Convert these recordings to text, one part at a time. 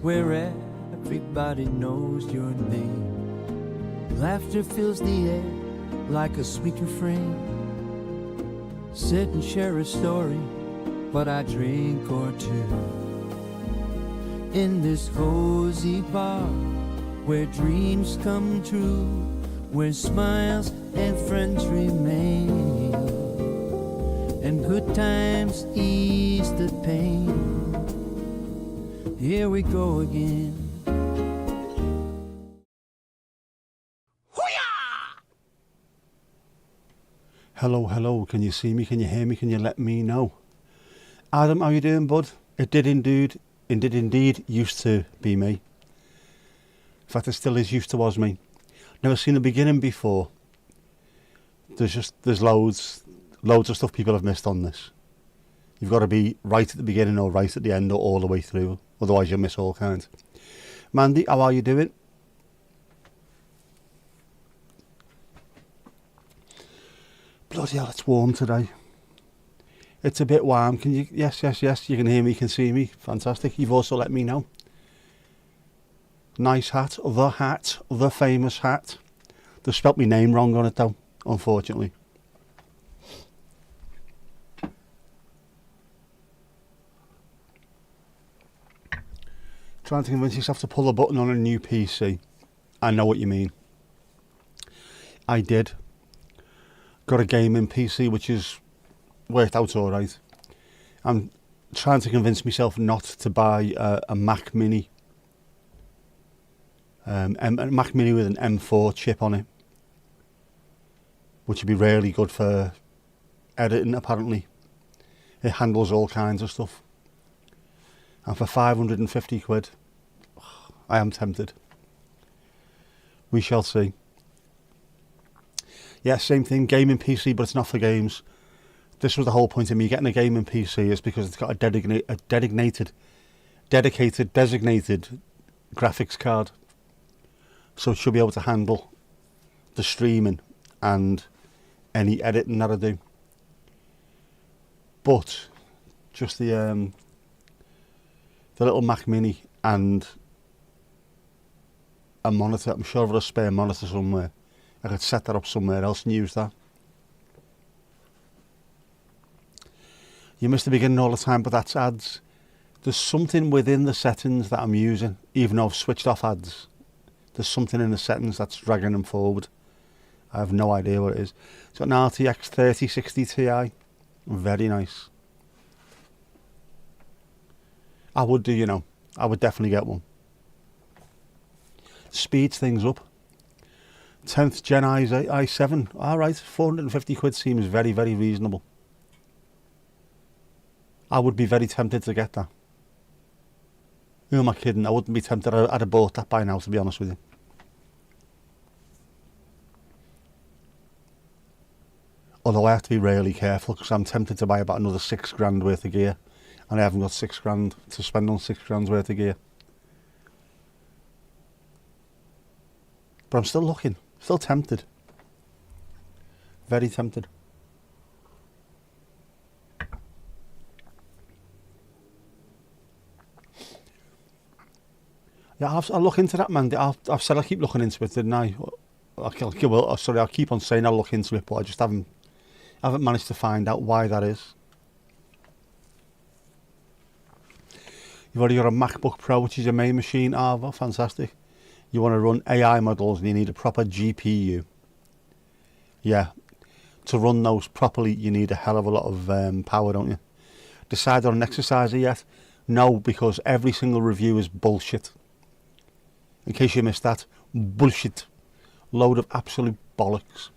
where everybody knows your name. Laughter fills the air like a sweet refrain. Sit and share a story, but I drink or two. In this cozy bar, where dreams come true, where smiles and friends remain, and good times ease the pain. Here we go again. Hello, hello, can you see me, can you hear me, can you let me know? Adam, how you doing, bud? It did indeed used to be me. In fact, it still is used to was me. Never seen the beginning before. There's loads of stuff people have missed on this. You've got to be right at the beginning or right at the end or all the way through, otherwise you'll miss all kinds. Mandy, how are you doing? Bloody hell, it's warm today. It's a bit warm. Can you? Yes, you can hear me, can see me. Fantastic. You've also let me know. Nice hat, the famous hat. They spelt my name wrong on it though, unfortunately. Trying to convince yourself to pull a button on a new PC. I know what you mean. I did. Got a gaming PC which is worked out alright. I'm trying to convince myself not to buy a Mac Mini. A Mac Mini with an M4 chip on it, which would be really good for editing apparently. It handles all kinds of stuff. And for 550 quid, I am tempted. We shall see. Yeah, same thing, gaming PC, but it's not for games. This was the whole point of me getting a gaming PC, is because it's got a designated graphics card. So it should be able to handle the streaming and any editing that I do. But just the little Mac Mini and a monitor. I'm sure I've got a spare monitor somewhere. I could set that up somewhere else and use that. You miss the beginning all the time, but that's ads. There's something within the settings that I'm using, even though I've switched off ads. There's something in the settings that's dragging them forward. I have no idea what it is. It's got an RTX 3060 Ti. Very nice. I would do, you know. I would definitely get one. Speeds things up. 10th Gen i7. Alright, 450 quid seems very, very reasonable. I would be very tempted to get that. Who am I kidding? I wouldn't be tempted. I'd have bought that by now, to be honest with you. Although I have to be really careful, because I'm tempted to buy about another 6 grand worth of gear, and I haven't got 6 grand to spend on 6 grand's worth of gear. But I'm still looking, still tempted. Very tempted. Yeah, I'll look into that, man. I've said I'll keep looking into it, didn't I? I'll keep on saying I'll look into it, but I just haven't managed to find out why that is. You've already got a MacBook Pro, which is your main machine. Ah, well, fantastic. You want to run AI models and you need a proper GPU. Yeah, to run those properly, you need a hell of a lot of power, don't you? Decided on an exerciser yet? No, because every single review is bullshit. In case you missed that, bullshit. Load of absolute bollocks.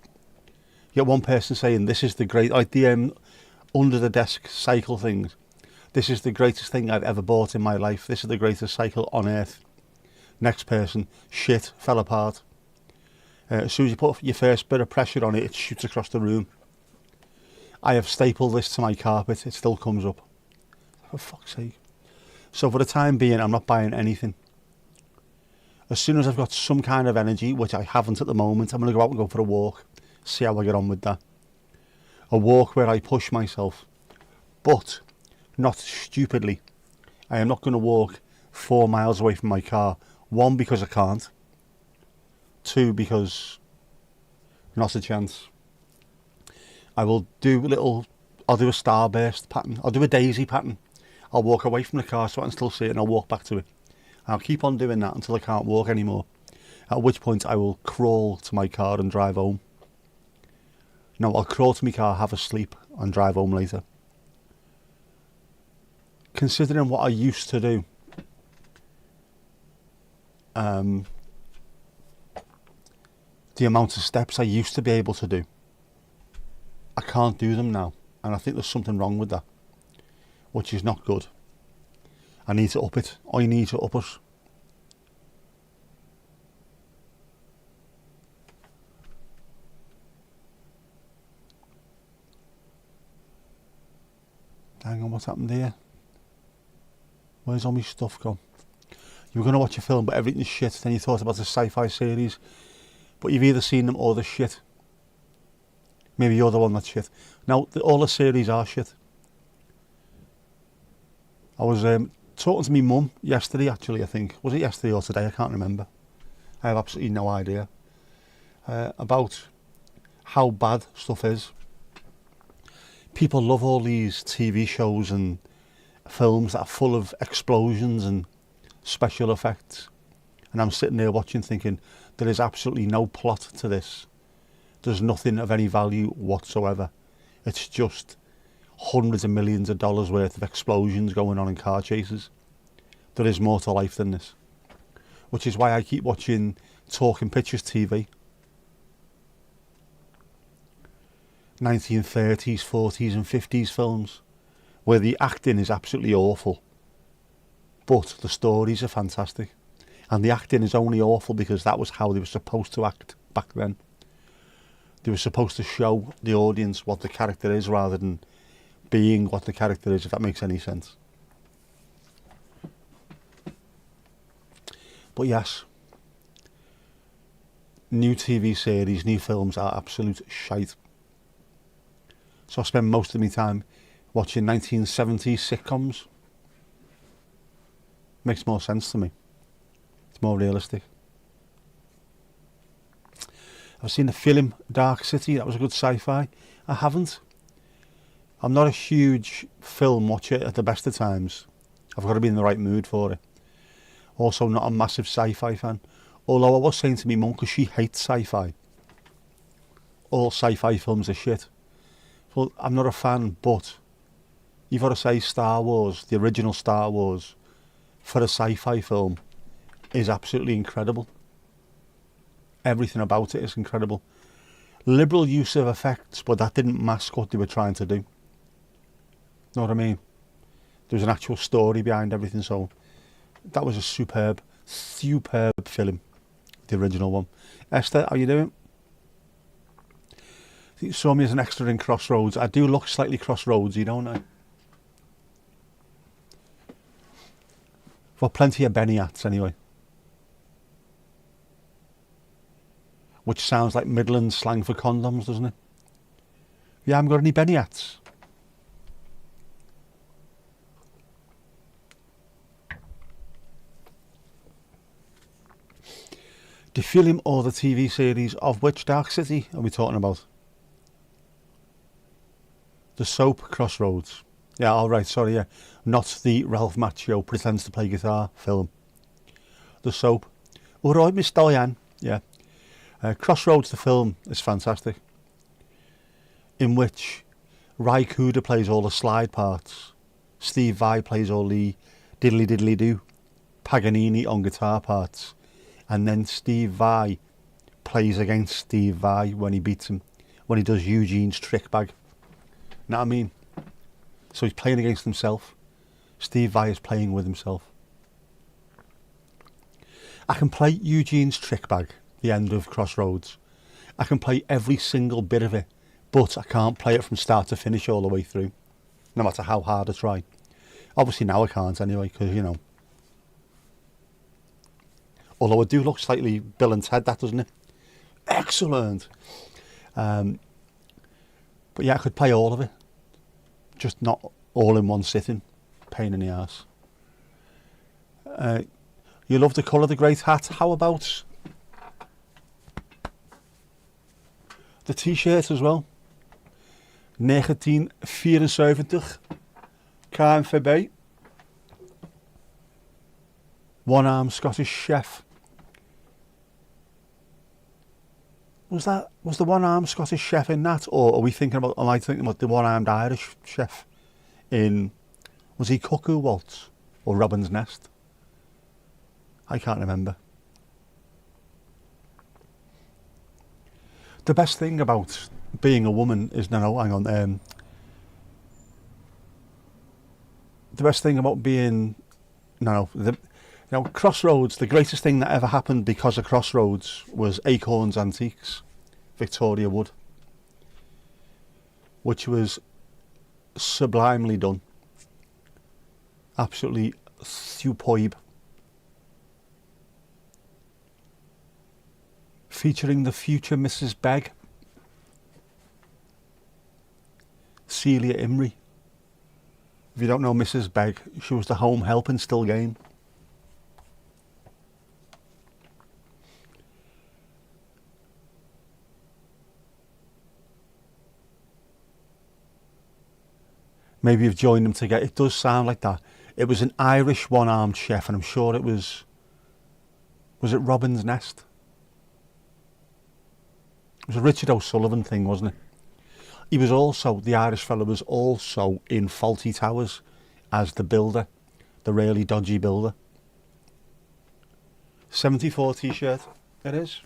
You get one person saying, this is the great, like the under the desk cycle things. This is the greatest thing I've ever bought in my life. This is the greatest cycle on earth. Next person, shit, fell apart. As soon as you put your first bit of pressure on it, it shoots across the room. I have stapled this to my carpet, it still comes up. For fuck's sake. So for the time being, I'm not buying anything. As soon as I've got some kind of energy, which I haven't at the moment, I'm going to go out and go for a walk. See how I get on with that. A walk where I push myself. But not stupidly. I am not going to walk 4 miles away from my car. 1, because I can't. 2, because not a chance. I'll do a starburst pattern. I'll do a daisy pattern. I'll walk away from the car so I can still see it, and I'll walk back to it. I'll keep on doing that until I can't walk anymore. At which point I will crawl to my car and drive home. No, I'll crawl to my car, have a sleep, and drive home later. Considering what I used to do, the amount of steps I used to be able to do, I can't do them now, and I think there's something wrong with that, which is not good. I need to up it. I need to up it. Hang on, what's happened here? Where's all my stuff gone? You were going to watch a film, but everything's shit. Then you thought about a sci-fi series, but you've either seen them or they're shit. Maybe you're the one that's shit. Now, all the series are shit. I was talking to my mum yesterday, actually, I think. Was it yesterday or today? I can't remember. I have absolutely no idea. About how bad stuff is. People love all these TV shows and films that are full of explosions and special effects. And I'm sitting there watching thinking, there is absolutely no plot to this. There's nothing of any value whatsoever. It's just hundreds of millions of dollars worth of explosions going on in car chases. There is more to life than this. Which is why I keep watching Talking Pictures TV. 1930s, 40s and 50s films where the acting is absolutely awful, but the stories are fantastic. And the acting is only awful because that was how they were supposed to act back then. They were supposed to show the audience what the character is rather than being what the character is, if that makes any sense. But yes, new TV series, new films are absolute shite. So I spend most of my time watching 1970s sitcoms. Makes more sense to me. It's more realistic. I've seen the film Dark City. That was a good sci-fi. I haven't. I'm not a huge film watcher at the best of times. I've got to be in the right mood for it. Also not a massive sci-fi fan. Although I was saying to me mum, because she hates sci-fi. All sci-fi films are shit. Well, I'm not a fan, but you've got to say Star Wars, the original Star Wars, for a sci-fi film, is absolutely incredible. Everything about it is incredible. Liberal use of effects, but that didn't mask what they were trying to do. Know what I mean? There was an actual story behind everything, so that was a superb film, the original one. Esther, how you doing? You saw me as an extra in Crossroads. I do look slightly Crossroadsy, don't I? Well, plenty of Benny hats anyway. Which sounds like Midland slang for condoms, doesn't it? You haven't got any Benny hats? The film or the TV series of which Dark City are we talking about? The soap Crossroads. Yeah, alright, sorry, yeah. Not the Ralph Macchio pretends to play guitar film. The soap. Alright, Miss Diane. Yeah. Crossroads, the film, is fantastic. In which Ry Cooder plays all the slide parts. Steve Vai plays all the diddly diddly do. Paganini on guitar parts. And then Steve Vai plays against Steve Vai when he beats him. When he does Eugene's trick bag. Know what I mean? So he's playing against himself. Steve Vai is playing with himself. I can play Eugene's trick bag, the end of Crossroads. I can play every single bit of it, but I can't play it from start to finish all the way through, no matter how hard I try. Obviously now I can't anyway, because, you know. Although I do look slightly Bill and Ted, that doesn't it? Excellent! But yeah, I could play all of it. Just not all in one sitting. Pain in the arse. You love the colour of the great hat. How about the t-shirt as well? 1974, KNVB. One-armed Scottish chef. Was the one-armed Scottish chef in that, or are we thinking about? Am I thinking about the one-armed Irish chef in? Was he Cuckoo Waltz or Robin's Nest? I can't remember. The best thing about being a woman is the best thing about being Crossroads. The greatest thing that ever happened because of Crossroads was Acorns Antiques, Victoria Wood, which was sublimely done, absolutely superb. Featuring the future Mrs. Begg, Celia Imrie. If you don't know Mrs. Begg, she was the home help in Still Game. Maybe you've joined them together. It does sound like that. It was an Irish one-armed chef, and I'm sure it was it Robin's Nest? It was a Richard O'Sullivan thing, wasn't it? He was also, the Irish fellow was also in Fawlty Towers as the builder, the really dodgy builder. 74 t-shirt, it is.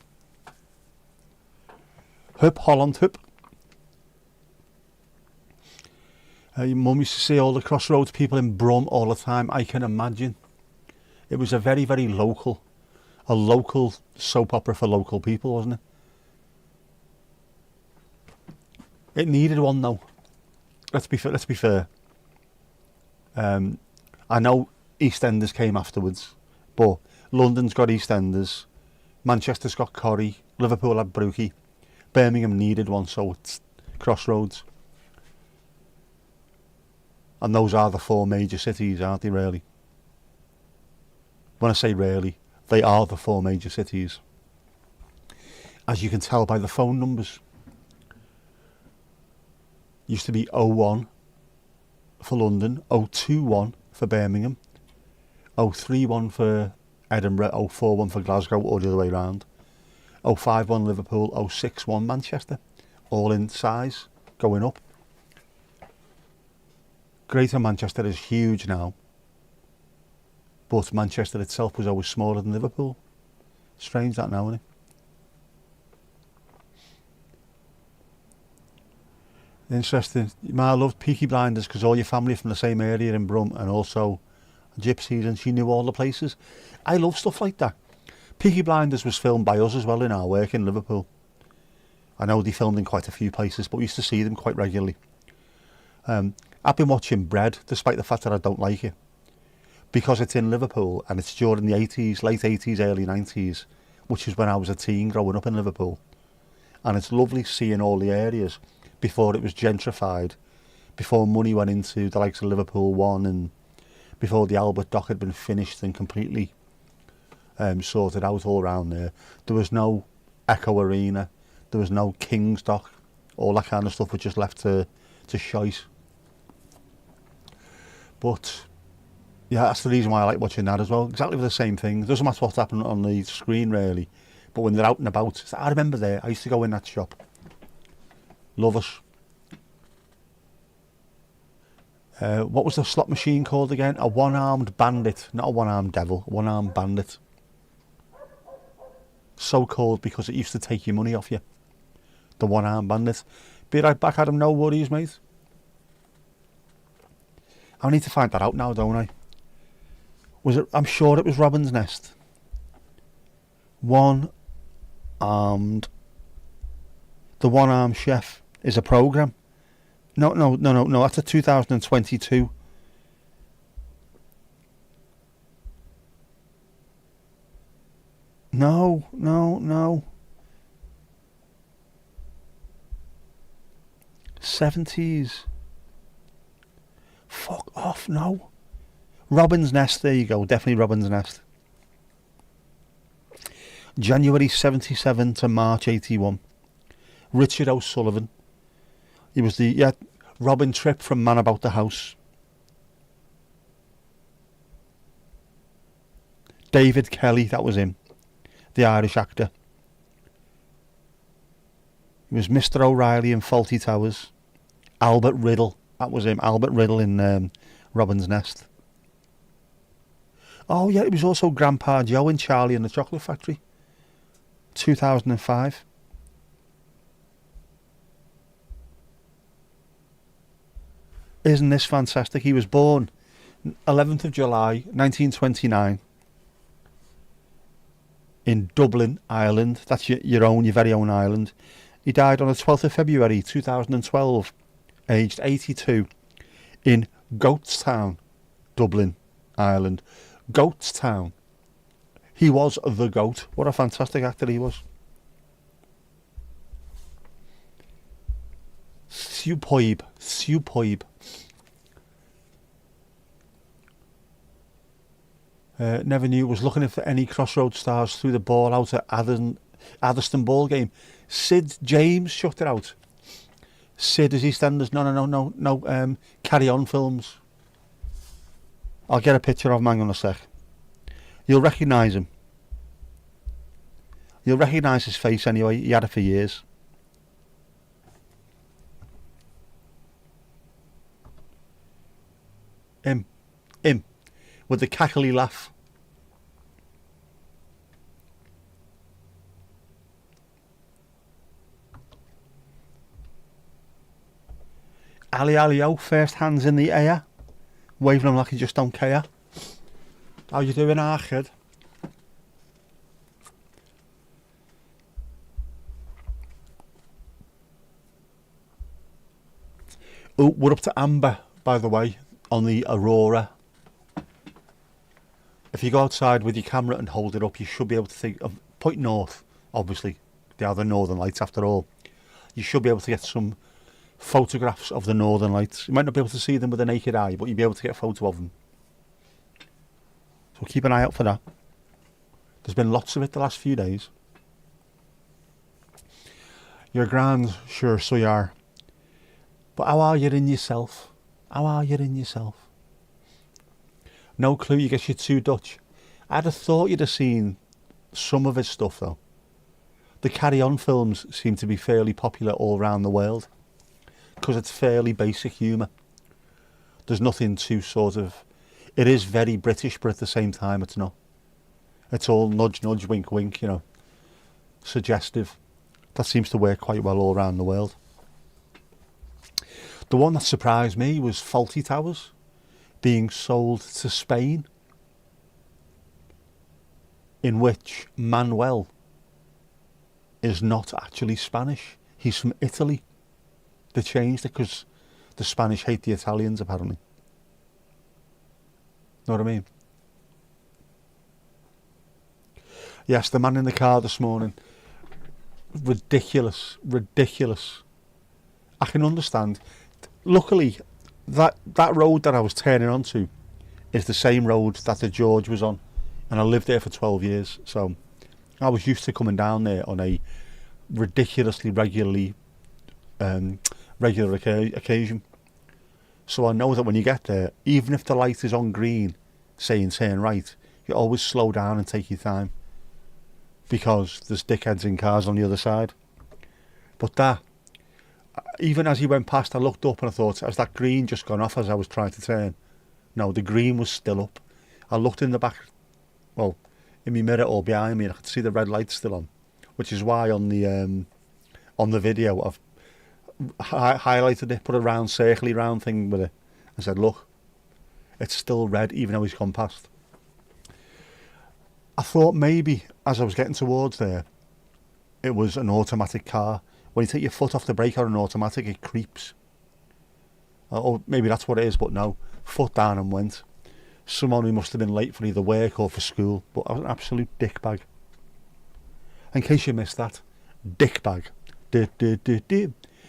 Hup, Holland Hup. Your mum used to see all the Crossroads people in Brum all the time, I can imagine. It was a very, very local soap opera for local people, wasn't it? It needed one though. Let's be fair. I know EastEnders came afterwards, but London's got EastEnders, Manchester's got Corrie, Liverpool had Brookie, Birmingham needed one, so it's Crossroads. And those are the four major cities, aren't they, really? When I say really, they are the four major cities. As you can tell by the phone numbers. Used to be 01 for London, 021 for Birmingham, 031 for Edinburgh, 041 for Glasgow, or the other way round, 051 Liverpool, 061 Manchester, all in size, going up. Greater Manchester is huge now, but Manchester itself was always smaller than Liverpool. Strange that now, isn't it? Interesting. I loved Peaky Blinders because all your family from the same area in Brum, and also gypsies, and she knew all the places. I love stuff like that. Peaky Blinders was filmed by us as well in our work in Liverpool. I know they filmed in quite a few places, but we used to see them quite regularly. I've been watching Bread, despite the fact that I don't like it, because it's in Liverpool and it's during the 80s, late 80s, early 90s, which is when I was a teen growing up in Liverpool. And it's lovely seeing all the areas before it was gentrified, before money went into the likes of Liverpool One, and before the Albert Dock had been finished and completely sorted out all around there. There was no Echo Arena, there was no King's Dock, all that kind of stuff was just left to shite. But yeah, that's the reason why I like watching that as well. Exactly the same thing. It doesn't matter what's happening on the screen really, but when they're out and about, I remember I used to go in that shop. Love us. What was the slot machine called again? A one-armed bandit, not a one-armed devil, a one-armed bandit. So called because it used to take your money off you. The one-armed bandit. Be right back, Adam, no worries, mate. I need to find that out now, don't I? Was it? I'm sure it was Robin's Nest. One-armed. The One-Armed Chef is a programme. No, that's a 2022. No. 70s. Fuck off, no. Robin's Nest, there you go, definitely Robin's Nest. January 77 to March 81. Richard O'Sullivan. He was the Robin Tripp from Man About the House. David Kelly, that was him, the Irish actor. He was Mr. O'Reilly in Fawlty Towers. Albert Riddle, that was him, Albert Riddle in Robin's Nest. Oh yeah, it was also Grandpa Joe in Charlie and the Chocolate Factory. 2005. Isn't this fantastic? He was born 11th of July 1929 in Dublin, Ireland. That's your very own Ireland. He died on the 12th of February 2012, aged 82, in Goatstown, Dublin, Ireland. Goatstown. He was the GOAT. What a fantastic actor he was. Superb. Never knew. Was looking for any Crossroads stars threw the ball out at Atherstone ball game. Sid James shut it out. Sid as EastEnders. No. Carry On films. I'll get a picture of him. Hang on a sec. You'll recognise him. You'll recognise his face anyway. He had it for years. Him. With the cackly laugh. Ali Alio, first hands in the air. Waving them like he just don't care. How you doing, Archid? Oh, we're up to amber, by the way, on the Aurora. If you go outside with your camera and hold it up, you should be able to think of point north. Obviously, they are the Northern Lights after all. You should be able to get some photographs of the Northern Lights. You might not be able to see them with the naked eye, but you'll be able to get a photo of them. So keep an eye out for that. There's been lots of it the last few days. You're grand, sure, so you are. But how are you in yourself? How are you in yourself? No clue, you guess you're too Dutch. I'd have thought you'd have seen some of his stuff though. The Carry On films seem to be fairly popular all around the world because it's fairly basic humour. There's nothing too sort of... It is very British, but at the same time it's not. It's all nudge, nudge, wink, wink, you know. Suggestive. That seems to work quite well all around the world. The one that surprised me was Fawlty Towers being sold to Spain, in which Manuel is not actually Spanish. He's from Italy. They changed it because the Spanish hate the Italians, apparently. Know what I mean? Yes, the man in the car this morning. Ridiculous. I can understand. Luckily, that road that I was turning onto is the same road that the George was on, and I lived there for 12 years, so I was used to coming down there on a ridiculously regular occasion. So I know that when you get there, even if the light is on green saying turn right, you always slow down and take your time, because there's dickheads in cars on the other side. But that, even as he went past, I looked up and I thought, has that green just gone off as I was trying to turn? No, the green was still up. I looked in the back, well, in my mirror or behind me, and I could see the red light still on, which is why on the video I've highlighted it, put a round circly round thing with it, and said, look, it's still red even though he's gone past. I thought maybe as I was getting towards there, it was an automatic car. When you take your foot off the brake on an automatic, it creeps. Or maybe that's what it is, but no. Foot down and went. Someone who must have been late for either work or for school, but I was an absolute dickbag. In case you missed that, dickbag. Dickbag.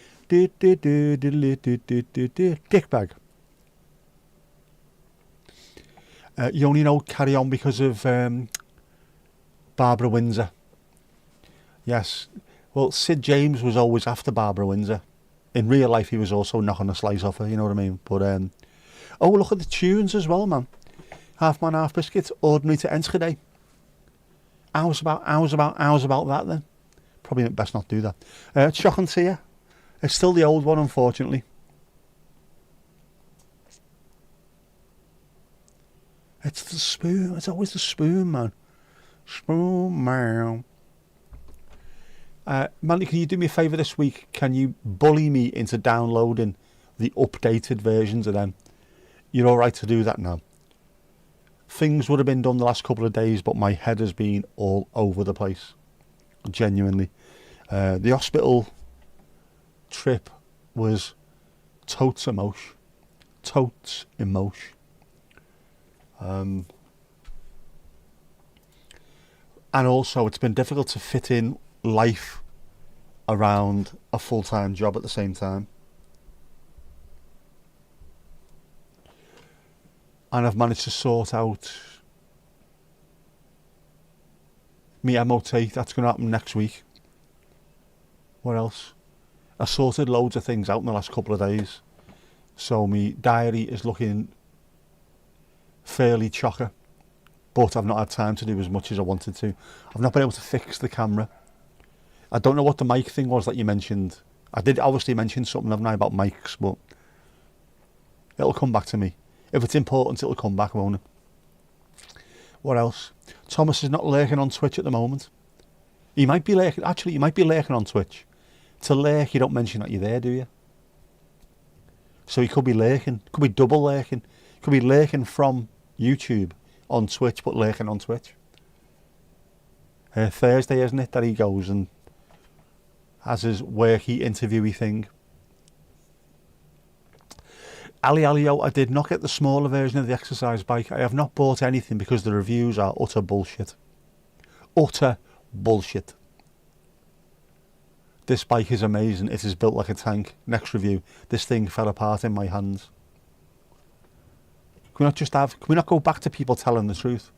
You only know Carry On because of Barbara Windsor. Yes. Well, Sid James was always after Barbara Windsor. In real life, he was also knocking a slice off her, you know what I mean? But, oh, look at the tunes as well, man. Half Man, Half Biscuit, Ordinary to Enschede. How's about that then? Probably best not do that. Shock and Tear. It's still the old one, unfortunately. It's the spoon. It's always the spoon, man. Spoon, man. Mandy, can you do me a favour this week? Can you bully me into downloading the updated versions of them? You're alright to do that now. Things would have been done the last couple of days, but my head has been all over the place. Genuinely. The hospital trip was totes emotion. Totes emotion. And also, it's been difficult to fit in life around a full-time job at the same time. And I've managed to sort out my MOT. That's going to happen next week. What else? I sorted loads of things out in the last couple of days. So my diary is looking fairly chocker. But I've not had time to do as much as I wanted to. I've not been able to fix the camera. I don't know what the mic thing was that you mentioned. I did obviously mention something, haven't I, about mics, but it'll come back to me. If it's important, it'll come back, won't it? What else? Thomas is not lurking on Twitch at the moment. He might be lurking. Actually, he might be lurking on Twitch. To lurk, you don't mention that you're there, do you? So he could be lurking. Could be double lurking. Could be lurking from YouTube on Twitch, but lurking on Twitch. Thursday, isn't it, that he goes and has his worky interviewy thing. Ali Alio, I did not get the smaller version of the exercise bike. I have not bought anything because the reviews are utter bullshit. Utter bullshit. This bike is amazing. It is built like a tank. Next review. This thing fell apart in my hands. Can we not go back to people telling the truth?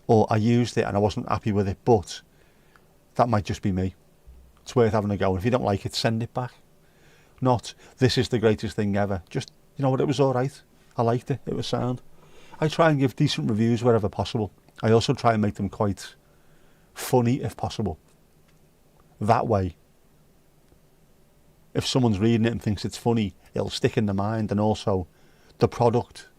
Or I used it and I wasn't happy with it, but that might just be me. It's worth having a go. If you don't like it, send it back. Not, this is the greatest thing ever. Just, you know what, it was alright. I liked it. It was sound. I try and give decent reviews wherever possible. I also try and make them quite funny if possible. That way, if someone's reading it and thinks it's funny, it'll stick in the mind, and also the product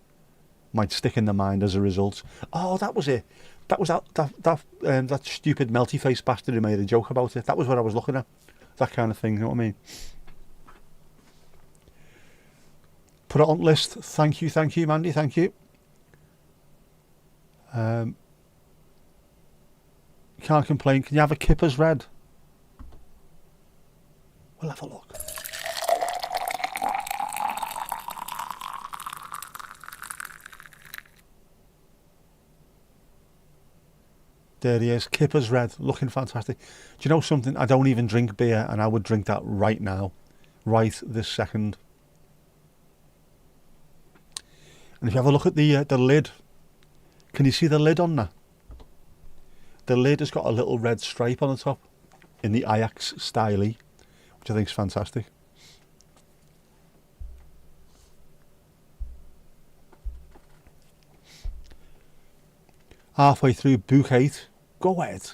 might stick in the mind as a result. Oh, that was it. That was that stupid melty face bastard who made a joke about it. That was what I was looking at. That kind of thing, you know what I mean? Put it on list. Thank you, Mandy, thank you. Can't complain. Can you have a Kipper's Red? We'll have a look. There he is, Kipper's Red, looking fantastic. Do you know something? I don't even drink beer, and I would drink that right now, right this second. And if you have a look at the lid, can you see the lid on that? The lid has got a little red stripe on the top in the Ajax style, which I think is fantastic. Halfway through book 8. Go ahead.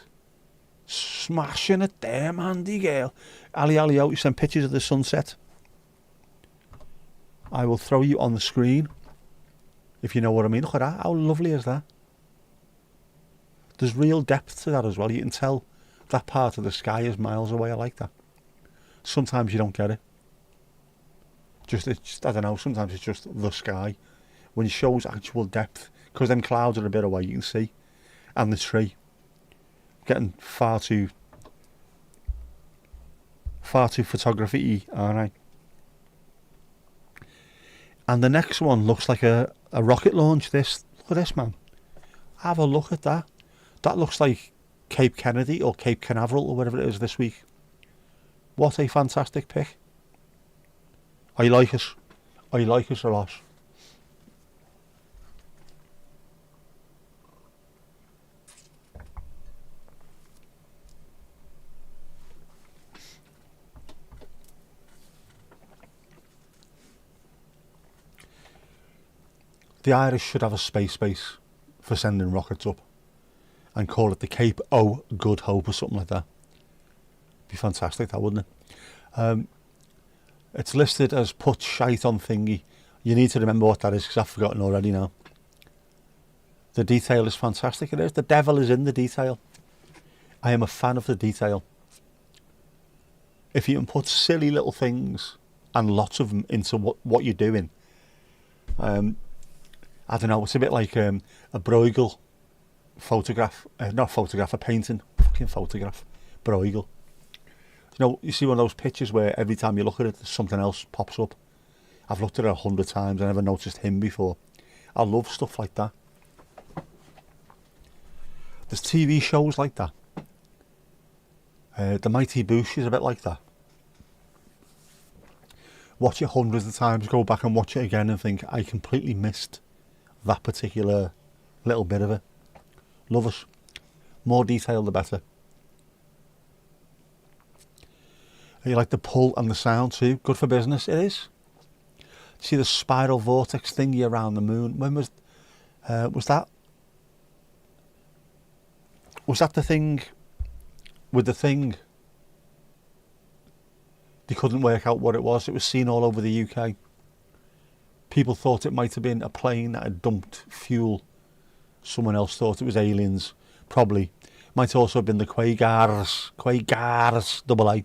Smashing it there, Mandy girl. Ali Alio, you sent pictures of the sunset. I will throw you on the screen, if you know what I mean. Look at that. How lovely is that? There's real depth to that as well. You can tell that part of the sky is miles away. I like that. Sometimes you don't get it. I don't know, sometimes it's just the sky. When it shows actual depth, because them clouds are a bit away, you can see. And the tree. Getting far too photography-y, aren't I? And the next one looks like a rocket launch. Look at this, man. Have a look at that. That looks like Cape Kennedy or Cape Canaveral or whatever it is this week. What a fantastic pick. I like it. I like it a lot. The Irish should have a space base for sending rockets up and call it the Cape O' Good Hope or something like that. Be fantastic, that, wouldn't it? It's listed as put shite on thingy. You need to remember what that is because I've forgotten already now. The detail is fantastic. It is. The devil is in the detail. I am a fan of the detail. If you can put silly little things and lots of them into what you're doing, I don't know, it's a bit like a Bruegel photograph, not photograph, a painting, fucking photograph, Bruegel. You know, you see one of those pictures where every time you look at it, something else pops up. I've looked at it 100 times, I never noticed him before. I love stuff like that. There's TV shows like that. The Mighty Boosh is a bit like that. Watch it hundreds of times, go back and watch it again and think, I completely missed that particular little bit of it. Love it. More detail, the better. You like the pull and the sound too. Good for business, it is. See the spiral vortex thingy around the moon. When was that? Was that the thing with the thing? They couldn't work out what it was. It was seen all over the UK. People thought it might have been a plane that had dumped fuel. Someone else thought it was aliens. Probably. Might also have been the Quagars, double A.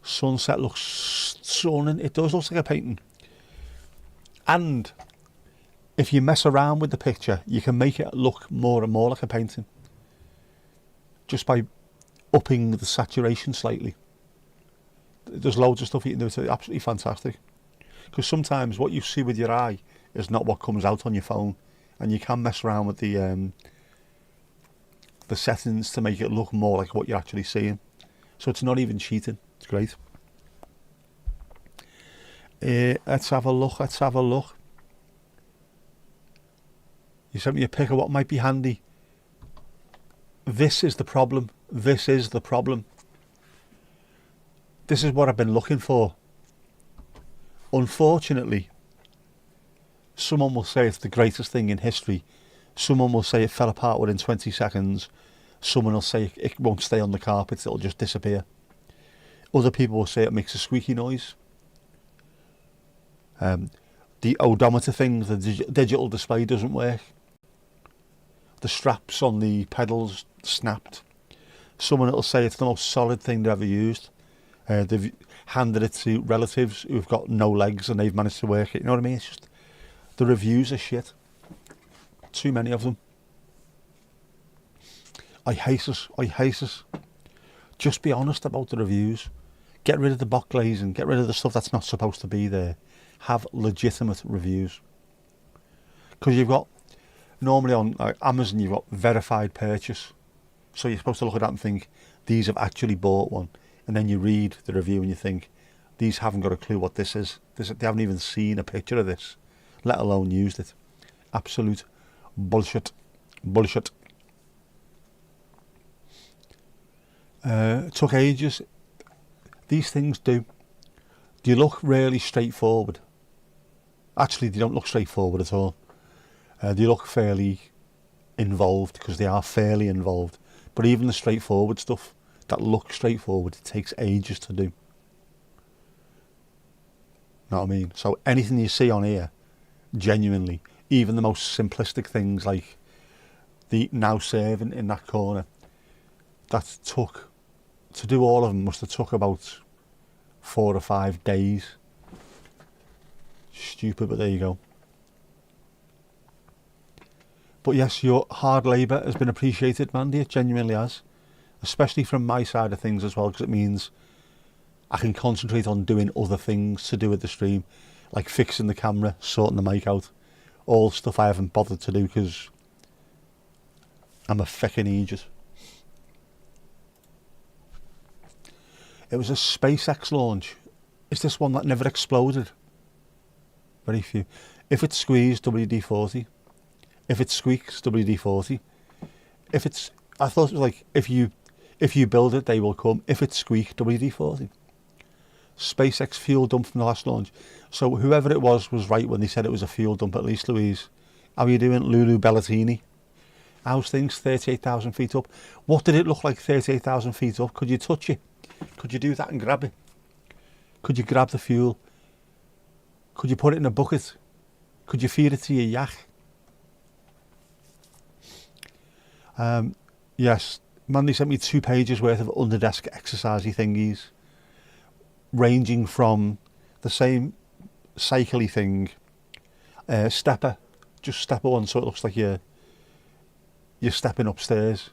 Sunset looks stunning. It does look like a painting. And if you mess around with the picture, you can make it look more and more like a painting. Just by upping the saturation slightly. There's loads of stuff you can do. It's absolutely fantastic. Because sometimes what you see with your eye is not what comes out on your phone. And you can mess around with the settings to make it look more like what you're actually seeing. So it's not even cheating. It's great. Let's have a look. You sent me a pic of what might be handy. This is the problem. This is what I've been looking for. Unfortunately, someone will say it's the greatest thing in history. Someone will say it fell apart within 20 seconds. Someone will say it won't stay on the carpet, it'll just disappear. Other people will say it makes a squeaky noise. The odometer thing, the digital display doesn't work. The straps on the pedals snapped. Someone will say it's the most solid thing they've ever used. They've handed it to relatives who've got no legs and they've managed to work it. You know what I mean? It's just, the reviews are shit. Too many of them. I hate it. Just be honest about the reviews. Get rid of the box glazing. Get rid of the stuff that's not supposed to be there. Have legitimate reviews. Because you've got, normally on Amazon, you've got verified purchase. So you're supposed to look at that and think, these have actually bought one. And then you read the review and you think, these haven't got a clue what this is. They haven't even seen a picture of this, let alone used it. Absolute bullshit. Took ages. These things do. They look really straightforward. Actually, they don't look straightforward at all. They look fairly involved because they are fairly involved. But even the straightforward stuff that looks straightforward, it takes ages to do. Know what I mean? So anything you see on here, genuinely, even the most simplistic things like the now serving in that corner, that took, to do all of them must have took about 4 or 5 days. Stupid, but there you go. But yes, your hard labour has been appreciated, Mandy. It genuinely has. Especially from my side of things as well, because it means I can concentrate on doing other things to do with the stream, like fixing the camera, sorting the mic out, all stuff I haven't bothered to do because I'm a feckin' idiot. It was a SpaceX launch. Is this one that never exploded? Very few. If it's squeezed, WD-40. If it squeaks, WD-40. If it's, I thought it was like, if you build it, they will come. If it squeaks, WD-40. SpaceX fuel dump from the last launch. So whoever it was right when they said it was a fuel dump, at least, Louise. How are you doing, Lulu Bellatini? How's things 38,000 feet up? What did it look like 38,000 feet up? Could you touch it? Could you do that and grab it? Could you grab the fuel? Could you put it in a bucket? Could you feed it to your yak? Yes, Mandy sent me 2 pages worth of under-desk exercisey thingies, ranging from the same cycle-y thing, stepper, just stepper one, so it looks like you're stepping upstairs.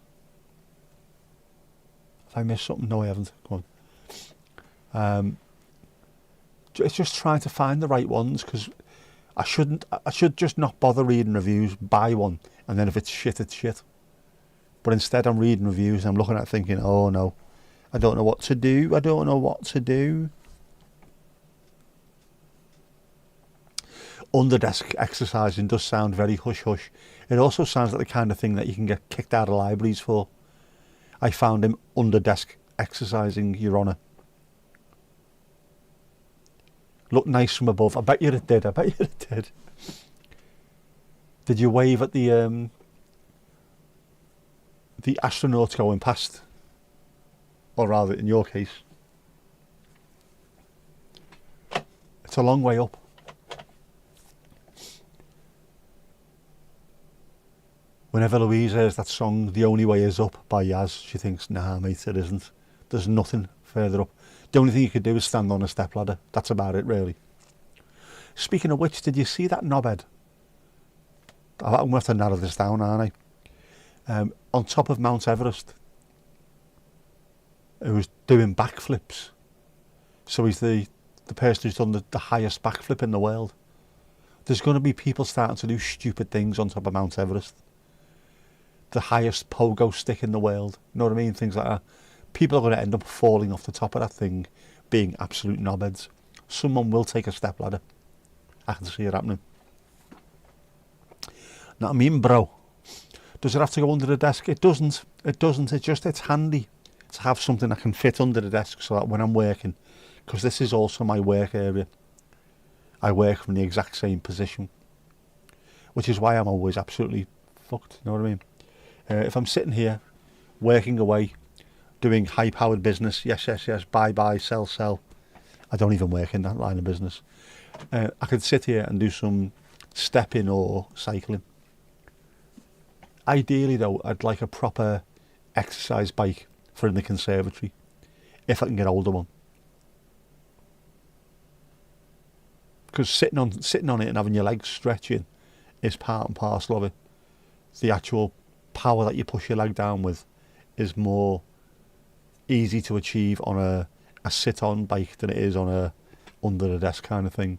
Have I missed something? No, I haven't. Come on. It's just trying to find the right ones, because I should just not bother reading reviews, buy one, and then if it's shit, it's shit. But instead I'm reading reviews and I'm looking at it thinking, oh no, I don't know what to do, I don't know what to do. Under-desk exercising does sound very hush-hush. It also sounds like the kind of thing that you can get kicked out of libraries for. I found him under-desk exercising, Your Honour. Looked nice from above. I bet you it did, I bet you it did. Did you wave at the astronauts going past? Or rather, in your case. It's a long way up. Whenever Louise hears that song, The Only Way Is Up by Yaz, she thinks, nah mate, it isn't. There's nothing further up. The only thing you could do is stand on a stepladder. That's about it, really. Speaking of which, did you see that knobhead? I'm going to have to narrow this down, aren't I? On top of Mount Everest, who was doing backflips. So he's the person who's done the highest backflip in the world. There's going to be people starting to do stupid things on top of Mount Everest. The highest pogo stick in the world. You know what I mean? Things like that. People are going to end up falling off the top of that thing, being absolute knobheads. Someone will take a stepladder. I can see it happening. Not I mean, bro. Does it have to go under the desk? It doesn't. It doesn't. It's handy to have something that can fit under the desk so that when I'm working, because this is also my work area, I work from the exact same position, which is why I'm always absolutely fucked. You know what I mean? If I'm sitting here, working away, doing high-powered business, yes, buy, sell, I don't even work in that line of business. I could sit here and do some stepping or cycling. Ideally, though, I'd like a proper exercise bike for in the conservatory, if I can get hold of one. Because sitting on it and having your legs stretching is part and parcel of it. The actual power that you push your leg down with is more easy to achieve on a sit-on bike than it is on a under the desk kind of thing.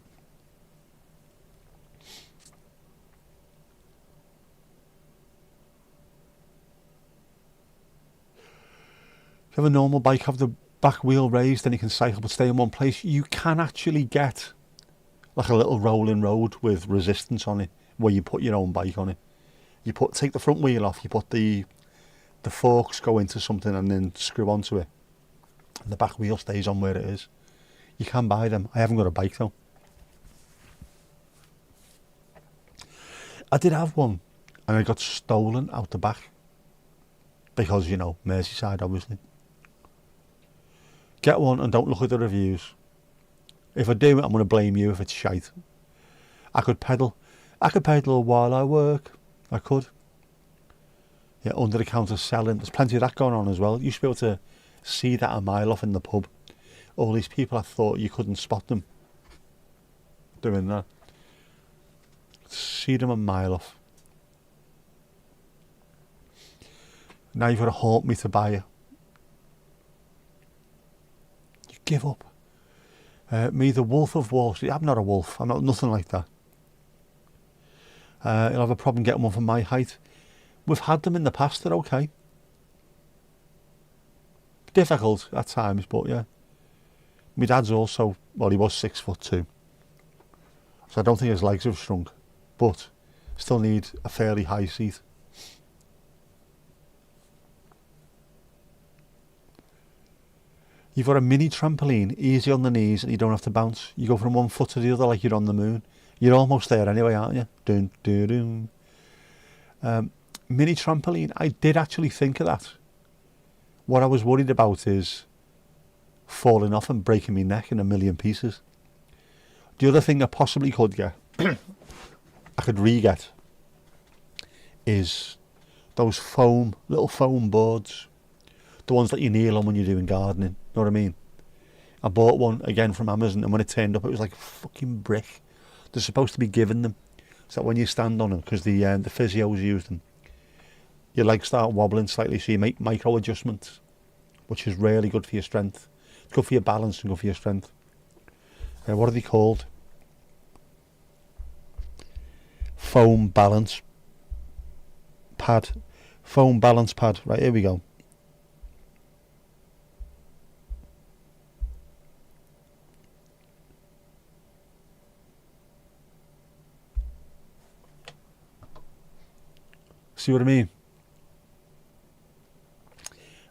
If you have a normal bike, have the back wheel raised, then you can cycle but stay in one place. You can actually get like a little rolling road with resistance on it, where you put your own bike on it. You take the front wheel off, you put the forks go into something and then screw onto it. And the back wheel stays on where it is. You can buy them. I haven't got a bike though. I did have one and it got stolen out the back. Because, you know, Merseyside obviously. Get one and don't look at the reviews. If I do, I'm going to blame you if it's shite. I could pedal while I work. I could. Yeah, under the counter selling. There's plenty of that going on as well. You should be able to see that a mile off in the pub. All these people, I thought you couldn't spot them doing that. See them a mile off. Now you've got to haunt me to buy it. You give up. Me, the Wolf of Wall Street. I'm not a wolf. I'm not nothing like that. You'll have a problem getting one from my height. We've had them in the past. They're okay. Difficult at times, but yeah. My dad's also, well, he was 6'2", so I don't think his legs have shrunk, but still need a fairly high seat. You've got a mini trampoline, easy on the knees, and you don't have to bounce. You go from one foot to the other like you're on the moon. You're almost there anyway, aren't you? Dun, dun, dun. Mini trampoline, I did actually think of that. What I was worried about is falling off and breaking my neck in a million pieces. The other thing I possibly could get, I could re-get, is those little foam boards. The ones that you kneel on when you're doing gardening. Know what I mean? I bought one again from Amazon, and when it turned up, it was like a fucking brick. They're supposed to be giving them, so that when you stand on them, because the physios use them, your legs start wobbling slightly, so you make micro adjustments, which is really good for your strength. It's good for your balance and good for your strength. What are they called? Foam balance pad. Foam balance pad. Right, here we go. See what I mean?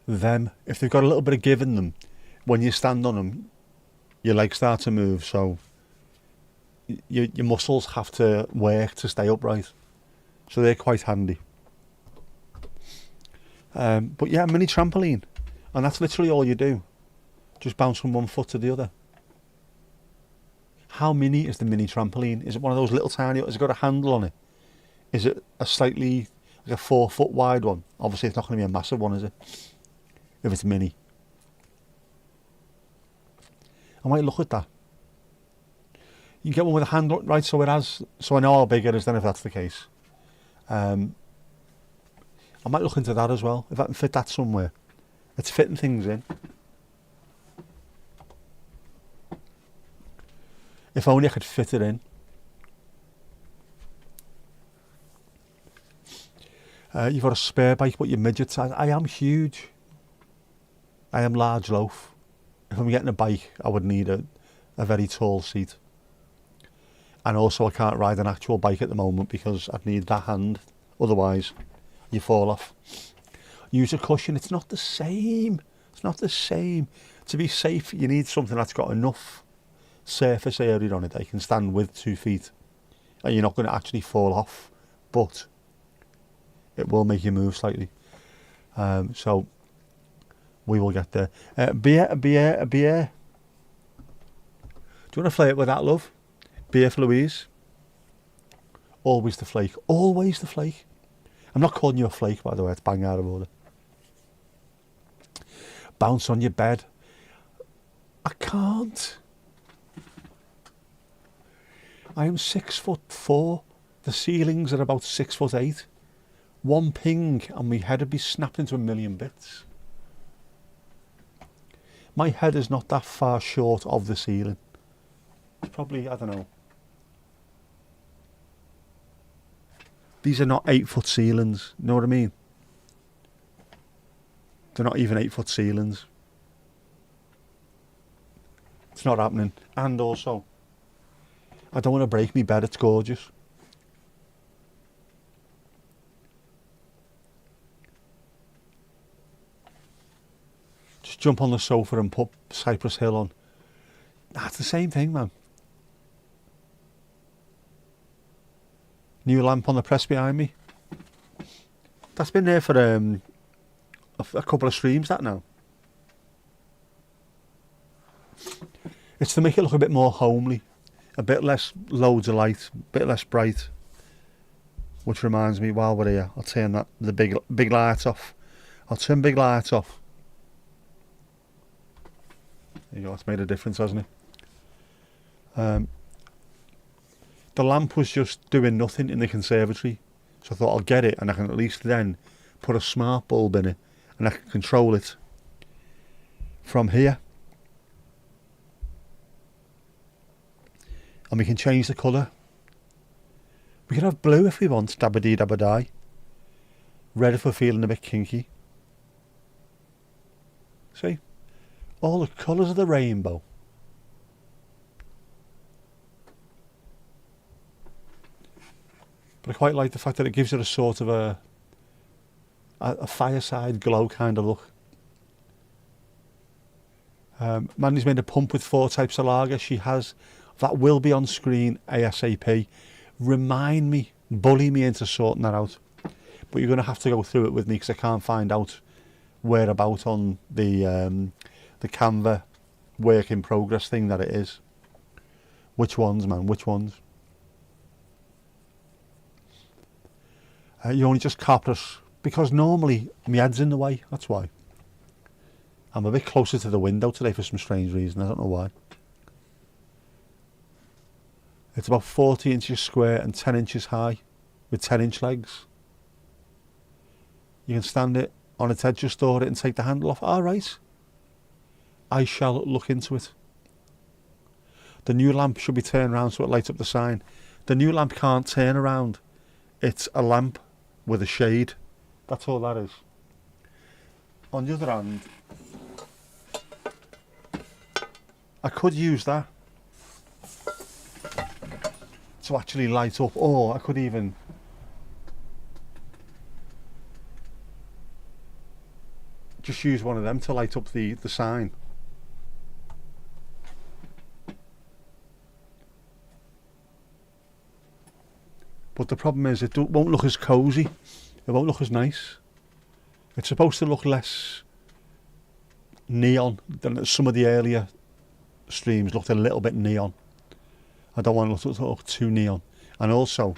Them, if they've got a little bit of give in them, when you stand on them, your legs start to move, so your muscles have to work to stay upright. So they're quite handy. But yeah, mini trampoline, and that's literally all you do. Just bounce from one foot to the other. How mini is the mini trampoline? Is it one of those little tiny? Has it got a handle on it? Is it a slightly like a 4 foot wide one? Obviously, it's not going to be a massive one, is it? If it's mini, I might look at that. You can get one with a handle, right? So it has. So I know how big it is. Then, if that's the case, I might look into that as well. If I can fit that somewhere, it's fitting things in. If only I could fit it in. You've got a spare bike, but you're midget size. I am huge. I am large loaf. If I'm getting a bike, I would need a very tall seat. And also I can't ride an actual bike at the moment because I'd need that hand. Otherwise, you fall off. Use a cushion. It's not the same. It's not the same. To be safe, you need something that's got enough surface area on it that you can stand with 2 feet. And you're not going to actually fall off. But it will make you move slightly. So we will get there. Beer. Do you want to play it with that, love? Beer for Louise. Always the flake. Always the flake. I'm not calling you a flake, by the way. It's bang out of order. Bounce on your bed. I can't. I am 6'4". The ceilings are about 6'8". One ping and my head would be snapped into a million bits. My head is not that far short of the ceiling. It's probably, I don't know. These are not 8-foot ceilings, you know what I mean? They're not even 8-foot ceilings. It's not happening. And also, I don't want to break my bed, it's gorgeous. Just jump on the sofa and put Cypress Hill on. That's the same thing, man. New lamp on the press behind me. That's been there for a couple of streams, that now. It's to make it look a bit more homely. A bit less loads of light, a bit less bright. Which reminds me, while we're here, I'll turn the big light off. I'll turn big light off. There you go, it's made a difference, hasn't it? The lamp was just doing nothing in the conservatory, so I thought I'll get it and I can at least then put a smart bulb in it and I can control it from here. And we can change the colour. We can have blue if we want, dabba-dee dabba-die. Red if we're feeling a bit kinky. See? All the colours of the rainbow. But I quite like the fact that it gives it a sort of a fireside glow kind of look. Mandy's made a pump with 4 types of lager. She has. That will be on screen ASAP. Remind me, bully me into sorting that out. But you're going to have to go through it with me because I can't find out whereabout on the Canva work in progress thing that it is. Which ones, man? Which ones? You only just cop it because normally my head's in the way. That's why. I'm a bit closer to the window today for some strange reason. I don't know why. It's about 40 inches square and 10 inches high with 10-inch legs. You can stand it on its head, just store it and take the handle off. All right. I shall look into it. The new lamp should be turned around so it lights up the sign. The new lamp can't turn around. It's a lamp with a shade. That's all that is. On the other hand, I could use that to actually light up, or I could even just use one of them to light up the sign. But the problem is it won't look as cosy. It won't look as nice. It's supposed to look less neon than some of the earlier streams looked a little bit neon. I don't want it to look too neon. And also,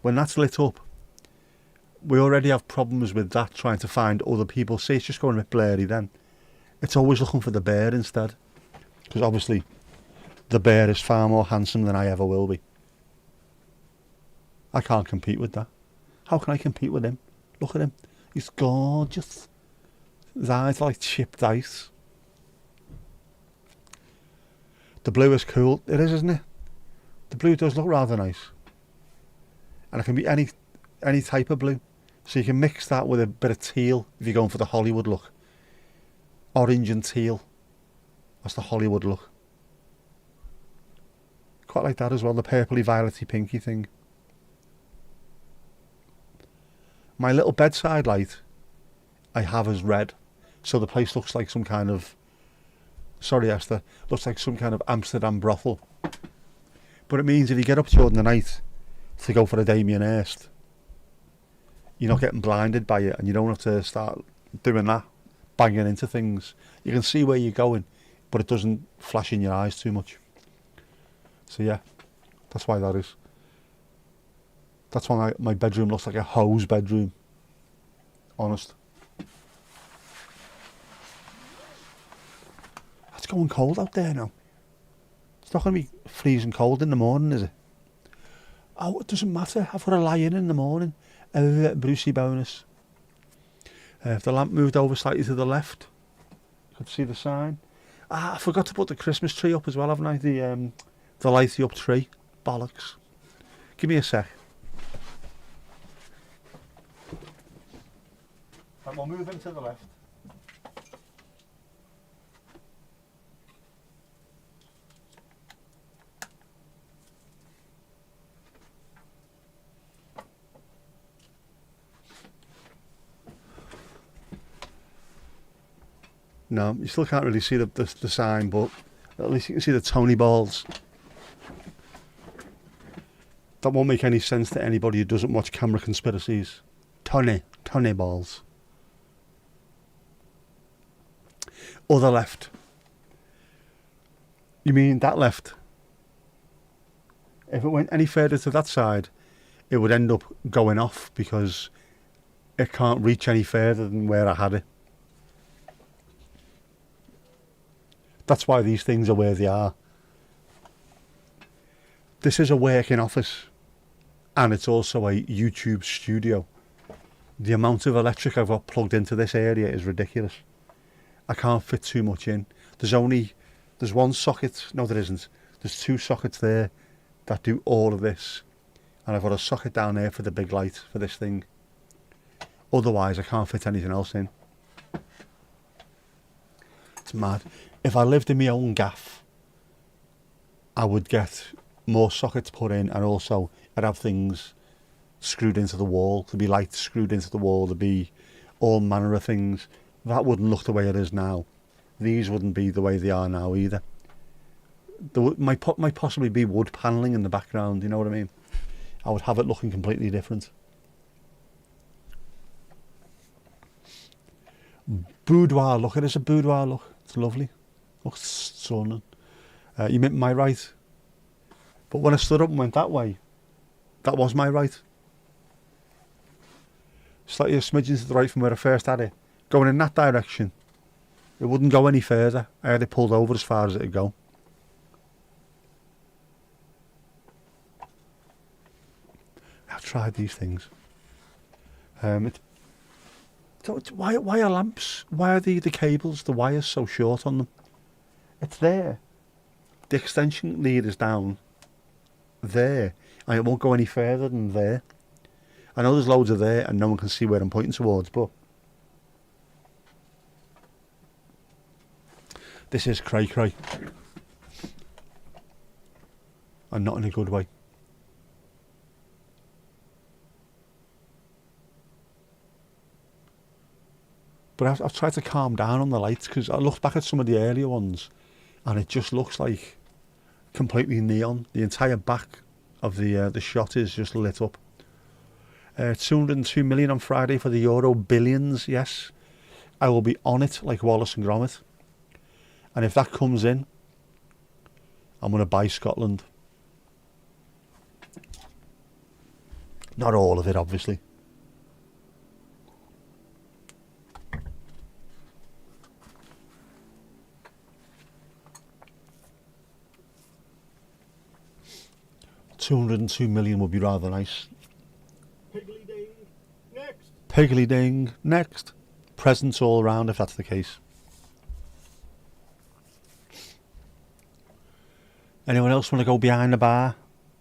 when that's lit up, we already have problems with that trying to find other people. See, it's just going a bit blurry then. It's always looking for the bear instead. Because obviously, the bear is far more handsome than I ever will be. I can't compete with that. How can I compete with him? Look at him. He's gorgeous. His eyes are like chipped ice. The blue is cool. It is, isn't it? The blue does look rather nice. And it can be any type of blue. So you can mix that with a bit of teal if you're going for the Hollywood look. Orange and teal. That's the Hollywood look. Quite like that as well, the purpley, violety, pinky thing. My little bedside light I have as red. So the place looks like some kind of, sorry Esther, looks like some kind of Amsterdam brothel. But it means if you get up during the night to go for a Damien Hirst, you're not getting blinded by it and you don't have to start doing that, banging into things. You can see where you're going, but it doesn't flash in your eyes too much. So yeah, that's why that is. That's why my bedroom looks like a hose bedroom. Honest. It's going cold out there now. It's not going to be freezing cold in the morning, is it? Oh, it doesn't matter. I've got to lie in the morning. Brucey bonus. If the lamp moved over slightly to the left, you could see the sign. I forgot to put the Christmas tree up as well, haven't I? The lighty up tree. Bollocks. Give me a sec. And we'll move him to the left. No, you still can't really see the sign, but at least you can see the Tony balls. That won't make any sense to anybody who doesn't watch Camera Conspiracies. Tony balls. Other left. You mean that left? If it went any further to that side, it would end up going off because it can't reach any further than where I had it. That's why these things are where they are. This is a working office and it's also a YouTube studio. The amount of electric I've got plugged into this area is ridiculous. I can't fit too much in. There's one socket, no there isn't. There's 2 sockets there that do all of this. And I've got a socket down there for the big light for this thing. Otherwise I can't fit anything else in. It's mad. If I lived in my own gaff, I would get more sockets put in and also I'd have things screwed into the wall. There'd be lights screwed into the wall. There'd be all manner of things. That wouldn't look the way it is now. these wouldn't be the way they are now either. There might possibly be wood panelling in the background, you know what I mean? I would have it looking completely different. Boudoir look, it is a boudoir look. It's lovely. Looks stunning. You meant my right. But when I stood up and went that way, that was my right. Slightly a smidgen to the right from where I first had it. Going in that direction, it wouldn't go any further. I had it pulled over as far as it would go. I've tried these things. Why are lamps? Why are the cables, the wires so short on them? It's there. The extension lead is down there, and it won't go any further than there. I know there's loads of there, and no one can see where I'm pointing towards, but this is cray-cray, and not in a good way. But I've tried to calm down on the lights, because I looked back at some of the earlier ones and it just looks like completely neon. The entire back of the shot is just lit up. 202 million on Friday for the Euro Billions, yes. I will be on it like Wallace and Gromit. And if that comes in, I'm going to buy Scotland. Not all of it, obviously. £202 million would be rather nice. Piggly ding, next. Piggly ding, next. Presents all around if that's the case. Anyone else want to go behind the bar?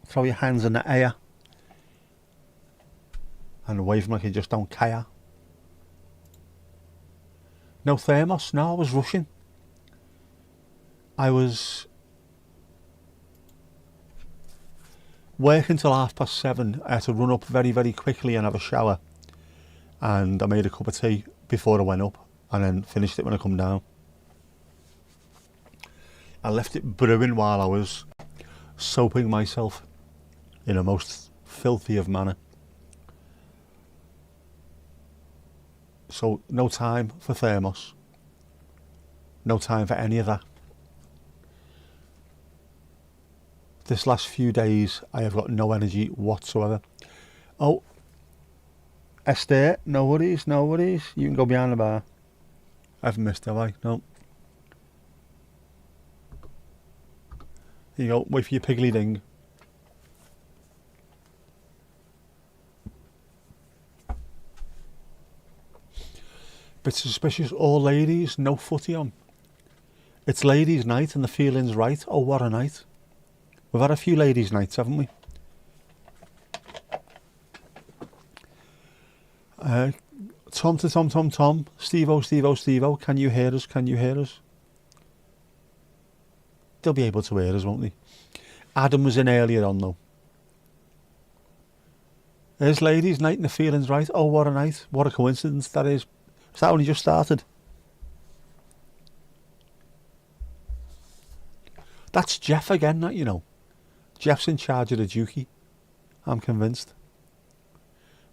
Throw your hands in the air. And wave them like you just don't care. No thermos? No, I was rushing. I was working till 7:30. I had to run up very, very quickly and have a shower. And I made a cup of tea before I went up, and then finished it when I come down. I left it brewing while I was soaping myself in a most filthy of manner. So no time for thermos. No time for any of that. This last few days I have got no energy whatsoever. Oh, Esther, no worries, no worries. You can go behind the bar. I haven't missed, have I? No. Here you go, wait for your piggly ding. Bit suspicious, all ladies, no footy on. It's ladies' night and the feeling's right. Oh, what a night. We've had a few ladies' nights, haven't we? Tom to Tom, Tom, Tom. Steve-o, Steve-o, Steve-o. Can you hear us? Can you hear us? They'll be able to hear us, won't they? Adam was in earlier on, though. There's ladies' night and the feeling's right. Oh, what a night. What a coincidence that is. Has that only just started? That's Jeff again, that, you know. Jeff's in charge of the dukey. I'm convinced.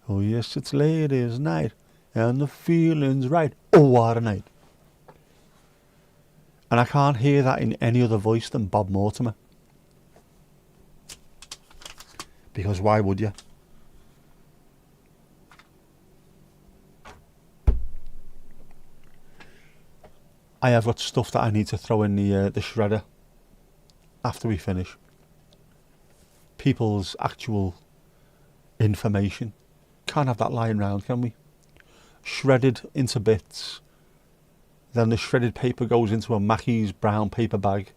Oh yes, it's ladies' night and the feeling's right. Oh, what a night. And I can't hear that in any other voice than Bob Mortimer. Because why would you? I have got stuff that I need to throw in the shredder after we finish. People's actual information. Can't have that lying around, can we? Shredded into bits. Then the shredded paper goes into a Mackey's brown paper bag.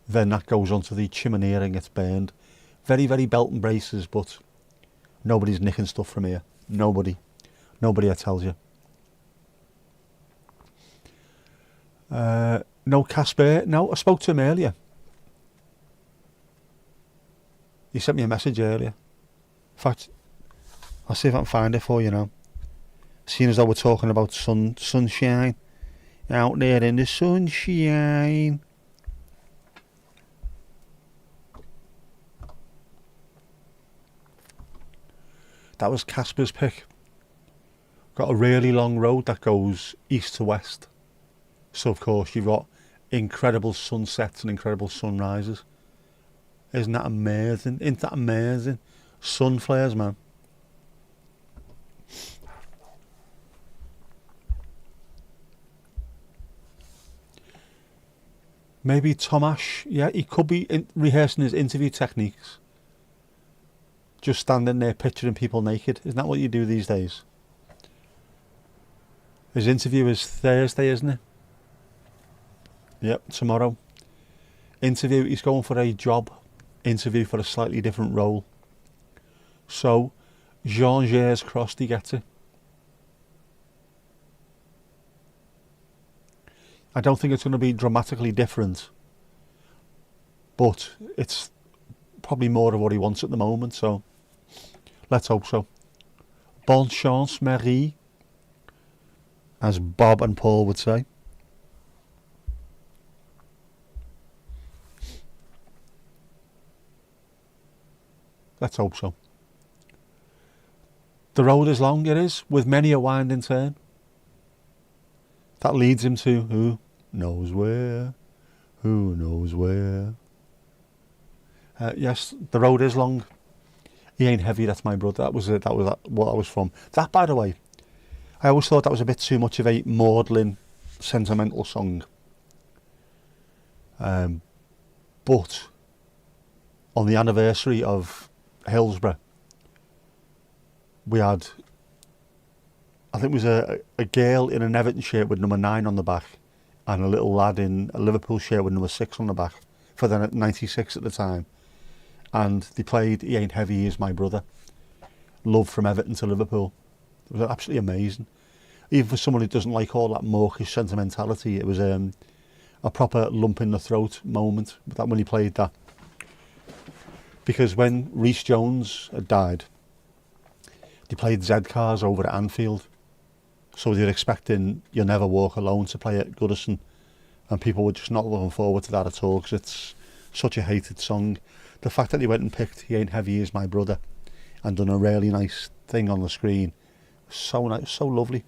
Then that goes onto the chimney and gets burned. Very, very belt and braces, but nobody's nicking stuff from here. Nobody. Nobody, I tells you. No Casper. No, I spoke to him earlier. He sent me a message earlier. In fact, I'll see if I can find it for you now. Seeing as though we're talking about sunshine Out there in the sunshine. That was Casper's pick. Got a really long road that goes east to west. So of course you've got incredible sunsets and incredible sunrises. Isn't that amazing? Isn't that amazing? Sun flares, man. Maybe Tomash, yeah, he could be rehearsing his interview techniques. Just standing there picturing people naked. Isn't that what you do these days? His interview is Thursday, isn't it? Yep, tomorrow. Interview, he's going for a job. Interview for a slightly different role. So, Jean-Gers crossed, he gets it. I don't think it's going to be dramatically different, but it's probably more of what he wants at the moment, so let's hope so. Bonne chance, Marie, as Bob and Paul would say. Let's hope so. The road is long, it is, with many a winding turn. That leads him to who knows where, who knows where. Yes, the road is long. He ain't heavy, that's my brother. That was it. That was what I was from. That, by the way, I always thought that was a bit too much of a maudlin, sentimental song. But on the anniversary of Hillsborough, we had, I think it was a girl in an Everton shirt with number 9 on the back and a little lad in a Liverpool shirt with number 6 on the back for the 96 at the time. And they played He Ain't Heavy, He Is My Brother. Love from Everton to Liverpool. It was absolutely amazing. Even for someone who doesn't like all that mawkish sentimentality, it was a proper lump in the throat moment that when he played that. Because when Rhys Jones had died, they played Z-Cars over at Anfield. So they're expecting You'll Never Walk Alone to play at Goodison. And people were just not looking forward to that at all because it's such a hated song. The fact that they went and picked He Ain't Heavy, He Is My Brother and done a really nice thing on the screen, so nice, so lovely.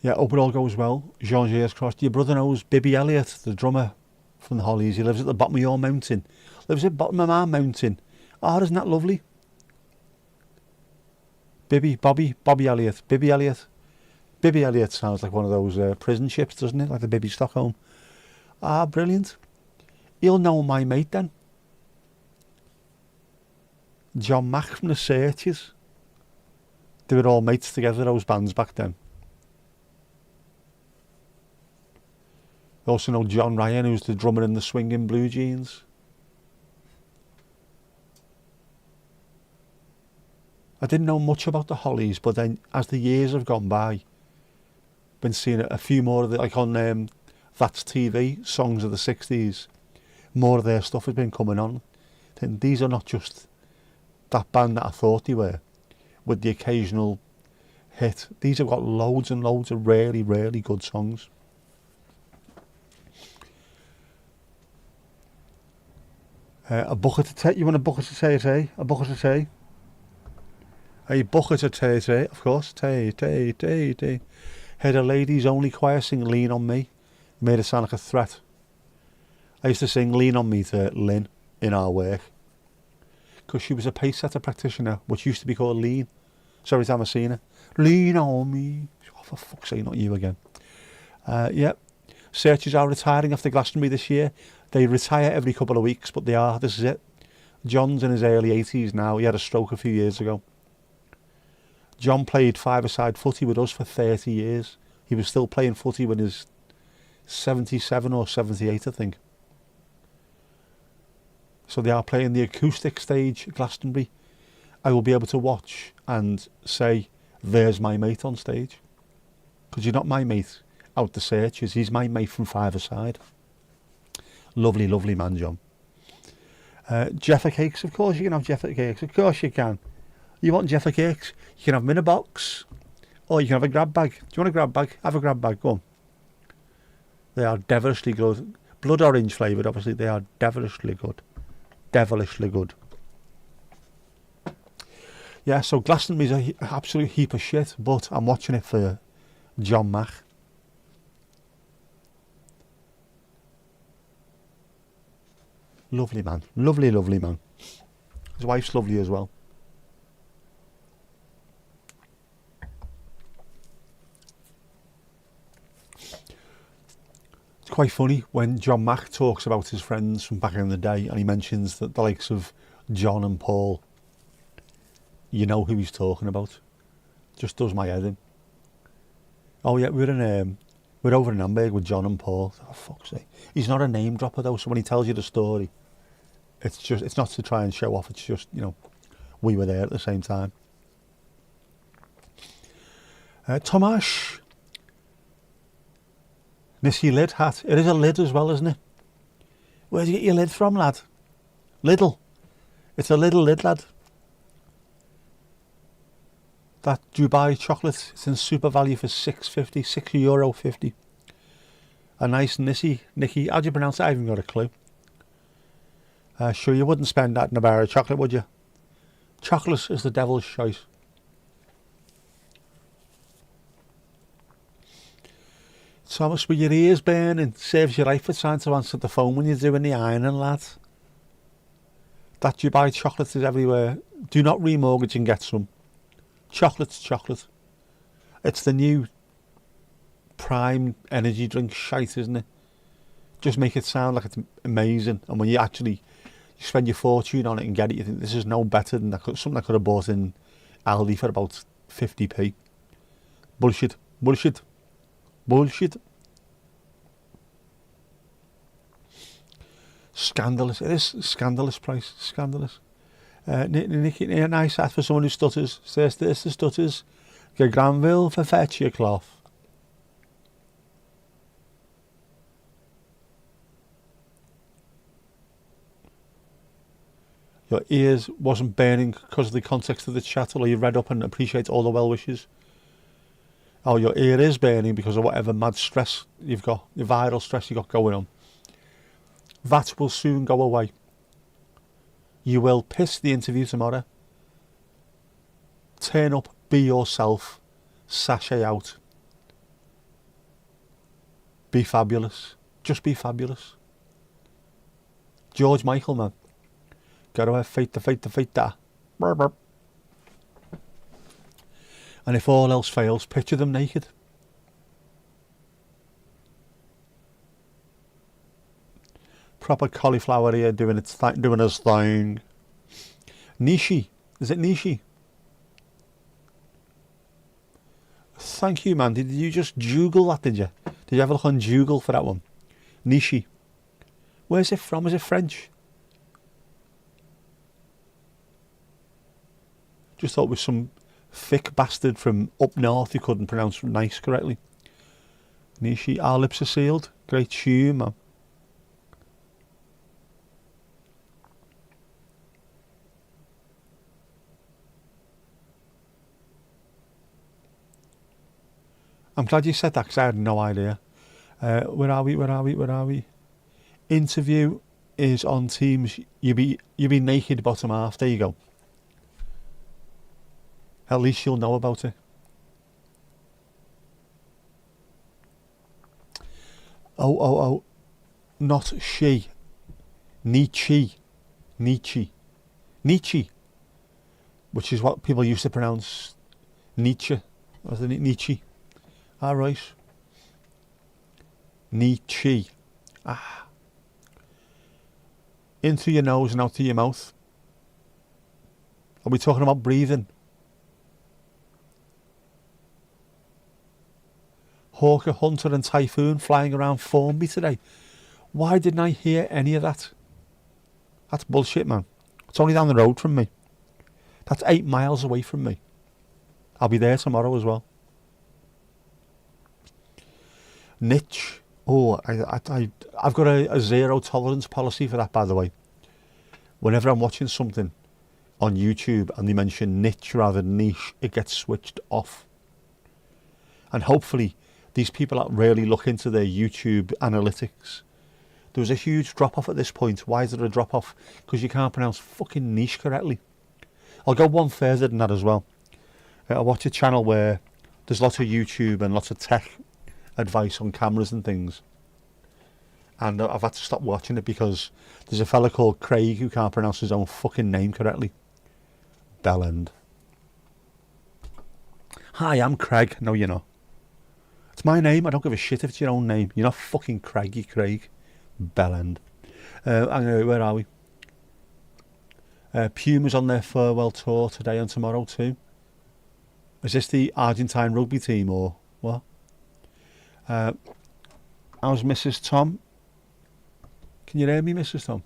Yeah, hope it all goes well. Jean-Gers crossed. Your brother knows Bibby Elliott, the drummer from the Hollies. He lives at the bottom of your mountain. Lives at the bottom of my mountain. Oh, isn't that lovely? Bobby Elliott. Bibby Elliott. Bibby Elliott sounds like one of those prison ships, doesn't it? Like the Bibby Stockholm. Ah, brilliant. He'll know my mate then. John Mack from the Searchers. They were all mates together, those bands back then. You also know John Ryan, who's the drummer in the Swinging Blue Jeans. I didn't know much about the Hollies, but then as the years have gone by, been seeing a few more of the, like on That's TV, songs of the 60s, more of their stuff has been coming on. Then these are not just that band that I thought they were, with the occasional hit. These have got loads and loads of really, really good songs. A bucket of tea. You want a bucket of tea, eh? A bucket of tea. A bucket of tea, of course. Tea. Heard a lady's only choir sing Lean On Me. Made it sound like a threat. I used to sing Lean On Me to Lynn in our work. Because she was a pace setter practitioner, which used to be called Lean. So every time I seen her, Lean On Me. Oh, for fuck's sake, not you again. Yeah. Searchers are retiring after Glastonbury this year. They retire every couple of weeks, but this is it. John's in his early 80s now. He had a stroke a few years ago. John played five-a-side footy with us for 30 years. He was still playing footy when he was 77 or 78, I think. So they are playing the acoustic stage at Glastonbury. I will be able to watch and say, there's my mate on stage. Because you're not my mate out the Searchers. He's my mate from five-a-side. Lovely, lovely man, John. Jeffa cakes, of course you can have Jeffa cakes. Of course you can. You want Jaffa cakes? You can have them in a box, or you can have a grab bag. Do you want a grab bag? Have a grab bag. Go on. They are devilishly good. Blood orange flavoured, obviously. They are devilishly good. Devilishly good. Yeah, so Glastonbury's an absolute heap of shit, but I'm watching it for John Mack. Lovely man. Lovely, lovely man. His wife's lovely as well. It's quite funny when John Mack talks about his friends from back in the day and he mentions that the likes of John and Paul, you know who he's talking about. Just does my head in. Oh yeah, we're over in Hamburg with John and Paul. Oh fuck's sake. He's not a name dropper though, so when he tells you the story, it's not to try and show off, it's just, you know, we were there at the same time. Tomasz. Nissi lid hat. It is a lid as well, isn't it? Where do you get your lid from, lad? Lidl. It's a little lid, lad. That Dubai chocolate, it's in super value for €6.50, €6.50. A nice Nissi, Nicky, how do you pronounce it? I haven't got a clue. Sure, you wouldn't spend that in a bar of chocolate, would you? Chocolate is the devil's choice. Thomas, with your ears burning, serves you right for trying to answer the phone when you're doing the ironing, lad. That Dubai chocolate is everywhere. Do not remortgage and get some. Chocolate's chocolate. It's the new prime energy drink shite, isn't it? Just make it sound like it's amazing, and when you actually spend your fortune on it and get it, you think this is no better than something I could have bought in Aldi for about 50p. Bullshit. Bullshit. Bullshit. Scandalous. It is scandalous price. Scandalous. Nicky, a nice hat for someone who stutters. Says this the stutters. Get Granville for fetch your cloth. Your ears wasn't burning because of the context of the chat, or you read up and appreciate all the well wishes. Oh, your ear is burning because of whatever mad stress you've got, the viral stress you've got going on. That will soon go away. You will piss the interview tomorrow. Turn up, be yourself, sashay out. Be fabulous. Just be fabulous. George Michael, man. Gotta fight that. Burr, burr. And if all else fails, picture them naked. Proper cauliflower here doing its doing his thing. Nishi, is it Nishi? Thank you, man. Did you just Google that? Did you? Did you have a look on Google for that one? Nishi. Where's it from? Is it French? Just thought it was some thick bastard from up north who couldn't pronounce nice correctly. Nishi, our lips are sealed. Great tune, man. I'm glad you said that because I had no idea. Where are we? Interview is on Teams. You be naked bottom half. There you go. At least you'll know about it. Oh. Not she. Nietzsche. Which is what people used to pronounce Nietzsche. Wasn't it Nietzsche? Alright. Nietzsche. In through your nose and out through your mouth. Are we talking about breathing? Hawker, Hunter and Typhoon flying around Formby today. Why didn't I hear any of that? That's bullshit, man. It's only down the road from me. That's 8 miles away from me. I'll be there tomorrow as well. Niche. Oh, I've got a zero tolerance policy for that, by the way. Whenever I'm watching something on YouTube and they mention niche rather than niche, it gets switched off. And hopefully these people that really look into their YouTube analytics, there was a huge drop off at this point. Why is there a drop off? Because you can't pronounce fucking niche correctly. I'll go one further than that as well. I watch a channel where there's lots of YouTube and lots of tech advice on cameras and things. And I've had to stop watching it because there's a fella called Craig who can't pronounce his own fucking name correctly. Bellend. Hi, I'm Craig. No, you're not. It's my name. I don't give a shit if it's your own name. You're not fucking Craigie Craig. Bellend. Anyway, where are we? Puma's on their farewell tour today and tomorrow too. Is this the Argentine rugby team or what? How's Mrs. Tom? Can you hear me, Mrs. Tom?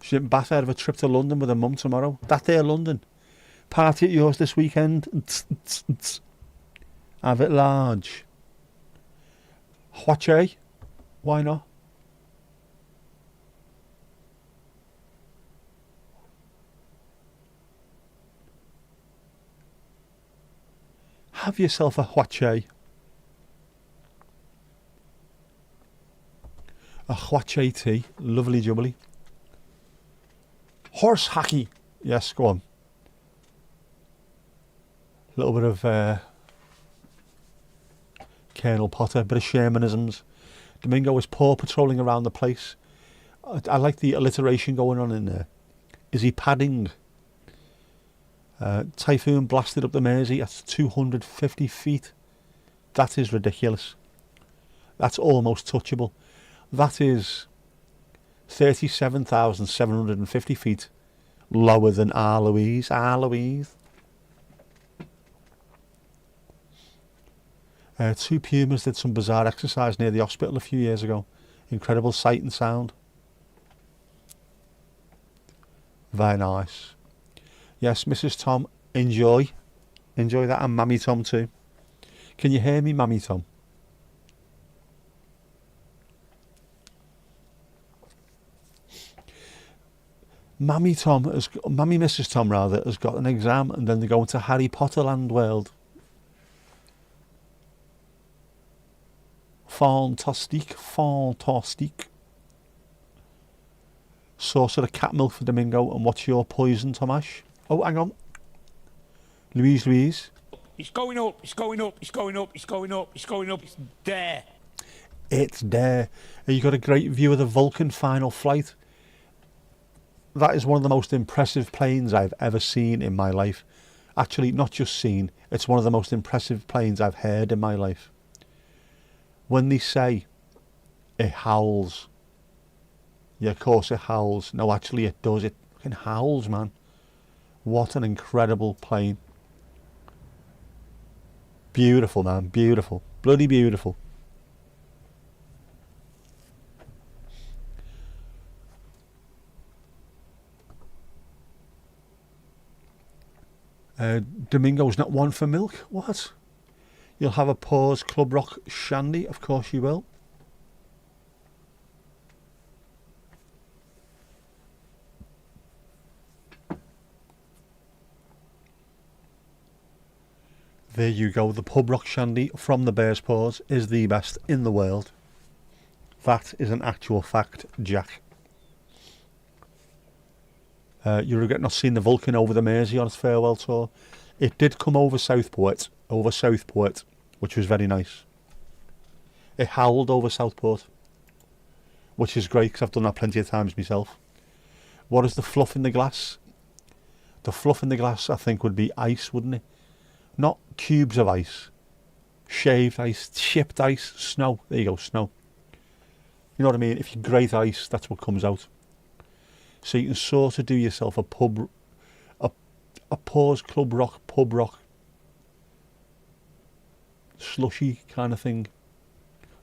She's in bath out of a trip to London with her mum tomorrow. That there, London. Party at yours this weekend. Have it large. Huache? Why not? Have yourself a huache. A huache tea. Lovely jubbly. Horse hacky. Yes, go on. A little bit of Colonel Potter, a bit of shamanisms. Domingo is paw patrolling around the place. I like the alliteration going on in there. Is he padding? Typhoon blasted up the Mersey at 250 feet. That is ridiculous. That's almost touchable. That is 37,750 feet lower than R. Louise. R. Louise. Two pumas did some bizarre exercise near the hospital a few years ago. Incredible sight and sound. Very nice. Yes, Mrs. Tom, enjoy. Enjoy that, and Mammy Tom too. Can you hear me, Mammy Tom? Mammy Mrs. Tom rather, has got an exam and then they go into Harry Potter Land World. Fantastic. Saucer of cat milk for Domingo, and what's your poison, Tomash? Oh, hang on. Louise. It's going up, it's going up, it's going up, it's going up, it's going up, it's there. It's there. You got a great view of the Vulcan final flight. That is one of the most impressive planes I've ever seen in my life. Actually, not just seen, it's one of the most impressive planes I've heard in my life. When they say it howls, yeah, of course it howls. No, actually it does. It fucking howls, man. What an incredible plane. Beautiful, man. Beautiful. Bloody beautiful. Domingo's not one for milk. What? You'll have a pause Club Rock shandy? Of course you will. There you go. The pub rock shandy from the Bear's Paws is the best in the world. That is an actual fact, Jack. You regret not seeing the Vulcan over the Mersey on its farewell tour. It did come over Southport, which was very nice. It howled over Southport, which is great because I've done that plenty of times myself. What is the fluff in the glass? The fluff in the glass, I think, would be ice, wouldn't it? Not cubes of ice. Shaved ice, chipped ice, snow. There you go, snow. You know what I mean? If you grate ice, that's what comes out. So you can sort of do yourself a pause pub rock slushy kind of thing.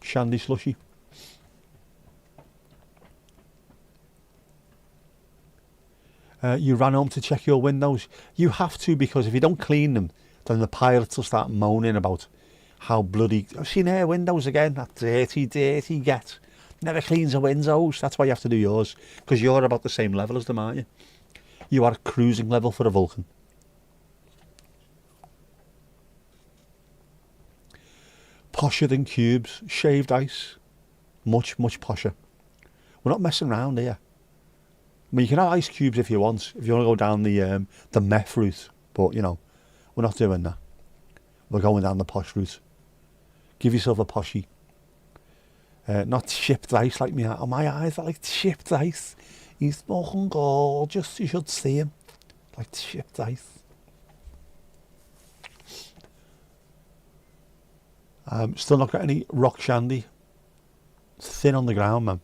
Shandy slushy. You ran home to check your windows. You have to, because if you don't clean them, then the pilots will start moaning about how bloody... I've seen air windows again. That dirty get. Never cleans the windows. That's why you have to do yours, because you're about the same level as them, aren't you? You are at cruising level for a Vulcan. Posher than cubes, shaved ice, much posher. We're not messing around here. I mean, you can have ice cubes if you want to go down the meth route, but you know, we're not doing that. We're going down the posh route. Give yourself a poshie. Not chipped ice like me. Oh, my eyes are like chipped ice. He's fucking gorgeous. You should see him. Like chipped ice. Still not got any rock shandy. It's thin on the ground, man.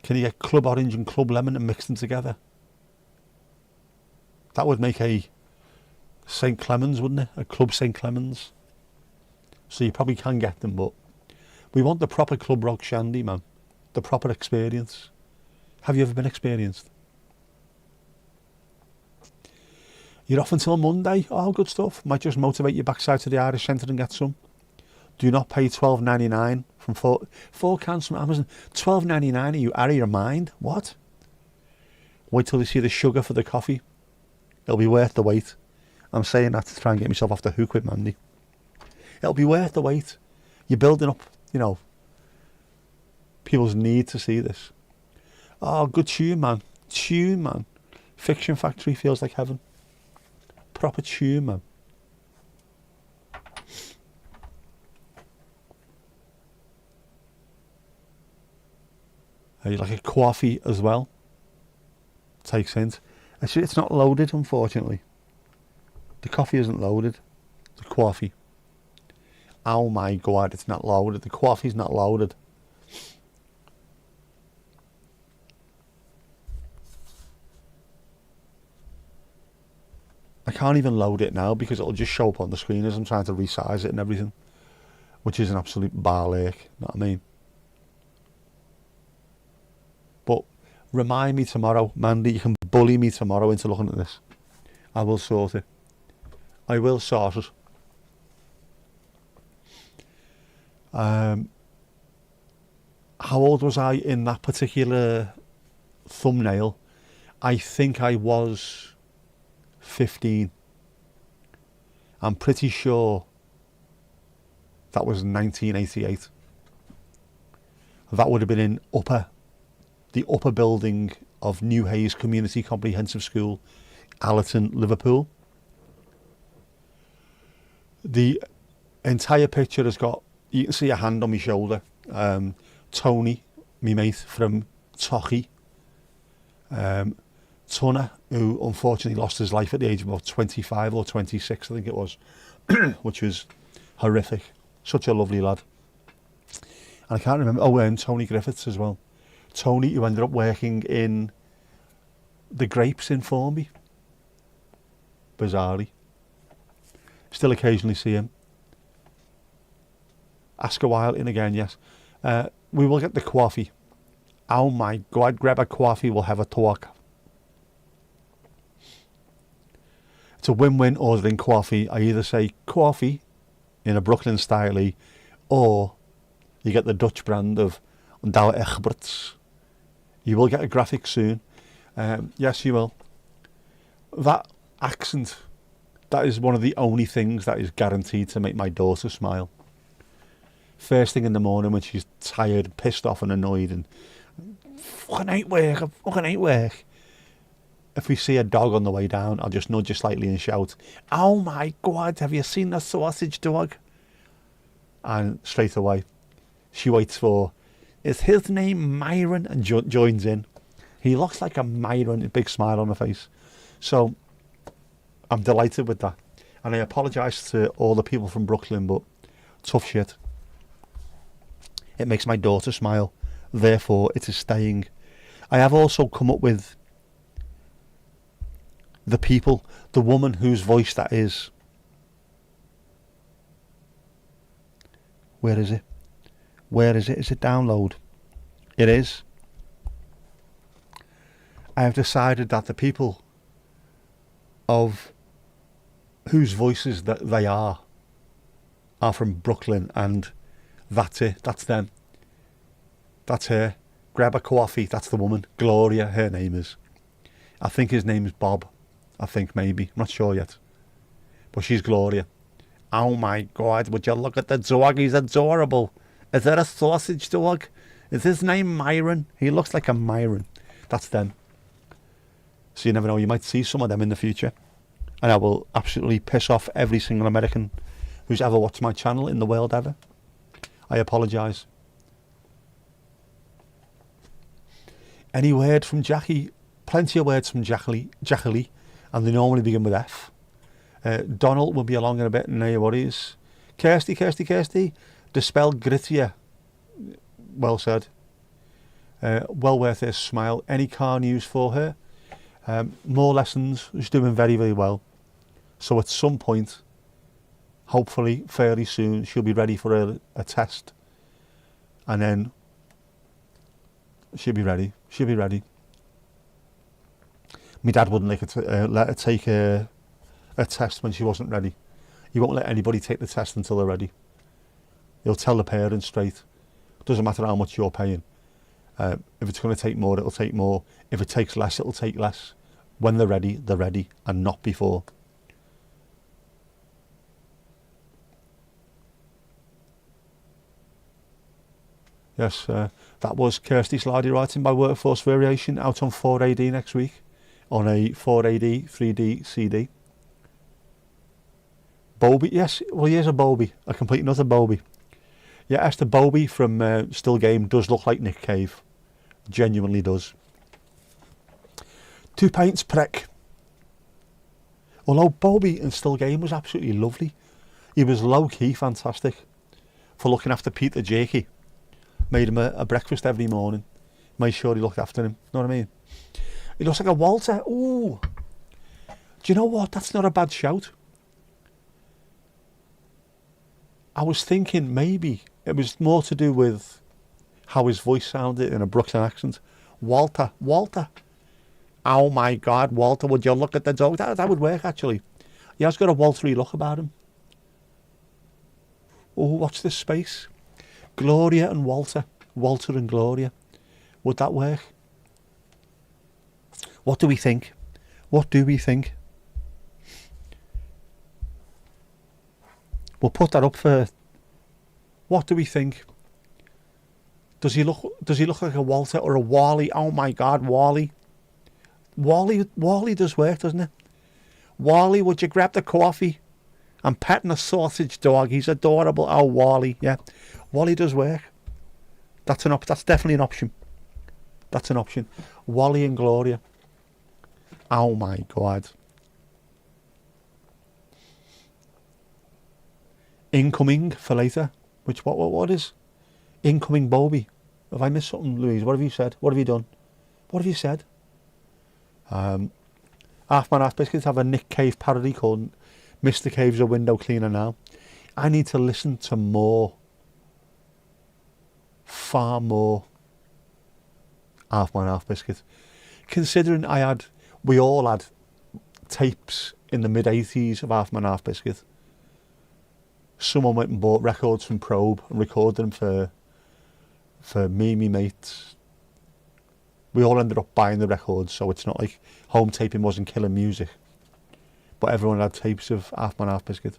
Can you get Club Orange and Club Lemon and mix them together? That would make a St. Clemens, wouldn't it? A Club St. Clemens. So you probably can get them, but we want the proper Club Rock Shandy, man. The proper experience. Have you ever been experienced? You're off until Monday. Oh, good stuff. Might just motivate your backside to the Irish Centre and get some. Do not pay $12.99 from four cans from Amazon. $12.99. Are you out of your mind? What? Wait till you see the sugar for the coffee. It'll be worth the wait. I'm saying that to try and get myself off the hook with Mandy. It'll be worth the wait. You're building up, you know, people's need to see this. Oh, good tune, man. Tune, man. Fiction Factory feels like heaven. Proper tune, man. You like a coffee as well? Takes hint. Actually, it's not loaded, unfortunately. The coffee isn't loaded. The coffee. Oh my god, it's not loaded. The coffee's not loaded. I can't even load it now because it'll just show up on the screen as I'm trying to resize it and everything, which is an absolute bar ache, you know what I mean? But remind me tomorrow, Mandy, you can bully me tomorrow into looking at this. I will sort it. I will sort it. How old was I in that particular thumbnail? I think I was 15. I'm pretty sure that was 1988. That would have been in the upper building of New Hayes Community Comprehensive School, Allerton, Liverpool. The entire picture has got, you can see a hand on my shoulder. Tony, my mate from Tochi. Tunner, who unfortunately lost his life at the age of about 25 or 26, I think it was, which was horrific. Such a lovely lad. And I can't remember, Tony Griffiths as well. Tony, who ended up working in the grapes in Formby. Bizarrely. Still occasionally see him. Ask a while in again, yes. We will get the coffee. Oh my god, grab a coffee, we'll have a talk. It's a win-win ordering coffee. I either say coffee in a Brooklyn style, or you get the Dutch brand of Douwe Egberts. You will get a graphic soon. Yes, you will. That accent, that is one of the only things that is guaranteed to make my daughter smile. First thing in the morning when she's tired, pissed off and annoyed and fucking hate work. If we see a dog on the way down, I'll just nudge her slightly and shout, "Oh my god, have you seen the sausage dog?" And straight away, she waits for, "Is his name Myron?" and joins in. He looks like a Myron, a big smile on her face. So, I'm delighted with that. And I apologise to all the people from Brooklyn, but tough shit. It makes my daughter smile. Therefore, it is staying. I have also come up with the people, the woman whose voice that is. Where is it? Where is it? Is it download? It is. I have decided that the people of whose voices that they are from Brooklyn, and that's it. That's them. That's her. grab a coffee. That's the woman. Gloria, her name is. I think his name is Bob. I think maybe. I'm not sure yet. But she's Gloria. Oh my God, would you look at the dog? He's adorable. Is that a sausage dog? Is his name Myron? He looks like a Myron. That's them. So you never know, you might see some of them in the future. And I will absolutely piss off every single American who's ever watched my channel in the world ever. I apologise. Any word from Jackie? Plenty of words from Jackie, and they normally begin with F. Donald will be along in a bit, and no worries. Kirsty. Dispel grittier. Well said. Well worth a smile. Any car news for her? More lessons. She's doing very, very well. So at some point, hopefully fairly soon, she'll be ready for a test. And then she'll be ready. My dad wouldn't let her take a test when she wasn't ready. He won't let anybody take the test until they're ready. He'll tell the parents straight. Doesn't matter how much you're paying. If it's going to take more, it'll take more. If it takes less, it'll take less. When they're ready, and not before. Yes, that was Kirsty Slardy writing by Workforce Variation, out on 4AD next week on a 4AD 3D CD. Bobby, yes, well, here's a Bobby, a complete another Bobby. Yeah, Esther Bobby from Still Game does look like Nick Cave. Genuinely does. 2 pints prick. Although Bobby in Still Game was absolutely lovely. He was low-key fantastic for looking after Peter Jakey. Made him a breakfast every morning. Made sure he looked after him. Know what I mean? He looks like a Walter. Ooh. Do you know what? That's not a bad shout. I was thinking maybe it was more to do with how his voice sounded in a Brooklyn accent. Walter. Oh my God, Walter, would you look at the dog? That would work, actually. He has got a Waltery look about him. Oh, what's this space? Gloria and Walter. Walter and Gloria. Would that work? What do we think? We'll put that up for... What do we think? Does he look like a Walter or a Wally? Oh my God, Wally. Wally does work, doesn't it? Wally, would you grab the coffee? I'm petting a sausage dog. He's adorable. Oh, Wally, yeah. Wally does work. That's definitely an option. That's an option. Wally and Gloria. Oh my God. Incoming for later. What is? Incoming Bobby. Have I missed something, Louise? What have you said? What have you done? What have you said? Half Man Half Biscuits have a Nick Cave parody called Mr. Cave's a Window Cleaner Now. I need to listen to more. Far more. Half Man Half Biscuit. Considering we all had tapes in the mid-80s of Half Man Half Biscuit. Someone went and bought records from Probe and recorded them for me and me mates. We all ended up buying the records, so it's not like home taping wasn't killing music. But everyone had tapes of Half Man Half Biscuit.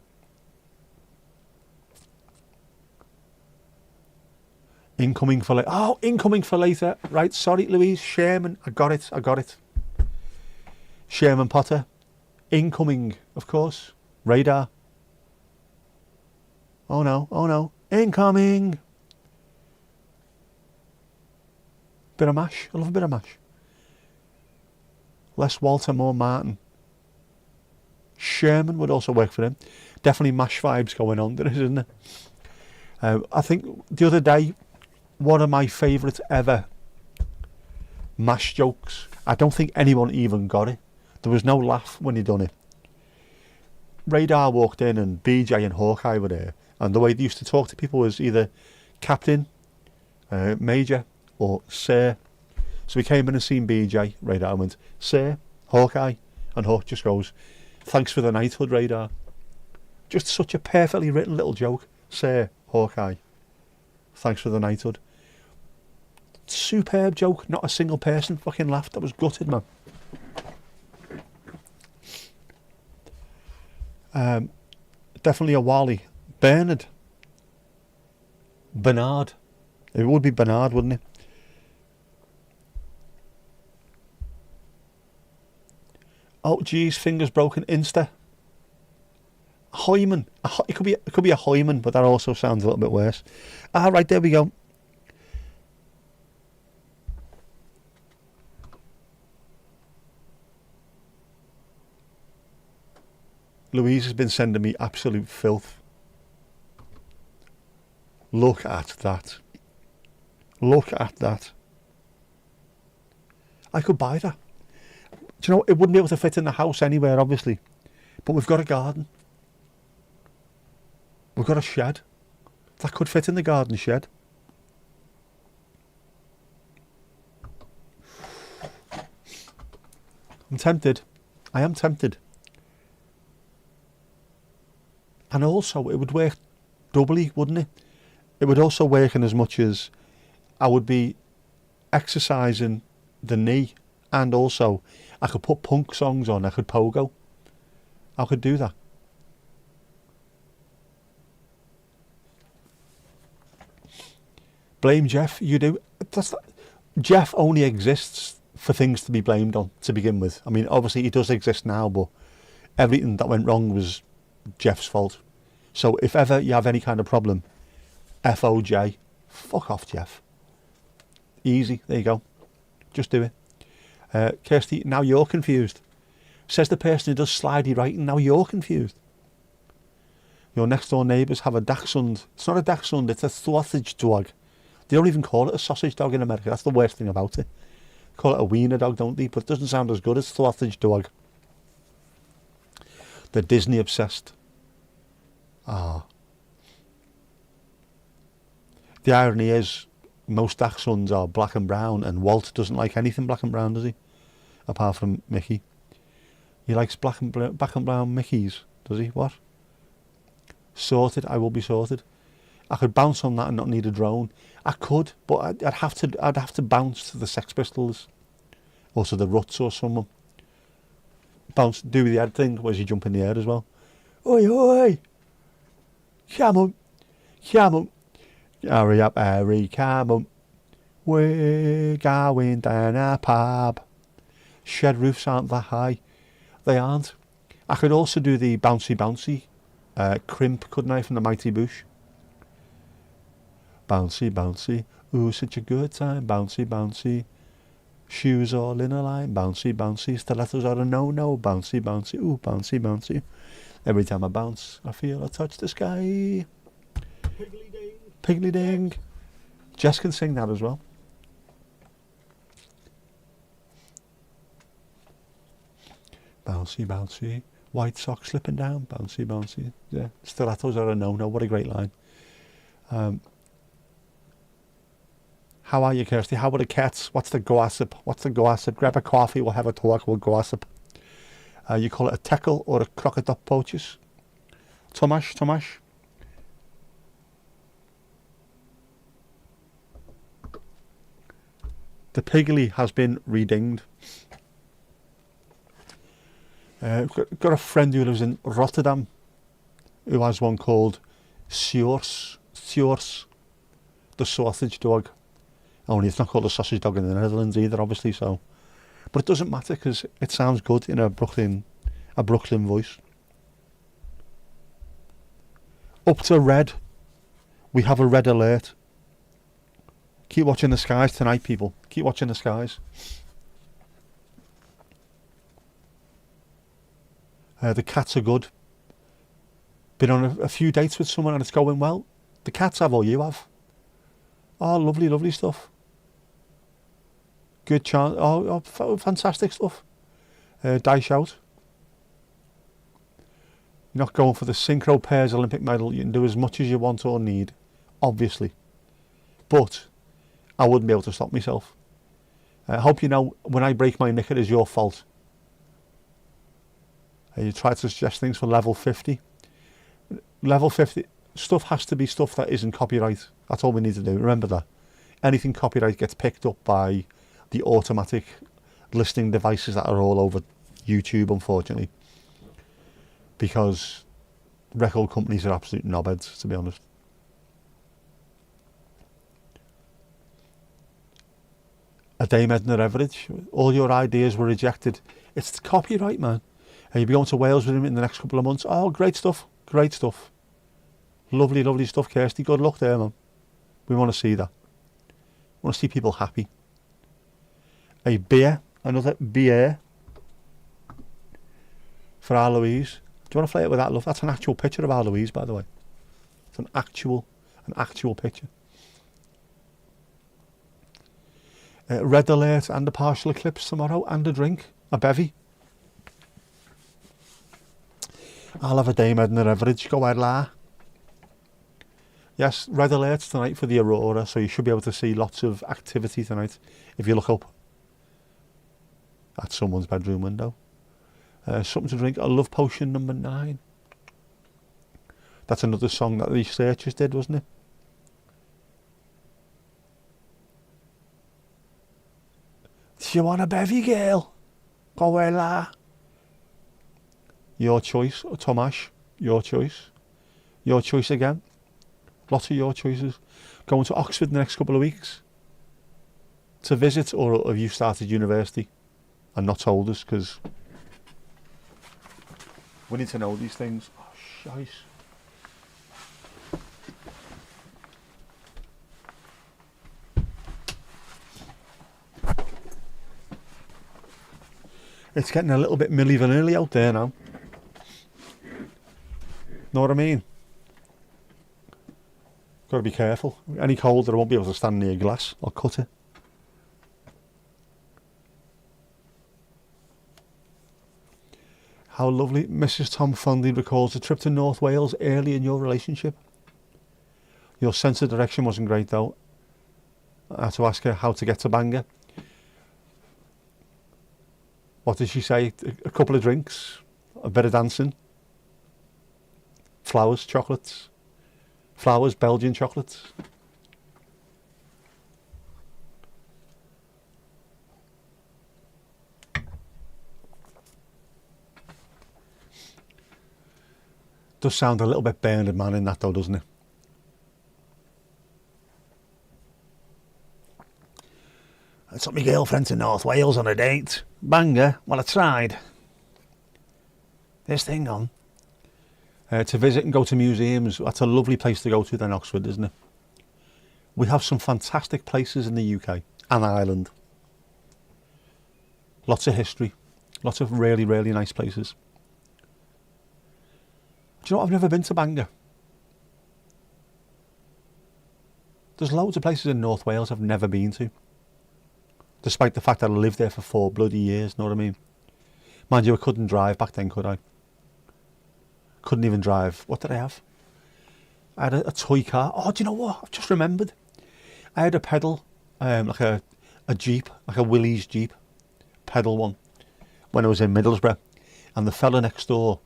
Incoming for later. Oh, incoming for later. Right, sorry, Louise. Sherman. I got it. Sherman Potter. Incoming, of course. Radar. Oh no. Incoming. Bit of mash. I love a bit of mash. Less Walter, more Martin. Sherman would also work for him. Definitely mash vibes going on there, isn't there? I think the other day, one of my favourite ever mash jokes. I don't think anyone even got it. There was no laugh when he done it. Radar walked in and BJ and Hawkeye were there. And the way they used to talk to people was either Captain, Major, or Sir. So we came in and seen BJ, Radar, and went, Sir, Hawkeye, and Hawk just goes, thanks for the knighthood, Radar. Just such a perfectly written little joke. Sir, Hawkeye, thanks for the knighthood. superb joke. Not a single person fucking laughed. That was gutted, man. Definitely a Wally. Bernard. Bernard. It would be Bernard, wouldn't it? Oh, geez, fingers broken. Insta. Hyman. It could be a Hyman, but that also sounds a little bit worse. Ah, right, there we go. Louise has been sending me absolute filth. Look at that. Look at that. I could buy that. Do you know, it wouldn't be able to fit in the house anywhere, obviously. But we've got a garden. We've got a shed. That could fit in the garden shed. I'm tempted. I am tempted. And also, it would work doubly, wouldn't it? It would also work in as much as I would be exercising the knee, and also I could put punk songs on. I could pogo. I could do that. Blame Jeff. You do. Jeff only exists for things to be blamed on to begin with. I mean, obviously he does exist now, but everything that went wrong was Jeff's fault. So if ever you have any kind of problem, FOJ, fuck off, Jeff. Easy. There you go. Just do it. Kirsty, now you're confused. Says the person who does slidey writing. Now you're confused. Your next door neighbours have a dachshund. It's not a dachshund, it's a sausage dog. They don't even call it a sausage dog in America. That's the worst thing about it. Call it a wiener dog, don't they? But it doesn't sound as good as sausage dog. They're Disney obsessed. Ah. The irony is, most dachshunds are black and brown, and Walt doesn't like anything black and brown, does he? Apart from Mickey. He likes black and brown Mickeys, does he? What? Sorted. I will be sorted. I could bounce on that and not need a drone. I could, but I'd have to bounce to the Sex Pistols, or to the Ruts or someone. Bounce, do the head thing, whereas you jump in the air as well. Oi, oi! Come on, come on. Hurry up, Harry, come on. We're going down a pub. Shed roofs aren't that high. They aren't. I could also do the bouncy crimp, couldn't I, from the Mighty Boosh? Bouncy, bouncy, ooh, such a good time. Bouncy, bouncy, shoes all in a line. Bouncy, bouncy, stilettos are a no-no. Bouncy, bouncy, ooh, bouncy, bouncy. Every time I bounce, I feel I touch the sky. Piggly ding. Piggly ding. Jess can sing that as well. Bouncy, bouncy, white socks slipping down. Bouncy, bouncy. Yeah, stilettos are a no-no. What a great line. How are you, Kirsty? How are the cats? What's the gossip? What's the gossip? Grab a coffee, we'll have a talk, we'll gossip. You call it a teckle or a crocodile poaches? Tomash. The Piggly has been redinged. Got a friend who lives in Rotterdam who has one called Sjoers, the sausage dog. Only it's not called a sausage dog in the Netherlands either, obviously. So, but it doesn't matter because it sounds good in a Brooklyn voice. Up to red. We have a red alert. Keep watching the skies tonight, people. Keep watching the skies. The cats are good. Been on a few dates with someone and it's going well. The cats have all you have. Oh, lovely, lovely stuff. Good chance. Oh, fantastic stuff. Dice out. You're not going for the synchro pairs Olympic medal. You can do as much as you want or need, obviously. But I wouldn't be able to stop myself. I hope you know when I break my neck, it is your fault. You try to suggest things for level 50. Level 50 stuff has to be stuff that isn't copyright. That's all we need to do. Remember that. anything copyright gets picked up by the automatic listening devices that are all over YouTube, unfortunately, because record companies are absolute knobheads, to be honest. A Dame Edna Everage, all your ideas were rejected. It's copyright, man. And you'll be going to Wales with him in the next couple of months. Oh, great stuff, great stuff. Lovely, lovely stuff, Kirsty. Good luck there, man. We want to see that. We want to see people happy. A beer, another beer for our Louise. Do you want to play it with that, love? That's an actual picture of our Louise, by the way. It's an actual picture. Red alert and a partial eclipse tomorrow, and a drink, a bevy. I'll have a Dame Edna Everage. Go ahead, la. Yes, red alert tonight for the aurora, so you should be able to see lots of activity tonight if you look up at someone's bedroom window. Something to drink. A love potion number 9. That's another song that the Searchers did, wasn't it? Do you want a bevy, girl? Go away, la. Your choice, Tomash. Your choice. Your choice again. Lots of your choices. Going to Oxford in the next couple of weeks to visit, or have you started university and not told us? Because we need to know these things. Oh, shite. It's getting a little bit Milli Vanilli out there now. Know what I mean? Got to be careful. Any colder, I won't be able to stand near glass. I'll cut it. How lovely. Mrs. Tom fondly recalls a trip to North Wales early in your relationship. Your sense of direction wasn't great though. I had to ask her how to get to Bangor. What did she say? A couple of drinks, a bit of dancing, flowers, chocolates. Flowers, Belgian chocolates. Does sound a little bit Bernard Mann in that though, doesn't it? I took my girlfriend to North Wales on a date. Bangor? Well, I tried. This thing on. To visit and go to museums. That's a lovely place to go to then, Oxford, isn't it? We have some fantastic places in the UK and Ireland. Lots of history. Lots of really, really nice places. Do you know what? I've never been to Bangor. There's loads of places in North Wales I've never been to. Despite the fact that I lived there for 4 bloody years, know what I mean? Mind you, I couldn't drive back then, could I? Couldn't even drive. What did I have? I had a toy car. Oh, do you know what? I've just remembered. I had a pedal, like a Jeep, like a Willys Jeep, pedal one, when I was in Middlesbrough. And the fella next door,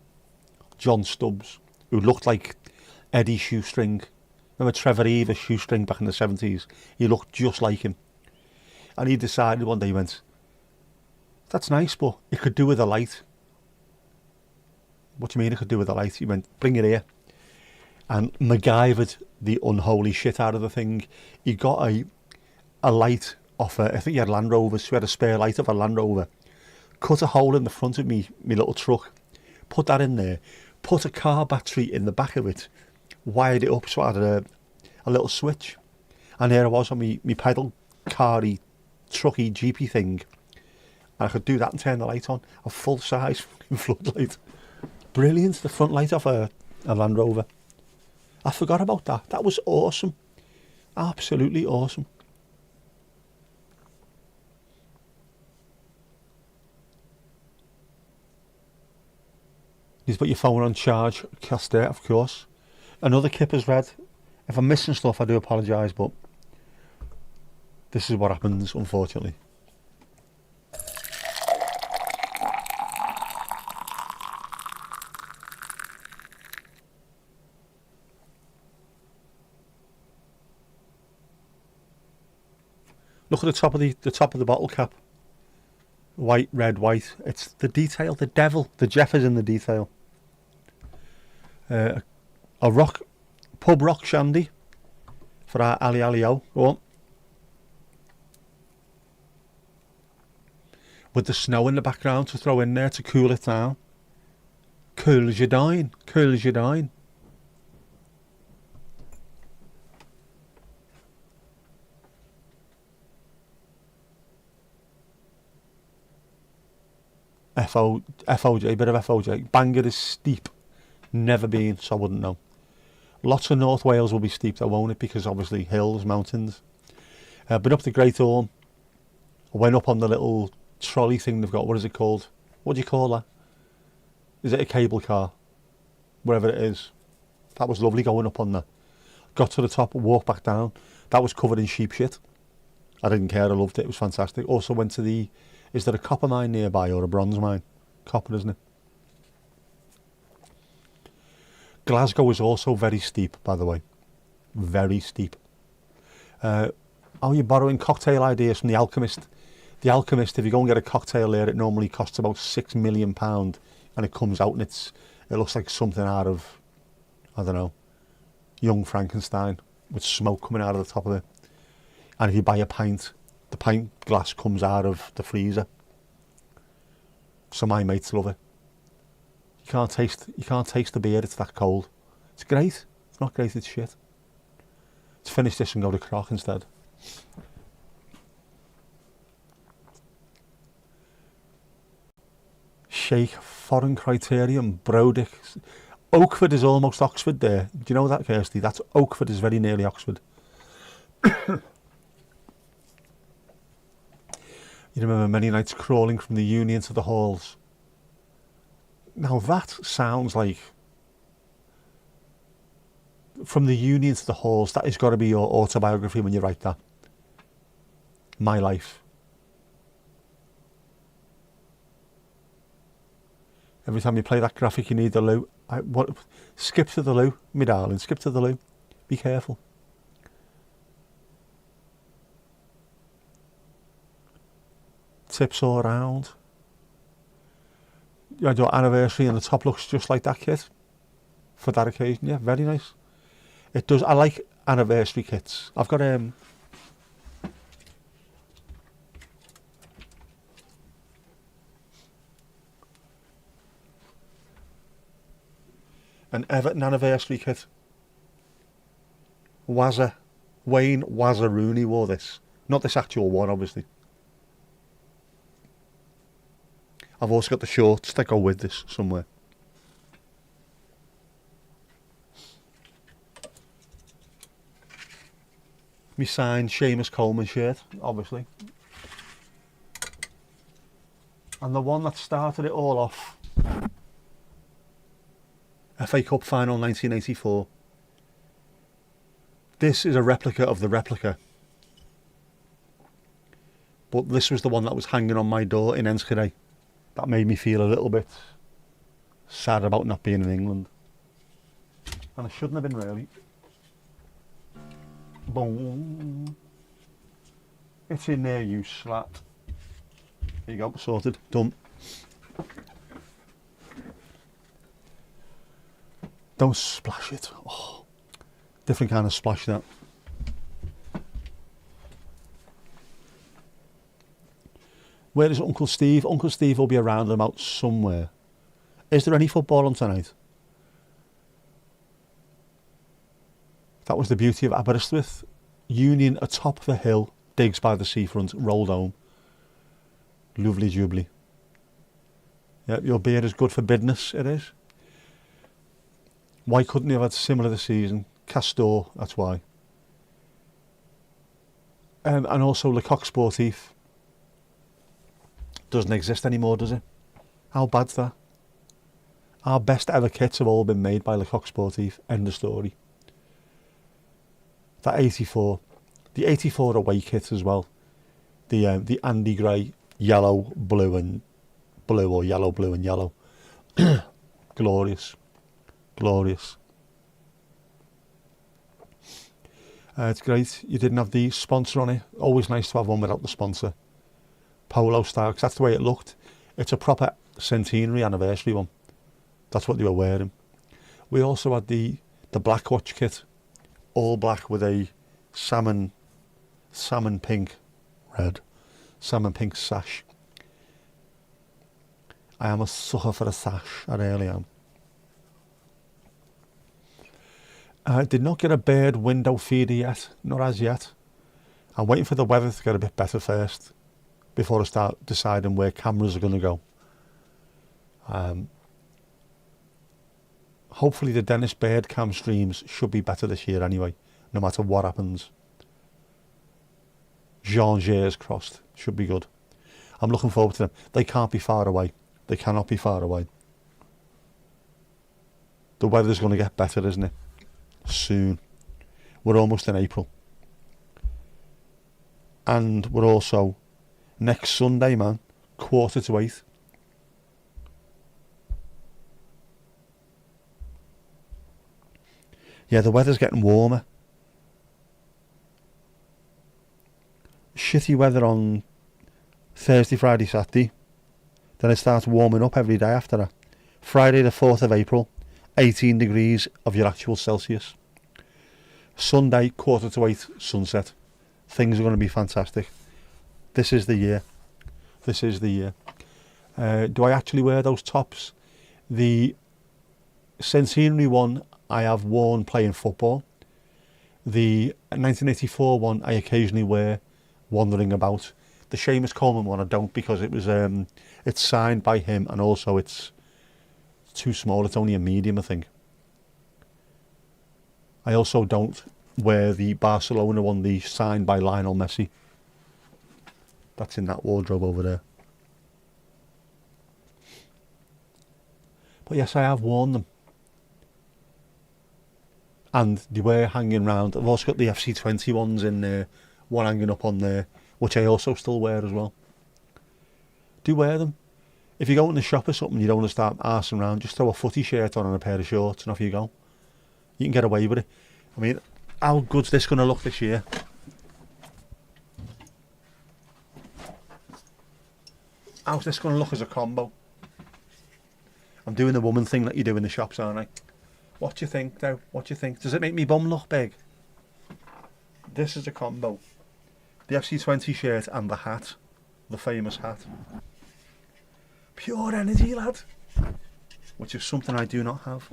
John Stubbs, who looked like Eddie Shoestring. Remember Trevor Eva Shoestring back in the 70s? He looked just like him. And he decided one day, he went, that's nice, but it could do with a light. What do you mean it could do with a light? He went, bring it here. And MacGyvered the unholy shit out of the thing. He got a light off I think he had Land Rovers, so he had a spare light of a Land Rover. Cut a hole in the front of me little truck. Put that in there. Put a car battery in the back of it. Wired it up so I had a little switch. And there I was on me pedal car-y, trucky, jeepy thing. And I could do that and turn the light on. A full-size fucking floodlight. Brilliant. The front light off a Land Rover. I forgot about that. That was awesome. Absolutely awesome. You've put your phone on charge. Cast it, of course. Another Kipper's Red. If I'm missing stuff, I do apologise, but this is what happens, unfortunately. Look at the top of the bottle cap. White, red, white. It's the detail, the devil. The Jeff is in the detail. A pub rock shandy for our Ali Ali O. Go on. With the snow in the background to throw in there to cool it down. Cool as you dine. Cool as you dine. FOJ, bit of FOJ. Bangor is steep. Never been, so I wouldn't know. Lots of North Wales will be steep though, won't it? Because obviously hills, mountains. Been up the Great Orme. I went up on the little trolley thing they've got. What is it called? What do you call that? Is it a cable car? Wherever it is. That was lovely going up on there. Got to the top and walked back down. That was covered in sheep shit. I didn't care, I loved it, it was fantastic. Also went to the... Is there a copper mine nearby or a bronze mine? Copper, isn't it? Glasgow is also very steep, by the way. Very steep. You're borrowing cocktail ideas from The Alchemist. The Alchemist, if you go and get a cocktail there, it normally costs about £6 million, and it comes out and it looks like something out of, I don't know, Young Frankenstein, with smoke coming out of the top of it. And if you buy a pint, the pint glass comes out of the freezer. So my mates love it. You can't taste the beer, it's that cold. It's great. It's not great, it's shit. Let's finish this and go to Croc instead. Shake, Foreign Criterion, Brodick. Oakford is almost Oxford there. Do you know that, Kirsty? That's Oakford is very nearly Oxford. You remember many nights crawling from the Union to the halls. Now that sounds like... From the Union to the halls, that has got to be your autobiography when you write that. My life. Every time you play that graphic you need the loo. Skip to the loo, me darling, skip to the loo. Be careful. Tips all around. You had your anniversary and the top looks just like that kit. For that occasion, yeah, very nice. It does, I like anniversary kits. I've got an Everton anniversary kit. Wayne Wazza Rooney wore this. Not this actual one, obviously. I've also got the shorts that go with this somewhere. Me signed Seamus Coleman shirt, obviously. And the one that started it all off, FA Cup final 1984. This is a replica of the replica. But this was the one that was hanging on my door in Enschede. That made me feel a little bit sad about not being in England. And I shouldn't have been, really. Boom. It's in there, you slat. There you go, sorted, done. Don't splash it. Oh, different kind of splash that. Where is Uncle Steve? Uncle Steve will be around about somewhere. Is there any football on tonight? That was the beauty of Aberystwyth. Union atop the hill, digs by the seafront, rolled home. Lovely jubbly. Yep, your beer is good for business, it is. Why couldn't you have had similar this season? Castor, that's why. And also Le Coq Sportif. Doesn't exist anymore, does it? How bad's that? Our best ever kits have all been made by Le Coq Sportif. End of story. That 84. The 84 away kit as well. The Andy Gray yellow, blue and blue, or yellow, blue and yellow. Glorious. Glorious. It's great. You didn't have the sponsor on it. Always nice to have one without the sponsor. Polo style, 'cause that's the way it looked. It's a proper centenary anniversary one. That's what they were wearing. We also had the black watch kit, all black with a salmon pink sash. I am a sucker for a sash, I really am. I did not get a bird window feeder yet, not as yet. I'm waiting for the weather to get a bit better first before I start deciding where cameras are going to go. Hopefully the Dennis Bird cam streams should be better this year anyway, no matter what happens. Jean crossed, should be good. I'm looking forward to them. They can't be far away. They cannot be far away. The weather's going to get better, isn't it? Soon. We're almost in April. And we're also, next Sunday, man, 7:45. Yeah, the weather's getting warmer. Shitty weather on Thursday, Friday, Saturday. Then it starts warming up every day after that. Friday the 4th of April, 18 degrees of your actual Celsius. Sunday, 7:45 sunset. Things are going to be fantastic. This is the year. This is the year. Do I actually wear those tops? The centenary one I have worn playing football. The 1984 one I occasionally wear wandering about. The Seamus Coleman one I don't, because it was it's signed by him, and also it's too small. It's only a medium, I think. I also don't wear the Barcelona one, the signed by Lionel Messi. That's in that wardrobe over there. But yes, I have worn them. And they were hanging around. I've also got the FC20 ones in there, one hanging up on there, which I also still wear as well. Do wear them. If you go in the shop or something, you don't want to start arsing around, just throw a footy shirt on and a pair of shorts and off you go. You can get away with it. I mean, how good's this going to look this year? How's this going to look as a combo? I'm doing the woman thing that you do in the shops, aren't I? What do you think, though? What do you think? Does it make me bum look big? This is a combo. The FC20 shirt and the hat. The famous hat. Pure energy, lad. Which is something I do not have.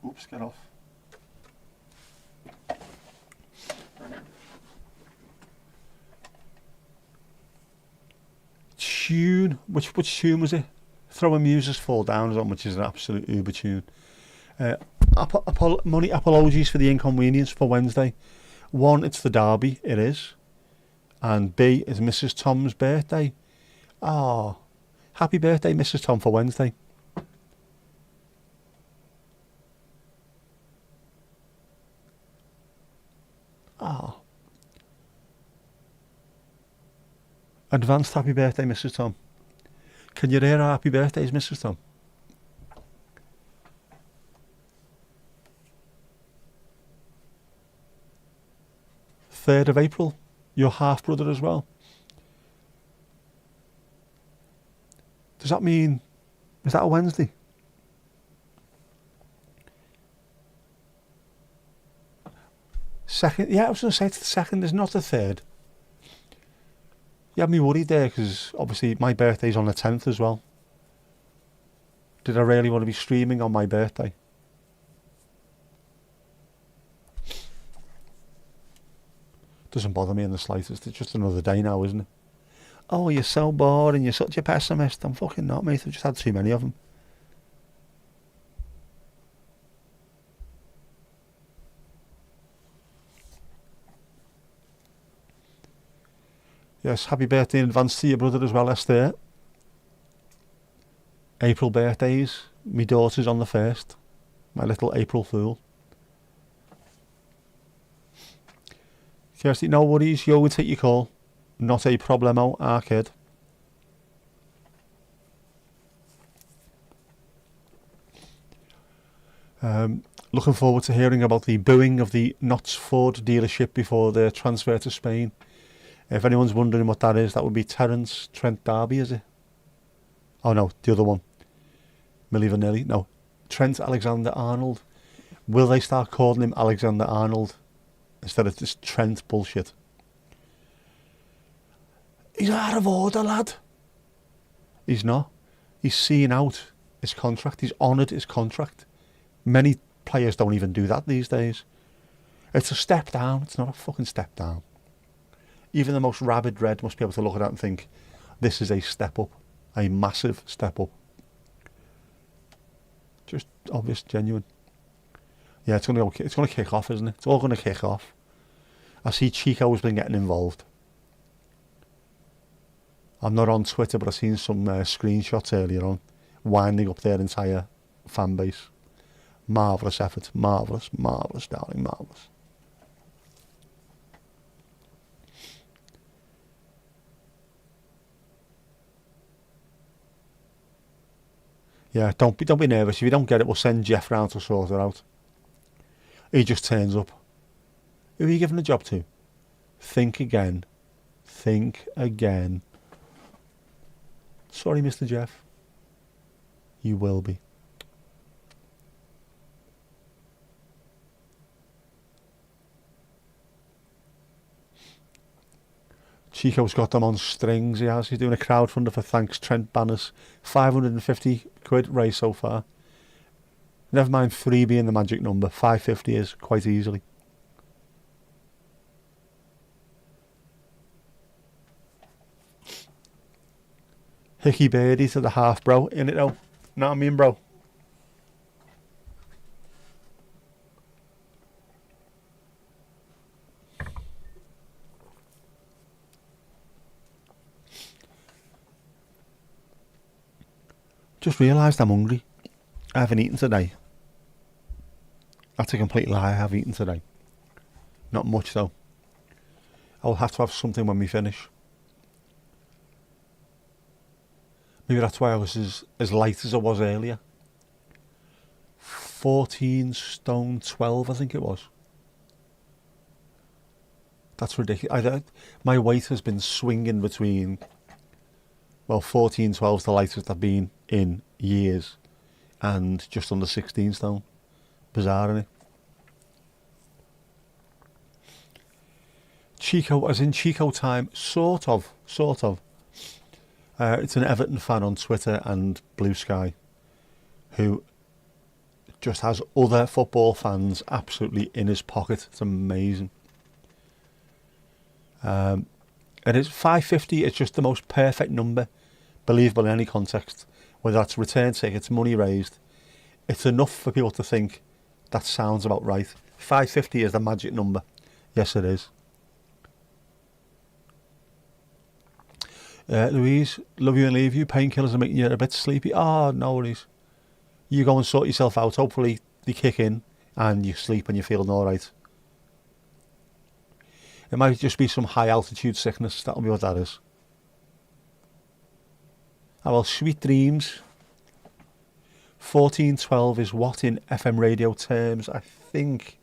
Oops, get off. Tune. Which tune was it? Throwing Muses Fall Down is on, which is an absolute uber tune. Money apologies for the inconvenience for Wednesday. One, it's the derby, it is. And B, it's Mrs. Tom's birthday. Oh, happy birthday, Mrs. Tom, for Wednesday. Oh. Advanced happy birthday, Mrs. Tom. Can you hear our happy birthdays, Mrs. Tom? Third of April, your half brother as well. Does that mean, is that a Wednesday? Second, yeah, I was going to say it's the second, it's not the third. You had me worried there, because obviously my birthday's on the 10th as well. Did I really want to be streaming on my birthday? Doesn't bother me in the slightest. It's just another day now, isn't it? Oh, you're so boring, you're such a pessimist. I'm fucking not, mate. I've just had too many of them. Yes, happy birthday in advance to your brother as well, Esther. April birthdays. My daughter's on the 1st. My little April fool. Kirsty, no worries. You would take your call. Not a problemo, our kid. Looking forward to hearing about the booing of the Notts Ford dealership before their transfer to Spain. If anyone's wondering what that is, that would be Terence Trent D'Arby, is it? Oh no, the other one. Milli Vanilli. No, Trent Alexander-Arnold. Will they start calling him Alexander-Arnold instead of this Trent bullshit? He's out of order, lad. He's not. He's seeing out his contract. He's honoured his contract. Many players don't even do that these days. It's a step down. It's not a fucking step down. Even the most rabid red must be able to look at that and think, this is a step up. A massive step up. Just obvious, genuine. Yeah, it's gonna kick off, isn't it? It's all gonna kick off. I see Chico's been getting involved. I'm not on Twitter, but I've seen some screenshots earlier on, winding up their entire fan base. Marvellous effort, marvellous, darling, marvellous. Yeah, don't be nervous. If you don't get it, we'll send Jeff round to sort it out. He just turns up. Who are you giving the job to? Think again. Think again. Sorry, Mr. Jeff. You will be. Chico's got them on strings, he has. He's doing a crowdfunder for Thanks Trent Banners. 550 quid raised so far. Never mind 3 being the magic number. 550 is quite easily. Hickey Birdie to the half, bro. In it though. Know what I mean, bro? Just realised I'm hungry. I haven't eaten today. That's a complete lie. I have eaten today. Not much though. I'll have to have something when we finish. Maybe that's why I was as light as I was earlier. 14 stone 12, I think it was. That's ridiculous. My weight has been swinging between, 14, 12 is the lightest I've been in years, and just under 16 stone. Bizarre, isn't it? Chico, as in Chico time, sort of. It's an Everton fan on Twitter and Blue Sky who just has other football fans absolutely in his pocket. It's amazing. And it's 550. It's just the most perfect number, believable in any context. Whether that's return tickets, money raised, it's enough for people to think that sounds about right. 550 is the magic number. Yes, it is. Louise, love you and leave you. Painkillers are making you a bit sleepy. Oh, no worries. You go and sort yourself out. Hopefully they kick in and you sleep and you're feeling all right. It might just be some high altitude sickness. That'll be what that is. Oh well, sweet dreams. 1412 is what in FM radio terms? I think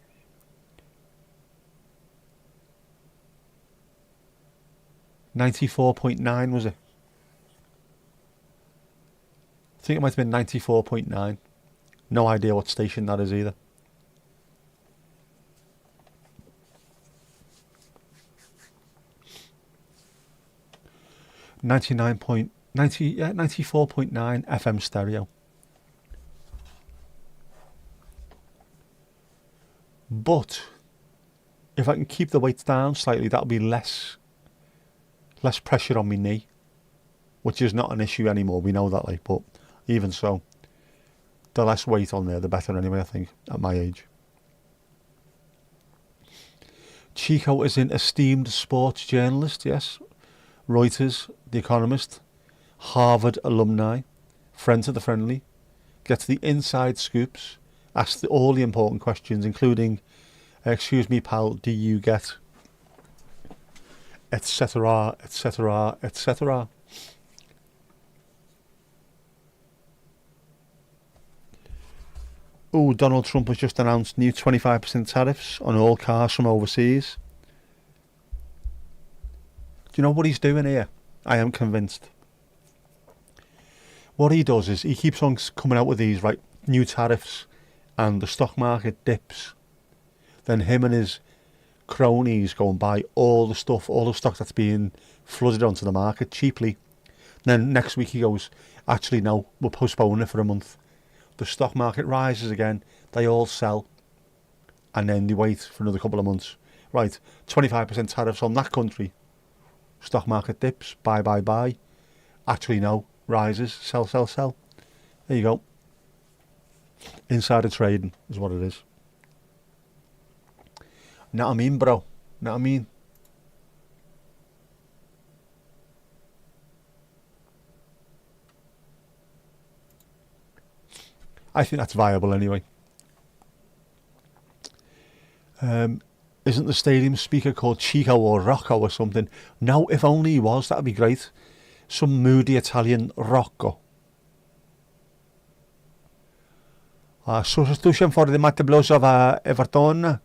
94.9 was it? I think it might have been 94.9. No idea what station that is either. Yeah, 94.9 FM stereo. But if I can keep the weights down slightly, that'll be less pressure on my knee, which is not an issue anymore. We know that, like, but even so, the less weight on there, the better anyway, I think, at my age. Chico is an esteemed sports journalist, yes. Reuters, The Economist, Harvard alumni, friend to the friendly, gets the inside scoops, asks all the important questions, including, excuse me, pal, do you get, etc., etc., etc. Oh, Donald Trump has just announced new 25% tariffs on all cars from overseas. Do you know what he's doing here? I am convinced. What he does is he keeps on coming out with these new tariffs, and the stock market dips. Then him and his cronies go and buy all the stock that's being flooded onto the market cheaply. Then next week he goes, actually no, we'll postpone it for a month. The stock market rises again, they all sell, and then they wait for another couple of months. Right, 25% tariffs on that country. Stock market dips, buy. Actually no, rises, sell. There you go. Insider trading is what it is. Know what I mean, bro? Know what I mean? I think that's viable anyway. Isn't the stadium speaker called Chico or Rocco or something? No, if only he was, that'd be great. Some moody Italian Rocco. Substitution for the Matt Blues of Everton.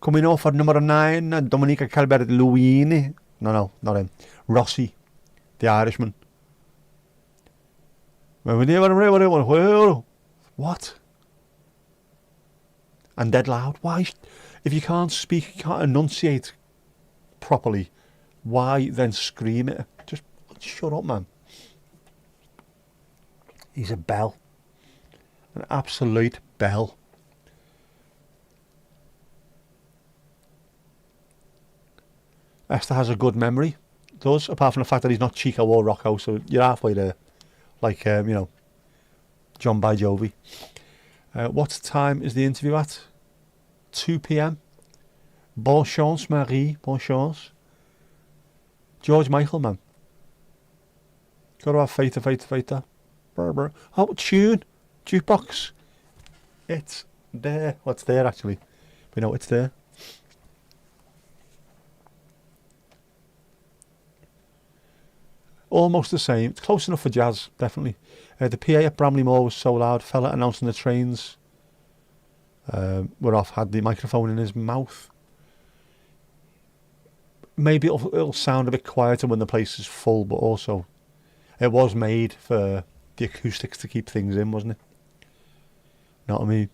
Coming off for number 9, Dominica Calvert-Lewin. No, not him. Rossi, the Irishman. What? And dead loud. Why? If you can't speak, you can't enunciate properly, why then scream it? Just shut up, man. He's a bell. An absolute bell. Esther has a good memory. Does, apart from the fact that he's not Chico or Rocco, so you're halfway there. Like, John By Jovi. What time is the interview at? 2 p.m. Bonne chance, Marie. Bonne chance. George Michael, man. Gotta have faith. Oh, tune. Jukebox. It's there. Well, it's there, actually. We know it's there. Almost the same. It's close enough for jazz, definitely. The PA at Bramley Moor was so loud. Fella announcing the trains were off, had the microphone in his mouth. Maybe it'll sound a bit quieter when the place is full, but also it was made for the acoustics to keep things in, wasn't it? Know what I mean?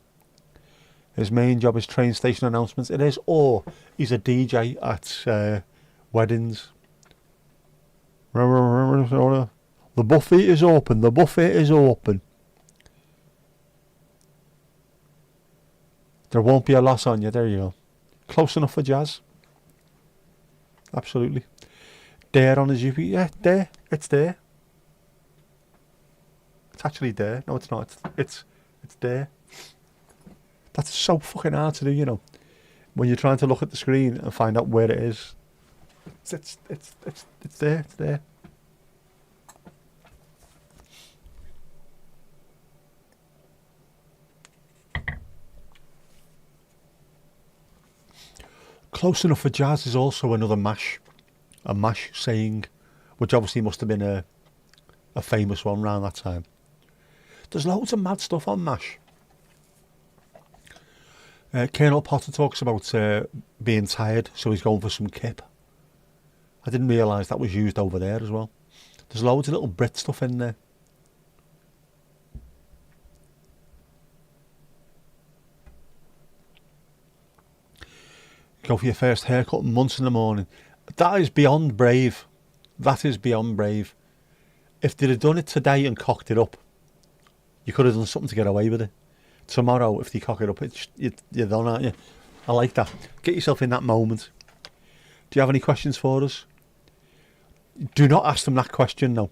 His main job is train station announcements. It is, or he's a DJ at weddings. The buffet is open. The buffet is open. There won't be a loss on you. There you go. Close enough for jazz. Absolutely. There on the GP. Yeah, there. It's there. It's actually there. No, it's not. It's there. That's so fucking hard to do, you know. When you're trying to look at the screen and find out where it is. It's there. It's there. Close enough for jazz is also another mash. A mash saying, which obviously must have been a famous one around that time. There's loads of mad stuff on mash. Colonel Potter talks about being tired, so he's going for some kip. I didn't realise that was used over there as well. There's loads of little Brit stuff in there. Go for your first haircut months in the morning. That is beyond brave. That is beyond brave. If they'd have done it today and cocked it up, you could have done something to get away with it. Tomorrow, if they cock it up, you're done, aren't you? I like that. Get yourself in that moment. Do you have any questions for us? Do not ask them that question, no.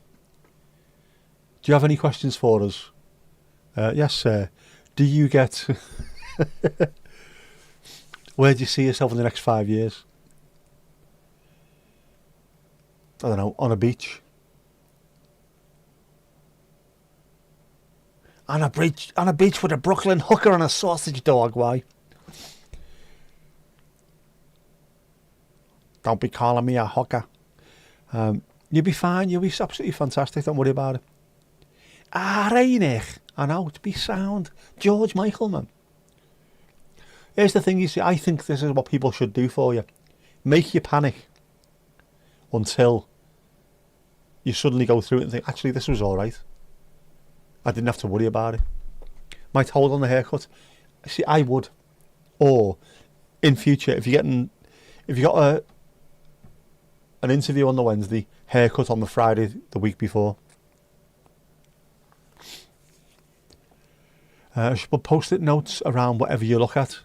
Do you have any questions for us? Yes, sir. Do you get... Where do you see yourself in the next 5 years? I don't know, on a beach. On a beach with a Brooklyn hooker and a sausage dog, why? Don't be calling me a hooker. You'll be fine, you'll be absolutely fantastic, don't worry about it. Reinig. I know, to be sound. George Michael, man. Here's the thing, you see, I think this is what people should do for you. Make you panic until you suddenly go through it and think, actually, this was all right. I didn't have to worry about it. Might hold on the haircut. See, I would. Or, in future, if you got an interview on the Wednesday, haircut on the Friday the week before. Should put post-it notes around whatever you look at.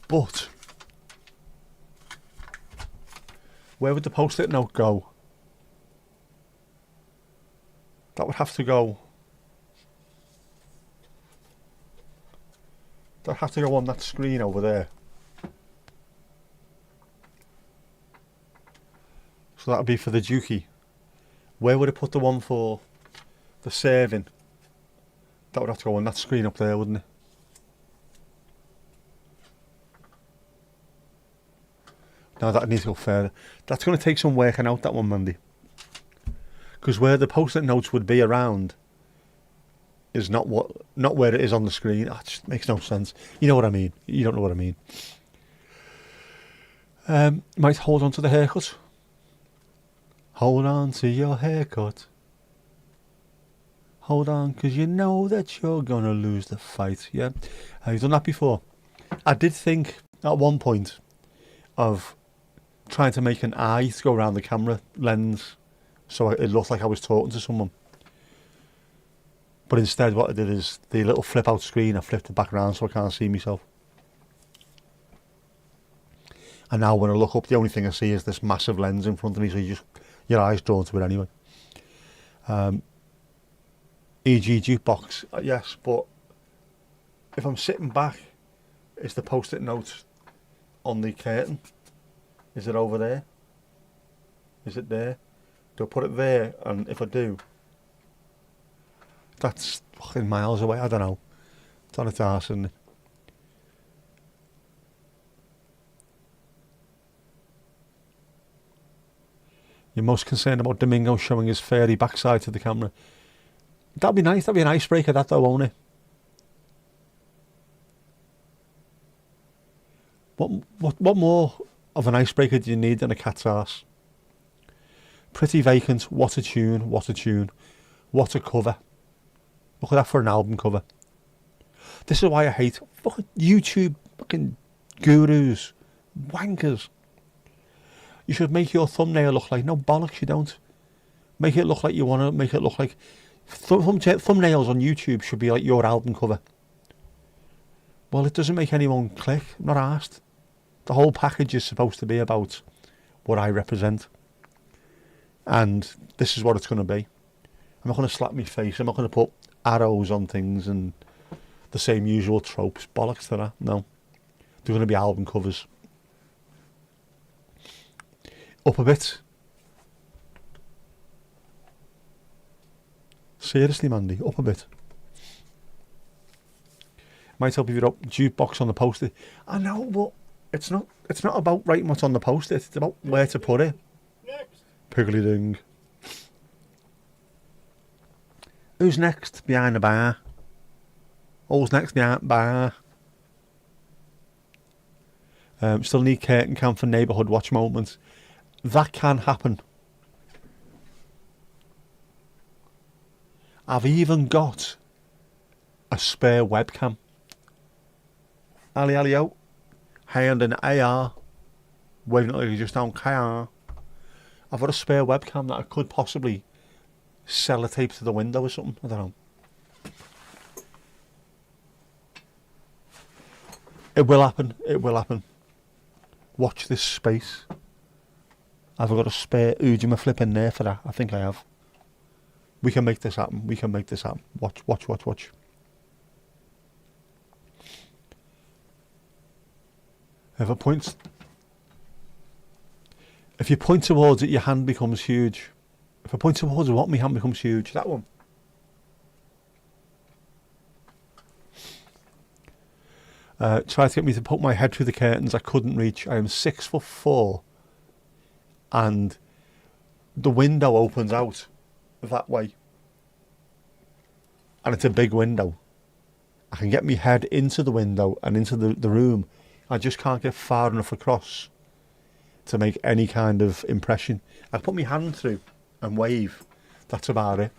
But where would the post-it note go? That would have to go. That'd have to go on that screen over there. So that would be for the dukey. Where would it put the one for the serving? That would have to go on that screen up there, wouldn't it? No, that needs to go further. That's going to take some working out, that one, Mandy. Because where the post-it notes would be around is not where it is on the screen. That just makes no sense. You know what I mean. You don't know what I mean. Might hold on to the haircut. Hold on to your haircut. Hold on, because you know that you're going to lose the fight. Yeah, have you done that before? I did think at one point of trying to make an eye to go around the camera lens so it looked like I was talking to someone. But instead what I did is the little flip out screen, I flipped it back around so I can't see myself. And now when I look up, the only thing I see is this massive lens in front of me, so your eyes drawn to it anyway. E.g. jukebox, yes, but if I'm sitting back, is the post-it note on the curtain? Is it over there? Is it there? Do I put it there? And if I do, that's fucking miles away. I don't know. It's on its arse, isn't it? You're most concerned about Domingo showing his fairy backside to the camera. That'd be nice. That'd be an icebreaker, that though, won't it? What more of an icebreaker do you need than a cat's arse? Pretty vacant. What a tune. What a tune. What a cover. Look at that for an album cover. This is why I hate fucking YouTube fucking gurus, wankers. You should make your thumbnail look like, no bollocks, you don't. Make it look like you want to make it look like. Thumbnails on YouTube should be like your album cover. Well, it doesn't make anyone click. I'm not asked. The whole package is supposed to be about what I represent. And this is what it's going to be. I'm not going to slap my face. I'm not going to put arrows on things and the same usual tropes. Bollocks to that. No. They're going to be album covers. Up a bit. Seriously, Mandy, up a bit. Might help if you're up jukebox on the post-it. I know, but it's not about writing what's on the post-it. It's about where to put it. Next. Piggly-ding. Who's next behind the bar? Who's next behind the bar? Still need curtain cam for neighbourhood watch moments. That can happen. I've even got a spare webcam. Ali, hand in AR. Waving it like you just don't care. I've got a spare webcam that I could possibly sellotape to the window or something. I don't know. It will happen. It will happen. Watch this space. Have I got a spare Ujima flip in there for that? I think I have. We can make this happen. We can make this happen. Watch. If you point towards it, your hand becomes huge. If I point towards what, my hand becomes huge. That one. Tried to get me to put my head through the curtains. I couldn't reach. I am 6'4", and the window opens out that way, and it's a big window. I can get my head into the window and into the room. I just can't get far enough across to make any kind of impression. I put my hand through and wave. That's about it.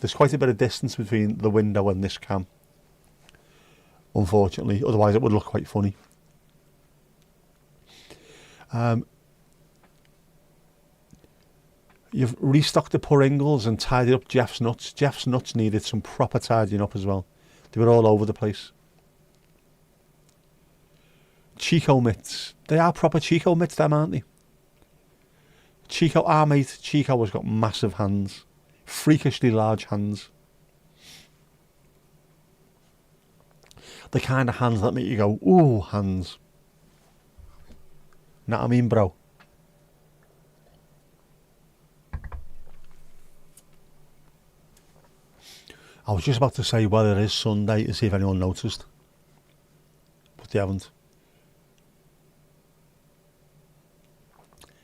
There's quite a bit of distance between the window and this cam, unfortunately. Otherwise it would look quite funny. You've restocked the Pringles and tidied up Jeff's nuts. Jeff's nuts needed some proper tidying up as well. They were all over the place. Chico mitts. They are proper Chico mitts, them, aren't they? Chico, our mate Chico has got massive hands. Freakishly large hands. The kind of hands that make you go, ooh, hands. Know what I mean, bro? I was just about to say, well, it is Sunday, to see if anyone noticed. But they haven't.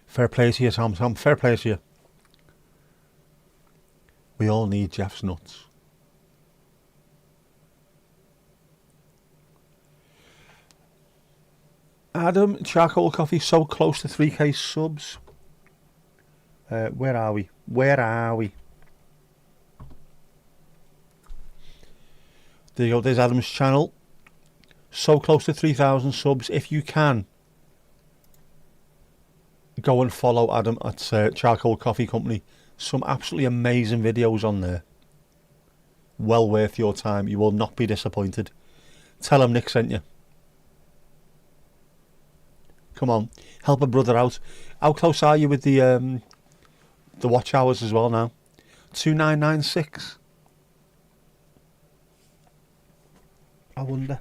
Fair play to you, Tom. Fair play to you. We all need Jeff's nuts. Adam, Charcoal Coffee, so close to 3k subs. Where are we? Where are we? There you go, there's Adam's channel. So close to 3,000 subs. If you can, go and follow Adam at Charcoal Coffee Company. Some absolutely amazing videos on there. Well worth your time. You will not be disappointed. Tell him Nick sent you. Come on, help a brother out. How close are you with the watch hours as well now? 2996. I wonder.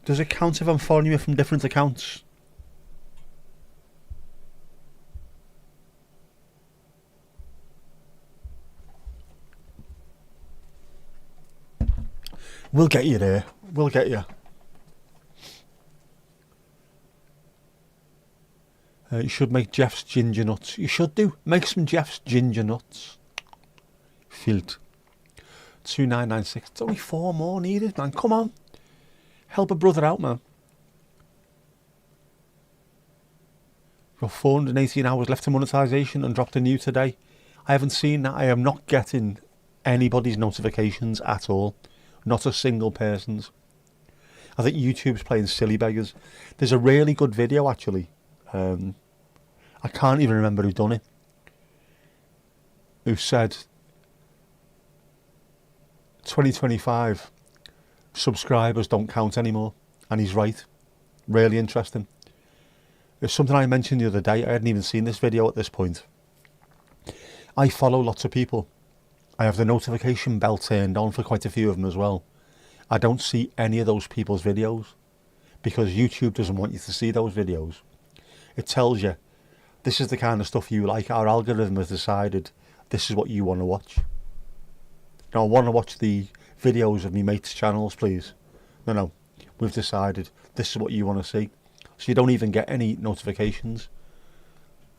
Does it count if I'm following you from different accounts? We'll get you there. We'll get you. You should make Jeff's ginger nuts. You should do. Make some Jeff's ginger nuts. Filt. 2996. It's only 4 more needed, man. Come on. Help a brother out, man. Got 418 hours left to monetization and dropped a new today. I haven't seen that. I am not getting anybody's notifications at all. Not a single person's. I think YouTube's playing silly beggars. There's a really good video, actually. I can't even remember who done it. Who said 2025 subscribers don't count anymore, and he's right. Really interesting. It's something I mentioned the other day. I hadn't even seen this video at this point. I follow lots of people. I have the notification bell turned on for quite a few of them as well. I don't see any of those people's videos because YouTube doesn't want you to see those videos. It tells you this is the kind of stuff you like. Our algorithm has decided this is what you want to watch. Now, I want to watch the videos of me mates' channels, please. No, we've decided this is what you want to see. So you don't even get any notifications.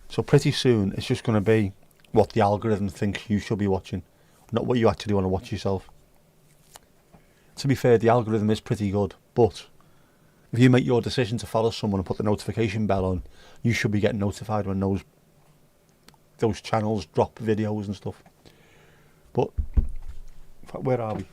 So pretty soon it's just going to be what the algorithm thinks you should be watching, not what you actually want to watch yourself. To be fair, the algorithm is pretty good, but if you make your decision to follow someone and put the notification bell on, you should be getting notified when those channels drop videos and stuff. But in fact, where are we?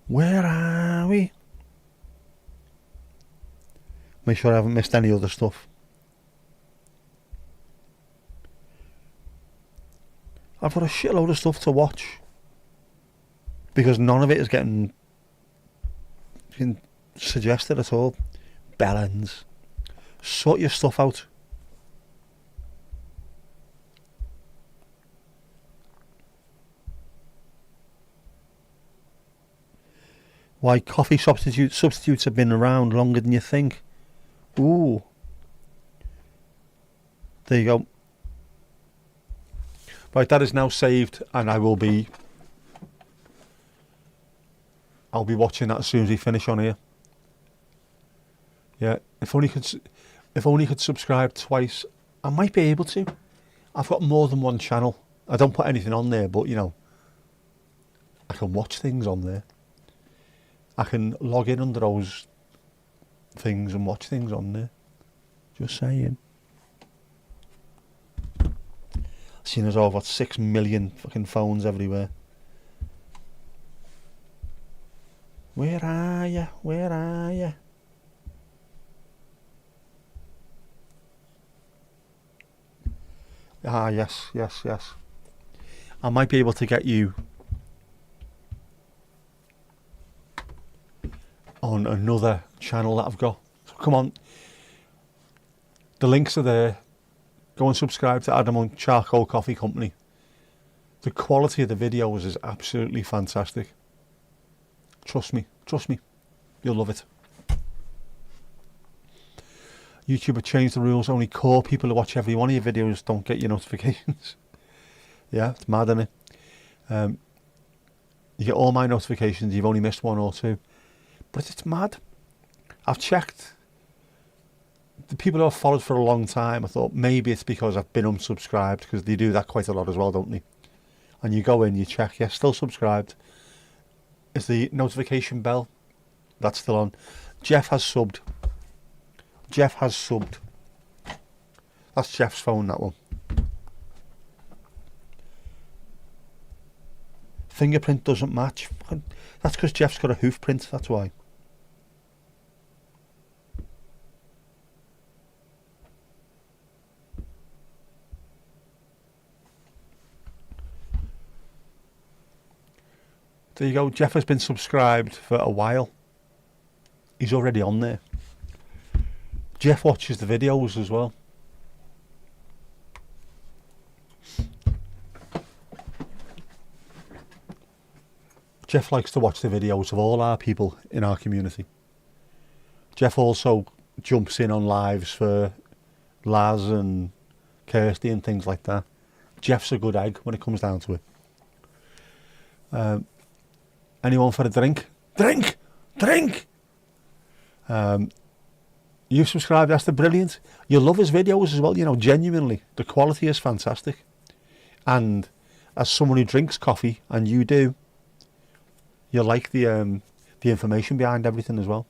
Where are we? Make sure I haven't missed any other stuff. I've got a shitload of stuff to watch because none of it is getting suggested at all. Bellends. Sort your stuff out. Why coffee substitutes have been around longer than you think. Ooh. There you go. Right, that is now saved, and I'll be watching that as soon as we finish on here. Yeah, if only could subscribe twice. I might be able to. I've got more than one channel. I don't put anything on there, but you know, I can watch things on there. I can log in under those things and watch things on there. Just saying. Seeing as I've got 6 million fucking phones everywhere. Where are you? Where are you? Ah, yes, yes, yes. I might be able to get you on another channel that I've got. So come on. The links are there. Go and subscribe to Adam on Charcoal Coffee Company. The quality of the videos is absolutely fantastic. Trust me, you'll love it. YouTube have changed the rules. Only core people who watch every one of your videos don't get your notifications. Yeah, it's mad, isn't it? You get all my notifications, you've only missed one or two. But it's mad. I've checked. The people who I've followed for a long time, I thought maybe it's because I've been unsubscribed, because they do that quite a lot as well, don't they? And you go in, you check, yeah, still subscribed. Is the notification bell? That's still on. Jeff has subbed. Jeff has subbed. That's Jeff's phone, that one. Fingerprint doesn't match. That's because Jeff's got a hoof print, that's why. There you go. Jeff has been subscribed for a while. He's already on there. Jeff watches the videos as well. Jeff likes to watch the videos of all our people in our community. Jeff also jumps in on lives for Laz and Kirsty and things like that. Jeff's a good egg when it comes down to it. Anyone for a drink? Drink! Drink! You subscribed, that's the brilliant. You love his videos as well, you know, genuinely. The quality is fantastic. And as someone who drinks coffee, and you do, you like the information behind everything as well.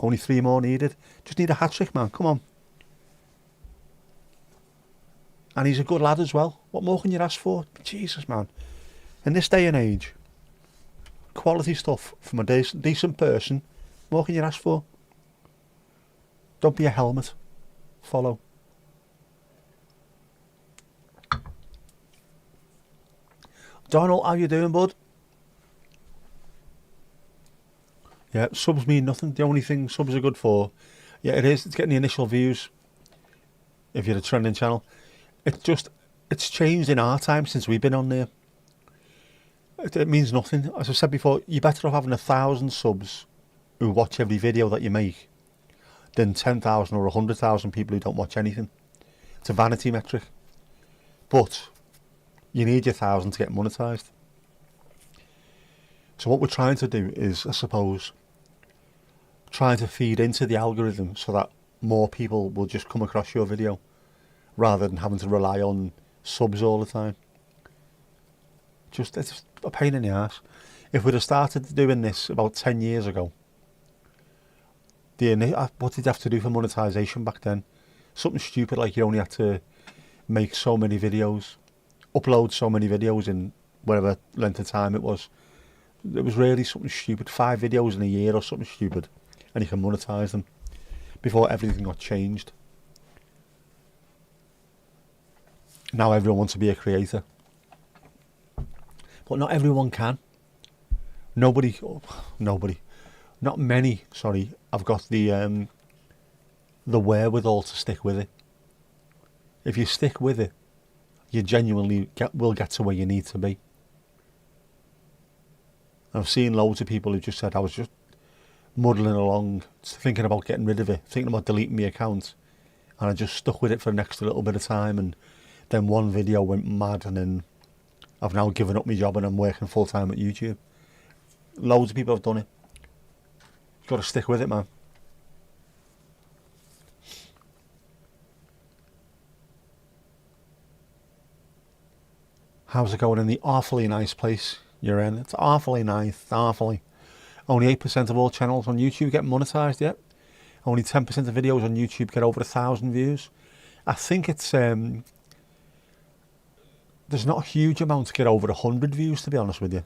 Only 3 more needed. Just need a hat-trick, man, come on. And he's a good lad as well. What more can you ask for? Jesus, man. In this day and age, quality stuff from a decent person, what more can you ask for? Don't be a helmet. Follow. Donald, how you doing, bud? Yeah, subs mean nothing. The only thing subs are good for, yeah, it is. It's getting the initial views. If you're a trending channel, it's changed in our time since we've been on there. It means nothing. As I said before, you're better off having 1,000 subs who watch every video that you make than 10,000 or 100,000 people who don't watch anything. It's a vanity metric. But you need your 1,000 to get monetized. So what we're trying to do is, I suppose, trying to feed into the algorithm so that more people will just come across your video rather than having to rely on subs all the time. It's a pain in the ass. If we'd have started doing this about 10 years ago, what did you have to do for monetization back then? Something stupid like you only had to make so many videos, upload so many videos in whatever length of time it was. It was really something stupid, 5 videos in a year or something stupid, and you can monetize them before everything got changed. Now everyone wants to be a creator. But not everyone can. Not many, sorry, have got the wherewithal to stick with it. If you stick with it, you genuinely will get to where you need to be. I've seen loads of people who just said, I was just muddling along, thinking about getting rid of it, thinking about deleting my account, and I just stuck with it for an extra little bit of time, and then one video went mad, and then I've now given up my job and I'm working full time at YouTube. Loads of people have done it. You've got to stick with it, man. How's it going in the awfully nice place you're in? It's awfully nice, awfully. Only 8% of all channels on YouTube get monetized yet. Only 10% of videos on YouTube get over 1,000 views. I think it's there's not a huge amount to get over 100 views, to be honest with you.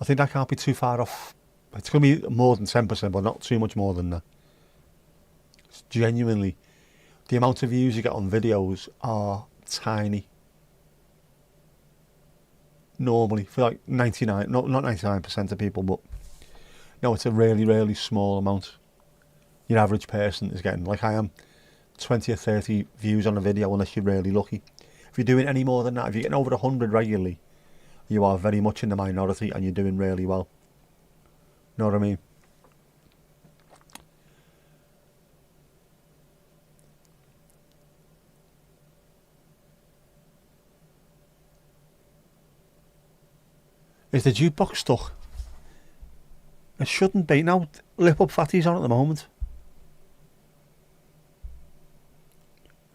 I think that can't be too far off. It's going to be more than 10%, but not too much more than that. It's genuinely, the amount of views you get on videos are tiny. Normally, for like 99, not 99% of people, but no, it's a really, really small amount. Your average person is getting, like I am, 20 or 30 views on a video unless you're really lucky. If you're doing any more than that, if you're getting over 100 regularly, you are very much in the minority and you're doing really well. Know what I mean? Is the jukebox stuck? It shouldn't be. Now, Lip Up Fatty's on at the moment.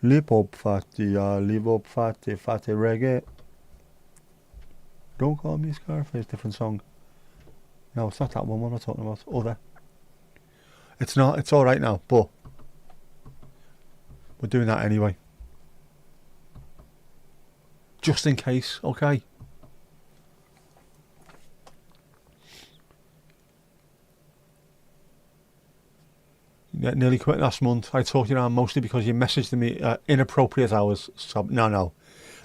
Lip Up Fatty, Lip Up Fatty, Fatty Reggae. Don't call me Scarface, different song. No, it's not that one. What am I talking about? Other. It's not, it's alright now, but we're doing that anyway. Just in case, okay? Yeah, nearly quit last month. I talked you around mostly because you messaged me inappropriate hours. So, no.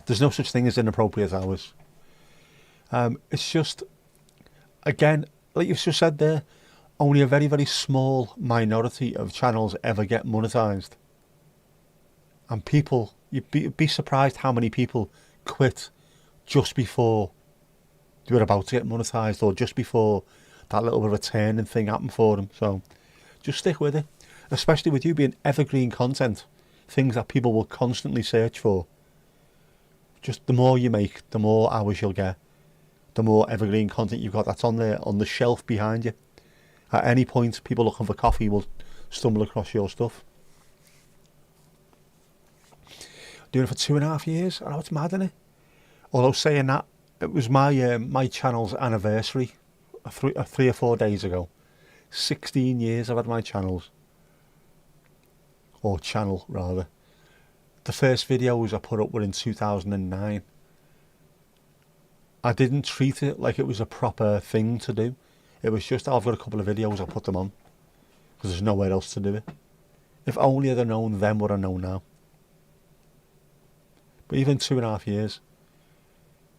There's no such thing as inappropriate hours. It's just, again, like you've just said there, only a very, very small minority of channels ever get monetized. And people, you'd be surprised how many people quit just before they were about to get monetized, or just before that little bit of a turning thing happened for them. So just stick with it. Especially with you being evergreen content, things that people will constantly search for. Just the more you make, the more hours you'll get. The more evergreen content you've got that's on there, on the shelf behind you. At any point, people looking for coffee will stumble across your stuff. Doing it for 2.5 years. I know it's mad, isn't it? Although saying that, it was my channel's anniversary 3 or 4 days ago. 16 years I've had my channels. Or channel, rather. The first videos I put up were in 2009. I didn't treat it like it was a proper thing to do. It was just, I've got a couple of videos, I'll put them on. Because there's nowhere else to do it. If only I'd have known then what I know now. But even 2.5 years,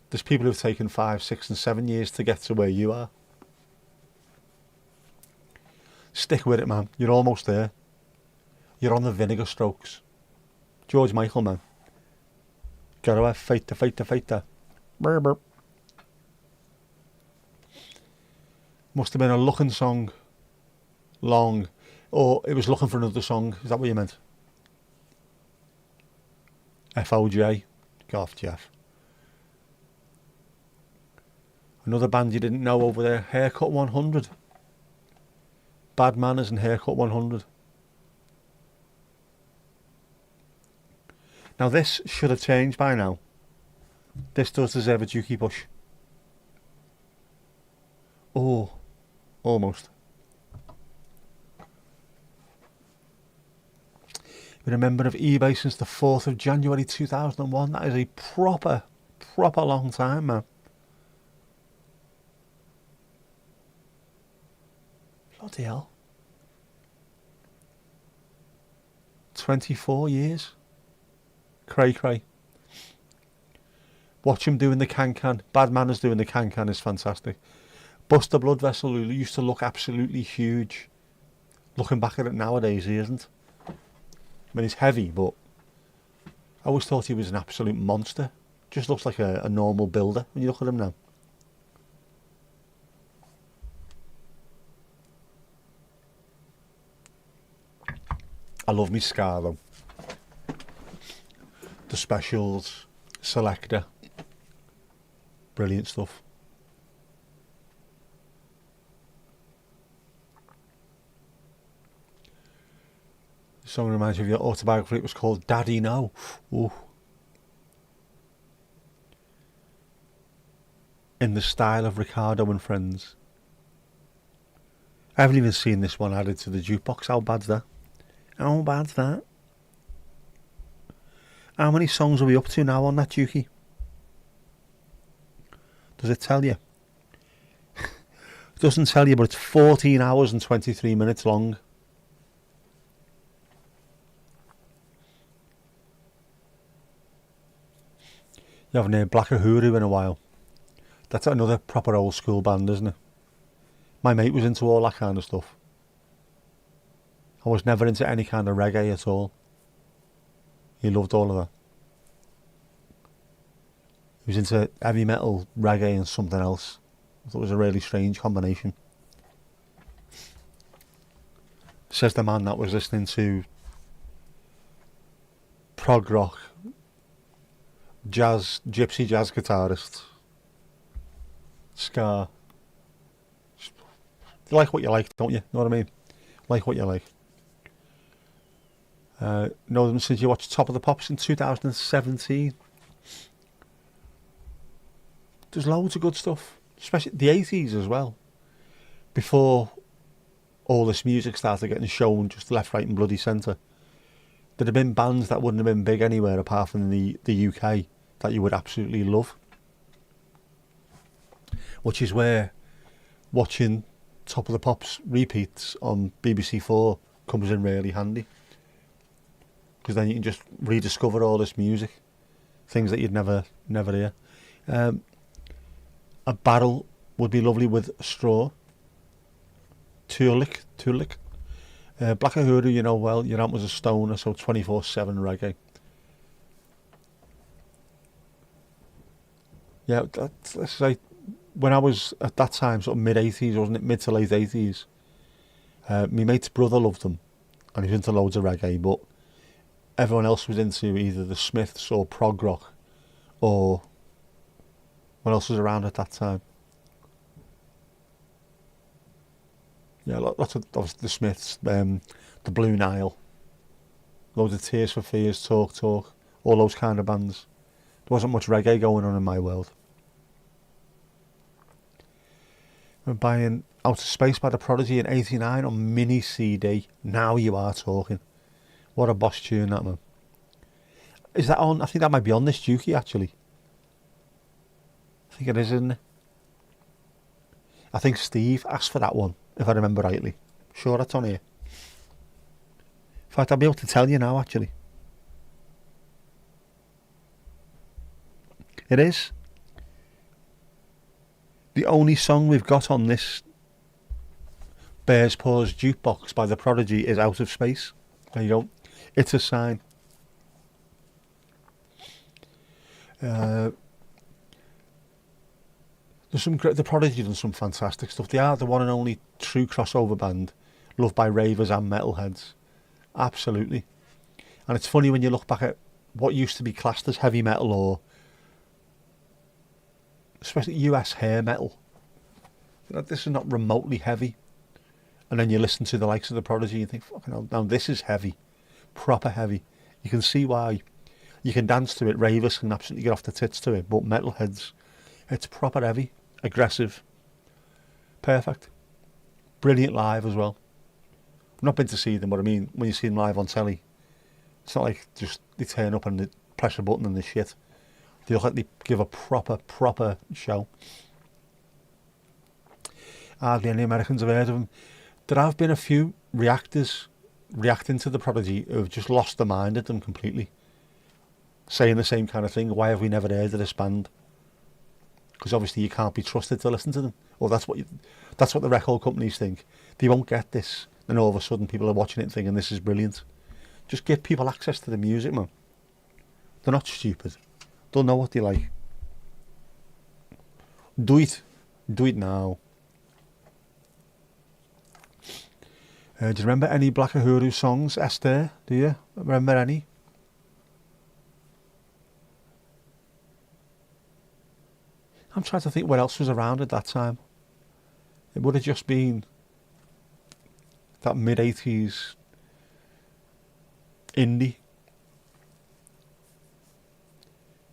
there's people who've taken 5, 6 and 7 years to get to where you are. Stick with it, man. You're almost there. You're on the vinegar strokes. George Michael, man. Gotta have fighter. Burr, burr. Must have been a looking song. Long. Or it was looking for another song. Is that what you meant? FOJ. Go off, Jeff. Another band you didn't know over there. Haircut 100. Bad Manners and Haircut 100. Now this should have changed by now. This does deserve a dukey push. Oh, almost. Been a member of eBay since the 4th of January 2001. That is a proper long time, man. Bloody hell. 24 years. Cray. Watch him doing the can-can. Bad Manners doing the can-can is fantastic. Buster Blood Vessel, who used to look absolutely huge. Looking back at it nowadays, he isn't. I mean, he's heavy, but I always thought he was an absolute monster. Just looks like a normal builder when you look at him now. I love me ska though. The Specials, Selector, brilliant stuff. The song reminds you of your autobiography. It was called Daddy No. Ooh. In the style of Ricardo and Friends. I haven't even seen this one added to the jukebox. How bad's that? How bad's that? How many songs are we up to now on that Dukey? Does it tell you? It doesn't tell you, but it's 14 hours and 23 minutes long. You haven't heard Black Uhuru in a while. That's another proper old school band, isn't it? My mate was into all that kind of stuff. I was never into any kind of reggae at all. He loved all of that. He was into heavy metal, reggae and something else. I thought it was a really strange combination. Says the man that was listening to prog rock, jazz, gypsy jazz guitarist, ska. You like what you like, don't you? Know what I mean? Like what you like. Know them since you watched Top of the Pops in 2017. There's loads of good stuff, especially the 80s as well. Before all this music started getting shown just left, right and bloody centre, there'd have been bands that wouldn't have been big anywhere apart from the UK that you would absolutely love. Which is where watching Top of the Pops repeats on BBC4 comes in really handy. Because then you can just rediscover all this music. Things that you'd never hear. A barrel would be lovely with straw. Tulik. Black Uhuru, you know well, your aunt was a stoner, so 24/7 reggae. Yeah, let's say, when I was at that time, sort of mid-80s, wasn't it? Mid to late 80s. My mate's brother loved them, and he was into loads of reggae, but everyone else was into either the Smiths or prog rock, or what else was around at that time? Yeah, lots of obviously the Smiths, the Blue Nile, loads of Tears for Fears, Talk, all those kind of bands. There wasn't much reggae going on in my world. I'm buying Outer Space by the Prodigy in '89 on mini CD. Now you are talking. What a boss tune, that, man. Is that on? I think that might be on this Dukey, actually. I think it is, isn't it? I think Steve asked for that one, if I remember rightly. Sure, that's on here. In fact, I'll be able to tell you now, actually. It is. The only song we've got on this Bears Paws Jukebox by the Prodigy is Out of Space. There you go. It's a sign. There's some the Prodigy done some fantastic stuff. They are the one and only true crossover band, loved by ravers and metalheads. Absolutely. And it's funny when you look back at what used to be classed as heavy metal, or especially US hair metal. This is not remotely heavy. And then you listen to the likes of the Prodigy and you think, fucking hell, now this is heavy. Proper heavy. You can see why. You can dance to it, ravers can absolutely get off the tits to it, but metalheads, it's proper heavy, aggressive, perfect. Brilliant live as well. I've not been to see them, but I mean, when you see them live on telly, it's not like just they turn up and they press a button and they shit. They look like they give a proper show. Hardly any Americans have heard of them. There have been a few reacting to the Prodigy who have just lost their mind at them completely, saying the same kind of thing. Why have we never heard of this band? Because obviously you can't be trusted to listen to them. Or that's what the record companies think. They won't get this. Then all of a sudden people are watching it and thinking this is brilliant. Just give people access to the music, man. They're not stupid. They'll know what they like. Do it. Do it now. Do you remember any Black Uhuru songs, Esther? Do you remember any? I'm trying to think what else was around at that time. It would have just been that mid-80s indie.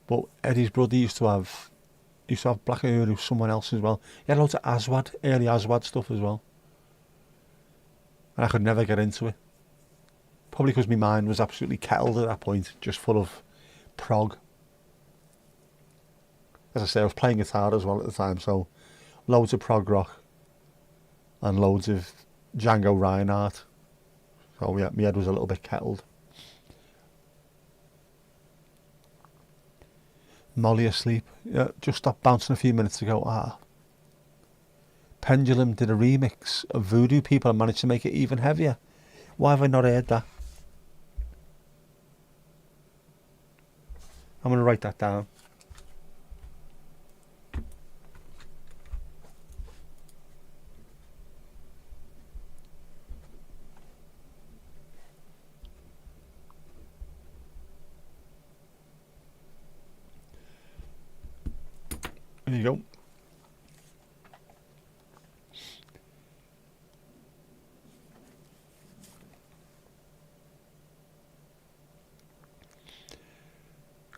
But Eddie's brother used to have Black Uhuru, someone else as well. He had loads of Aswad, early Aswad stuff as well. And I could never get into it. Probably because my mind was absolutely kettled at that point, just full of prog. As I say, I was playing guitar as well at the time, so loads of prog rock and loads of Django Reinhardt. So yeah, my head was a little bit kettled. Molly asleep. Yeah, just stopped bouncing a few minutes ago. Pendulum did a remix of Voodoo People and managed to make it even heavier. Why have I not heard that? I'm going to write that down. There you go.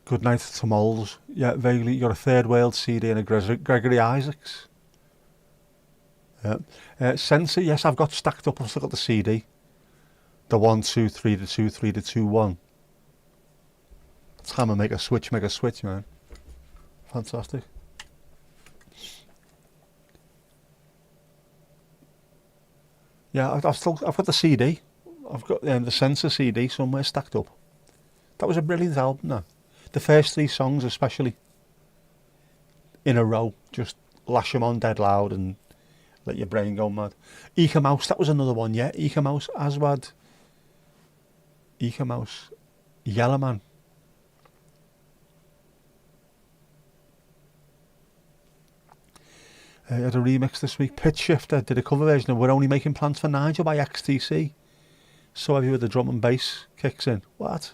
Good Night to Moles. Yeah, vaguely. You got a Third World CD and a Gregory Isaacs. Sensor, yes, I've got stacked up. I've still got the CD. The 1, 2, 3, the 2, 3, the 2, 1. Time to make a switch, man. Fantastic. Yeah, I've got the CD. I've got the Sensor CD somewhere stacked up. That was a brilliant album, though. The first 3 songs, especially, in a row, just lash them on dead loud and let your brain go mad. Eka Mouse, that was another one, yeah. Eka Mouse, Aswad, Eka Mouse, Yellowman. I had a remix this week. Pitch Shifter did a cover version of We're Only Making Plans for Nigel by XTC. So heavy with the drum and bass kicks in. What?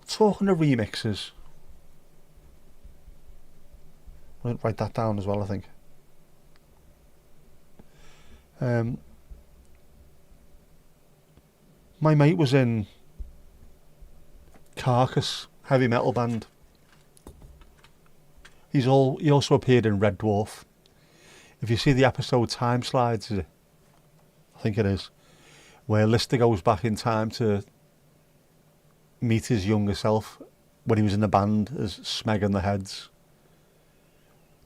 Talking of remixes. I'll write that down as well, I think. My mate was in Carcass, heavy metal band. He also appeared in Red Dwarf. If you see the episode Time Slides, I think it is, where Lister goes back in time to meet his younger self when he was in the band as Smeg and the Heads.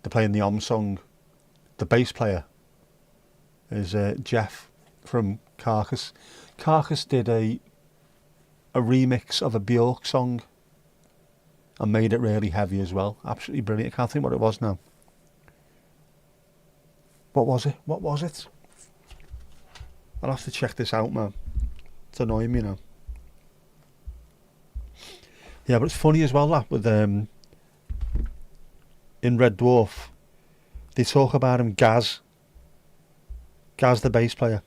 They're playing the song. The bass player is Jeff from Carcass. Carcass did a remix of a Bjork song and made it really heavy as well. Absolutely brilliant. I can't think what it was now. What was it? I'll have to check this out, man. It's annoying me now. Yeah, but it's funny as well, that with in Red Dwarf, they talk about him, Gaz the bass player.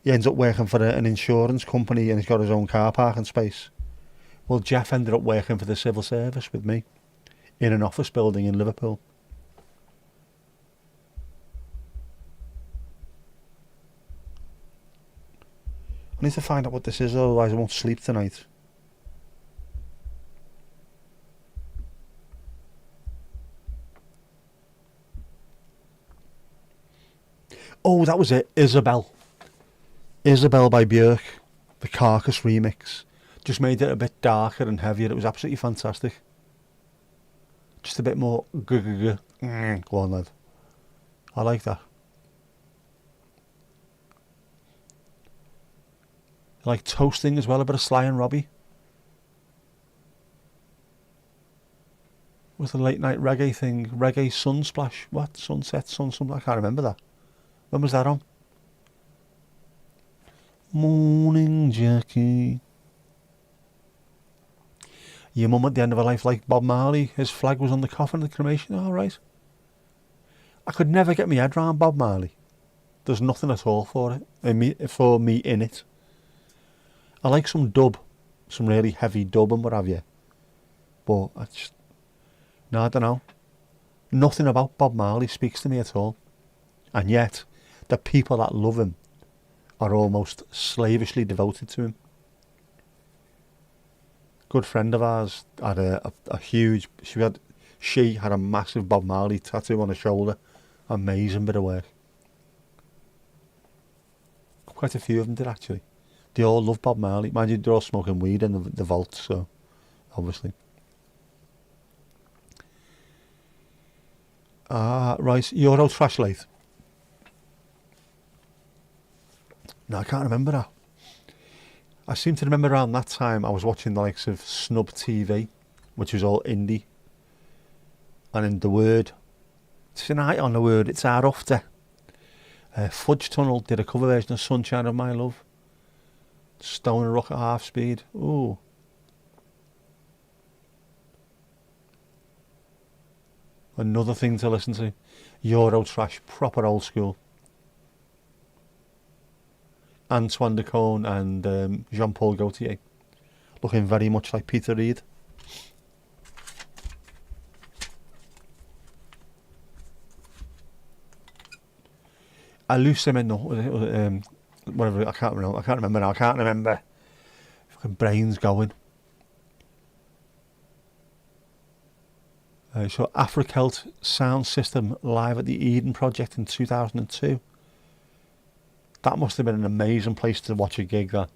He ends up working for an insurance company and he's got his own car parking space. Well, Jeff ended up working for the civil service with me in an office building in Liverpool. I need to find out what this is, otherwise I won't sleep tonight. Oh, that was it. Isabel by Björk, the Carcass remix. Just made it a bit darker and heavier. It was absolutely fantastic. Just a bit more go on, lad. I like that. I like Toasting as well, a bit of Sly and Robbie. With the late night reggae thing, Reggae Sunsplash. What? Sunset, something, I can't remember that. When was that on? Morning Jackie. Your mum at the end of her life like Bob Marley. His flag was on the coffin of the cremation. All right. I could never get my head around Bob Marley. There's nothing at all for me in it. I like some dub, some really heavy dub and what have you. But I don't know. Nothing about Bob Marley speaks to me at all. And yet, the people that love him are almost slavishly devoted to him. Good friend of ours had a huge, she had a massive Bob Marley tattoo on her shoulder. Amazing bit of work. Quite a few of them did actually. They all love Bob Marley. Mind you, they're all smoking weed in the vault, so obviously. Right, Euro Trash Late. No, I can't remember that. I seem to remember around that time I was watching the likes of Snub TV, which was all indie. And in The Word, tonight on The Word, it's our after. Fudge Tunnel did a cover version of Sunshine of My Love. Stone and Rock at half speed. Ooh. Another thing to listen to. Euro Trash, proper old school. Antoine Decaune and Jean-Paul Gaultier. Looking very much like Peter Reid. Hallucimino, whatever, I can't remember now. I can't remember. Fucking brain's going. So Africelt Sound System live at the Eden Project in 2002. That must have been an amazing place to watch a gig, that.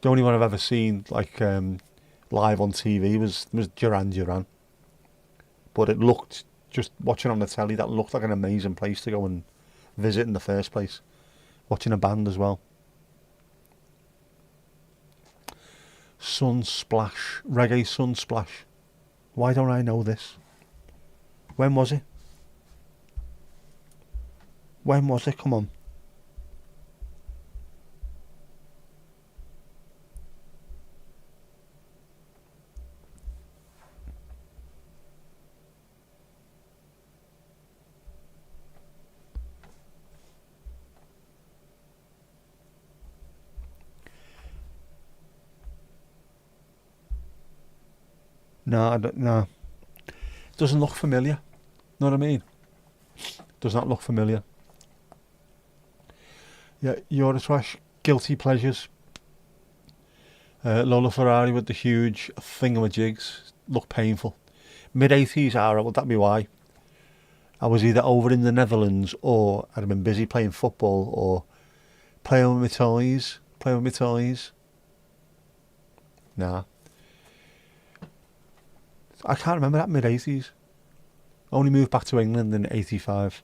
The only one I've ever seen like live on TV was Duran Duran. But it looked, just watching on the telly, that looked like an amazing place to go and visit in the first place. Watching a band as well. Sunsplash, Reggae Sunsplash. Why don't I know this? When was it? When was it? Come on. No, I don't, no. It doesn't look familiar. Know what I mean? Does not look familiar. Yeah, Eurotrash, Guilty Pleasures. Lola Ferrari with the huge thingamajigs. Look painful. Mid-80s era, would that be why? I was either over in the Netherlands or I'd been busy playing football or playing with my toys. Nah. I can't remember that mid-80s. I only moved back to England in 85.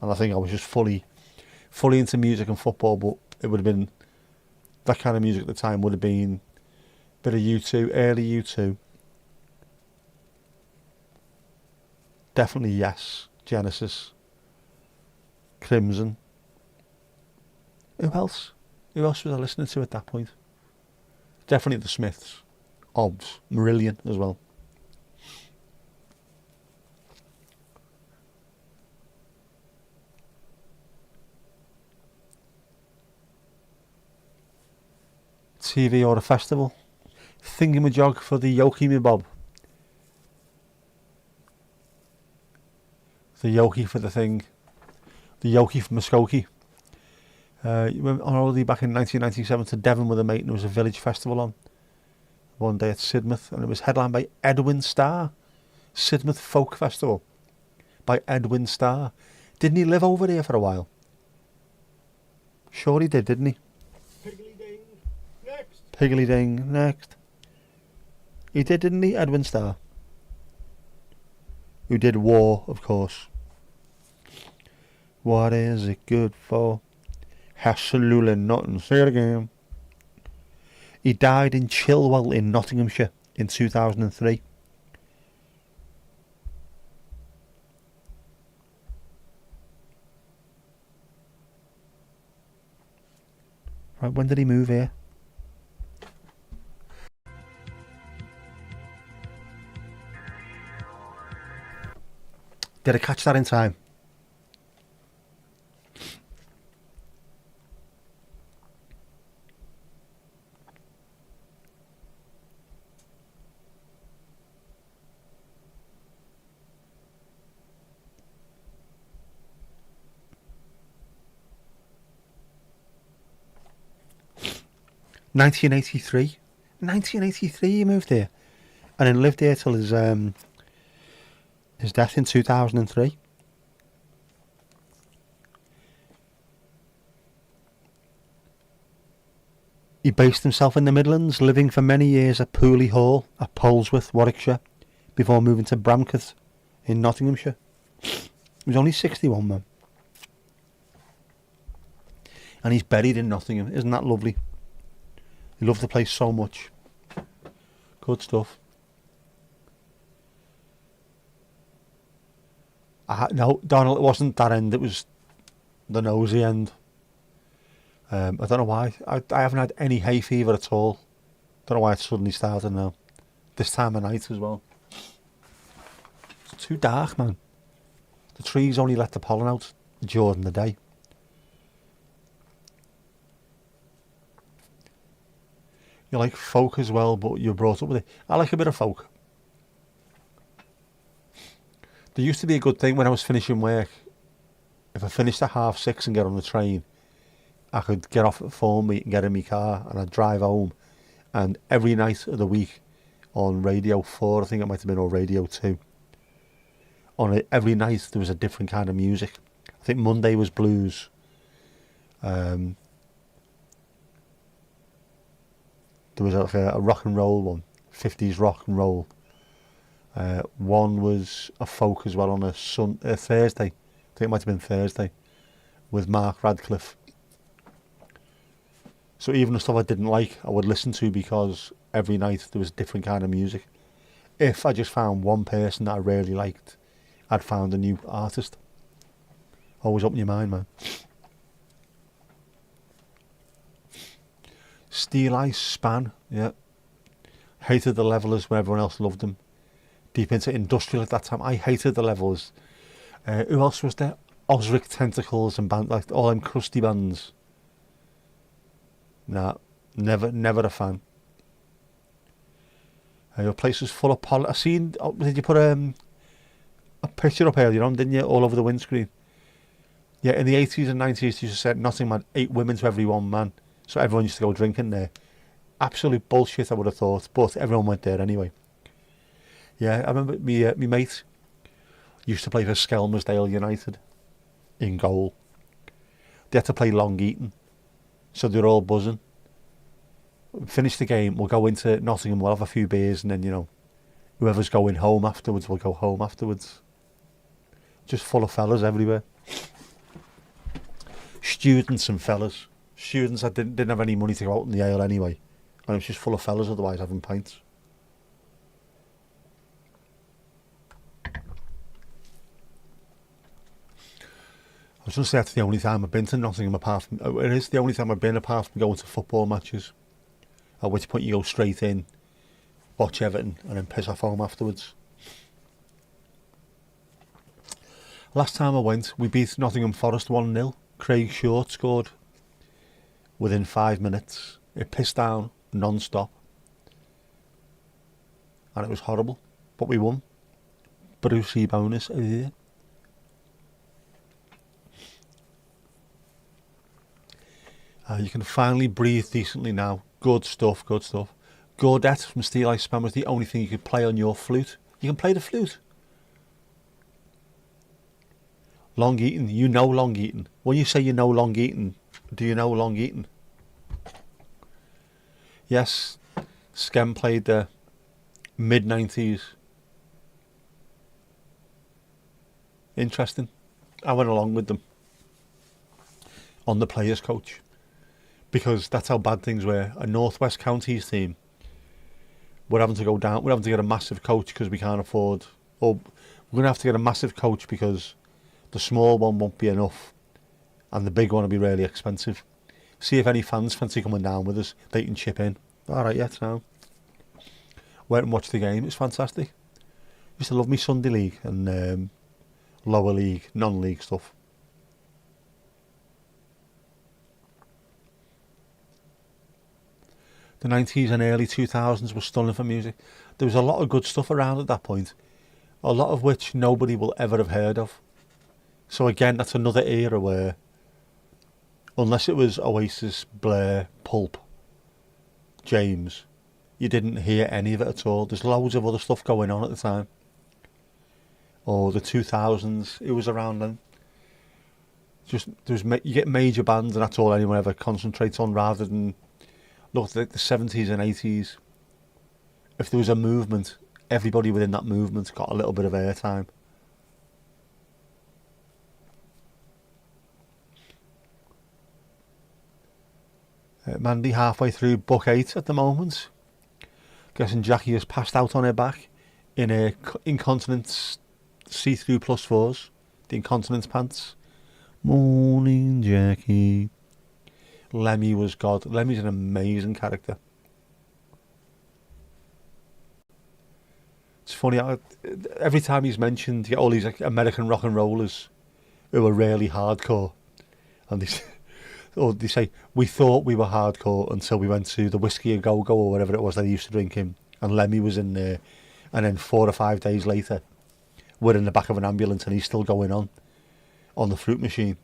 And I think I was just fully into music and football, but it would have been, that kind of music at the time would have been a bit of U2, early U2. Definitely Yes, Genesis, Crimson. Who else? Who else was I listening to at that point? Definitely the Smiths, Obs, Marillion as well. TV or a festival. Thingamajog for the Yoki Me Bob. The Yoki for the thing. The Yoki for Muskokie. Went on holiday back in 1997 to Devon with a mate and there was a village festival on. One day at Sidmouth and it was headlined by Edwin Starr. Sidmouth Folk Festival. By Edwin Starr. Didn't he live over here for a while? Sure he did, didn't he? Piggly Ding, next. He did, didn't he? Edwin Starr. Who did War, of course. What is it good for? Absolutely nothing. Say it again. He died in Chilwell in Nottinghamshire in 2003. Right, when did he move here? Did I catch that in time? (1983) 1983 he moved here, and then lived here till his death in 2003. He based himself in the Midlands, living for many years at Pooley Hall at Polesworth, Warwickshire, before moving to Bramcote in Nottinghamshire. He was only 61, man. And he's buried in Nottingham. Isn't that lovely? He loved the place so much. Good stuff. No, Donald, it wasn't that end. It was the nosy end. I don't know why. I haven't had any hay fever at all. Don't know why it suddenly started now. This time of night as well. It's too dark, man. The trees only let the pollen out during the day. You like folk as well, but you're brought up with it. I like a bit of folk. There used to be a good thing when I was finishing work. If I finished at 6:30 and get on the train, I could get off at 4 and get in my car and I'd drive home. And every night of the week on Radio 4, I think it might have been, or Radio 2, on it, every night there was a different kind of music. I think Monday was blues. There was like a rock and roll one, 50s rock and roll. One was a folk as well on a Thursday. I think it might have been Thursday, with Mark Radcliffe. So even the stuff I didn't like, I would listen to, because every night there was a different kind of music. If I just found one person that I really liked, I'd found a new artist. Always open your mind, man. Steel Ice, Span, yeah. Hated the Levellers when everyone else loved them. Deep into industrial at that time. I hated the Levellers. Who else was there? Osric Tentacles and band, like all them crusty bands. Nah, never a fan. Your place was full of I seen. Did you put a picture up earlier on, didn't you? All over the windscreen. Yeah, in the 80s and 90s, you used to say Nottingham had 8 women to every 1 man. So everyone used to go drinking there. Absolute bullshit, I would have thought, but everyone went there anyway. Yeah, I remember me mate used to play for Skelmersdale United in goal. They had to play Long Eaton, so they're all buzzing. Finish the game, we'll go into Nottingham, we'll have a few beers, and then, you know, whoever's going home afterwards will go home afterwards. Just full of fellas everywhere. Students and fellas. Students that didn't have any money to go out in the ale anyway, and it was just full of fellas otherwise having pints. I was going to say that's the only time I've been to Nottingham apart from... It is the only time I've been apart from going to football matches. At which point you go straight in, watch Everton, and then piss off home afterwards. Last time I went, we beat Nottingham Forest 1-0. Craig Short scored within 5 minutes. It pissed down non-stop. And it was horrible. But we won. Brucey bonus. You can finally breathe decently now. Good stuff, good stuff. Gordette from Steel Ice Span was the only thing you could play on your flute. You can play the flute. Long Eaton, you know Long Eaton. When you say you know Long Eaton, do you know Long Eaton? Yes, Skem played the mid-90s. Interesting. I went along with them on the players coach, because that's how bad things were. A North West Counties team, we're having to go down. We're having to get a massive coach because we can't afford. Or we're going to have to get a massive coach because the small one won't be enough, and the big one will be really expensive. See if any fans fancy coming down with us. They can chip in. All right, yeah, now. Went and watched the game. It's fantastic. Used to love me Sunday League, and lower league, non-league stuff. The 90s and early 2000s were stunning for music. There was a lot of good stuff around at that point, a lot of which nobody will ever have heard of. So again, that's another era where, unless it was Oasis, Blair, Pulp, James, you didn't hear any of it at all. There's loads of other stuff going on at the time. Or the 2000s, it was around then. Just you get major bands, and that's all anyone ever concentrates on, rather than look at the 70s and 80s. If there was a movement, everybody within that movement got a little bit of airtime. Mandy halfway through book 8 at the moment. Guessing Jackie has passed out on her back in her incontinence see-through plus 4s, the incontinence pants. Morning, Jackie. Lemmy was God. Lemmy's an amazing character. It's funny, every time he's mentioned, you get all these like, American rock and rollers who are really hardcore. And they say, we thought we were hardcore until we went to the Whiskey A Go-Go or whatever it was they used to drink in. And Lemmy was in there. And then 4 or 5 days later, we're in the back of an ambulance and he's still going on the fruit machine.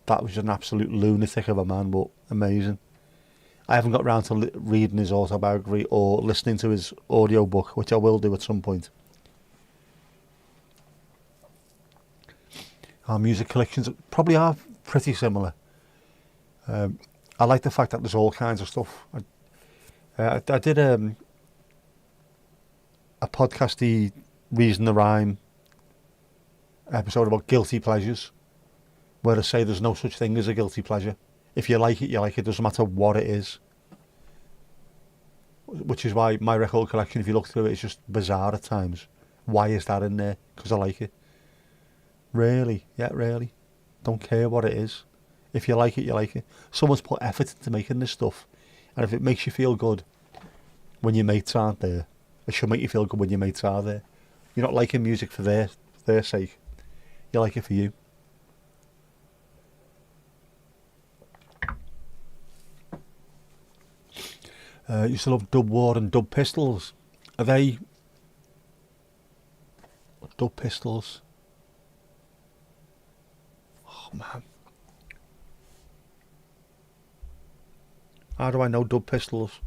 That was an absolute lunatic of a man, but amazing. I haven't got round to reading his autobiography or listening to his audiobook, which I will do at some point. Our music collections probably are pretty similar. I like the fact that there's all kinds of stuff. I did a podcasty Reason the Rhyme episode about guilty pleasures, where I say there's no such thing as a guilty pleasure. If you like it, you like it. Doesn't matter what it is. Which is why my record collection, if you look through it, is just bizarre at times. Why is that in there? Because I like it. Really? Yeah, really. Don't care what it is. If you like it, you like it. Someone's put effort into making this stuff. And if it makes you feel good when your mates aren't there, it should make you feel good when your mates are there. You're not liking music for their sake. You like it for you. You still love Dub War and Dub Pistols. Are they Dub Pistols? Oh man. How do I know Dub Pistols?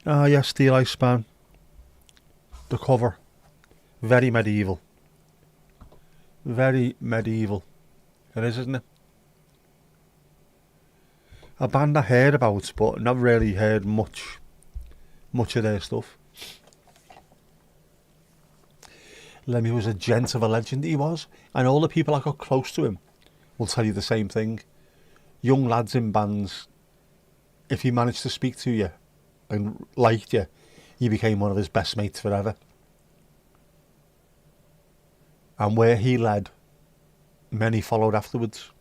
Ah yes, Steel Ice Span. The cover. Very medieval. Very medieval. It is, isn't it? A band I heard about, but never really heard much of their stuff. Lemmy was a gent of a legend, he was. And all the people I got close to him will tell you the same thing. Young lads in bands, if he managed to speak to you and liked you, you became one of his best mates forever. And where he led, many followed afterwards.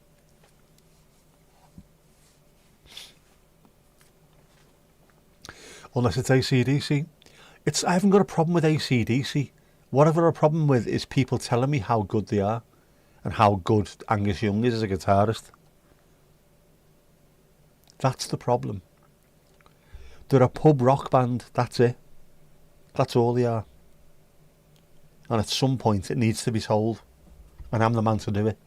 Unless it's AC/DC. I haven't got a problem with AC/DC. What I've got a problem with is people telling me how good they are and how good Angus Young is as a guitarist. That's the problem. They're a pub rock band, that's it. That's all they are. And at some point it needs to be told. And I'm the man to do it.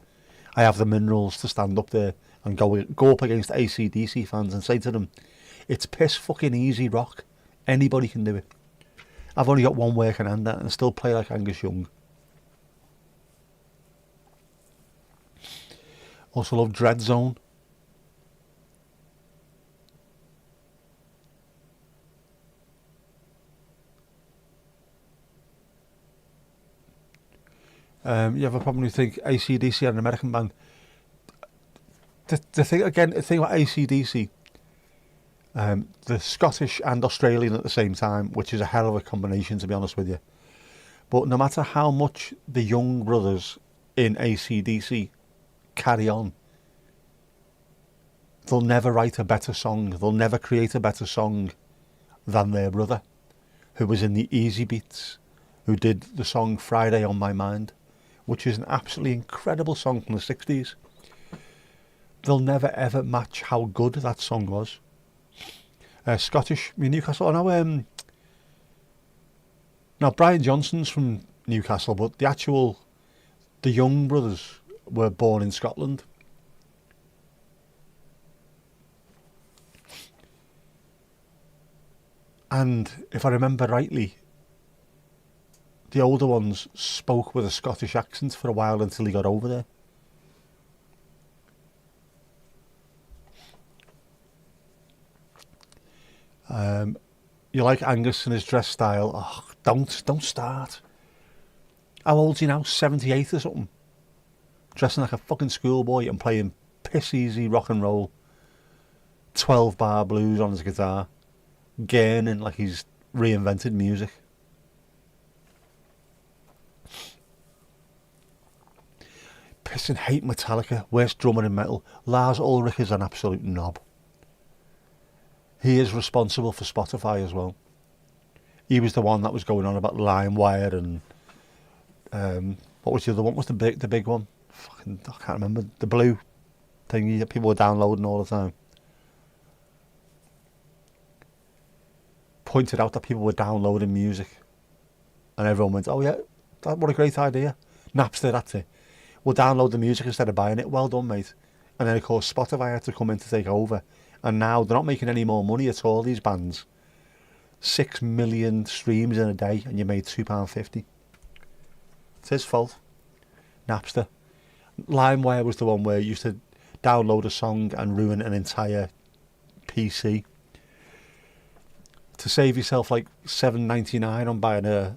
I have the minerals to stand up there and go up against AC/DC fans and say to them, it's piss fucking easy rock. Anybody can do it. I've only got one working hand at and still play like Angus Young. Also love Dread Zone. You have a problem when you think AC/DC are an American band. The thing about AC/DC, they're Scottish and Australian at the same time, which is a hell of a combination, to be honest with you. But no matter how much the young brothers in AC/DC carry on, they'll never write a better song, they'll never create a better song than their brother. who was in the Easy Beats, who did the song Friday on My Mind, which is an absolutely incredible song from the 60s. They'll never ever match how good that song was. Scottish, Newcastle. I know, now Brian Johnson's from Newcastle, but the Young brothers were born in Scotland. And if I remember rightly, the older ones spoke with a Scottish accent for a while until he got over there. You like Angus and his dress style? Oh, don't start. How old's he now? 78 or something? Dressing like a fucking schoolboy and playing piss easy rock and roll. 12-bar blues on his guitar. Gurning like he's reinvented music. Pissing hate Metallica. Worst drummer in metal. Lars Ulrich is an absolute knob. He is responsible for Spotify as well. He was the one that was going on about LimeWire and what was the other one? What was the big one? Fucking, I can't remember. The blue thingy that people were downloading all the time. Pointed out that people were downloading music, and everyone went, "Oh yeah, what a great idea!" Napster, that's it. We'll download the music instead of buying it. Well done, mate. And then of course Spotify had to come in to take over. And now they're not making any more money at all, these bands. 6 million streams in a day and you made £2.50. It's his fault. Napster. LimeWire was the one where you used to download a song and ruin an entire PC. To save yourself like $7.99 on buying an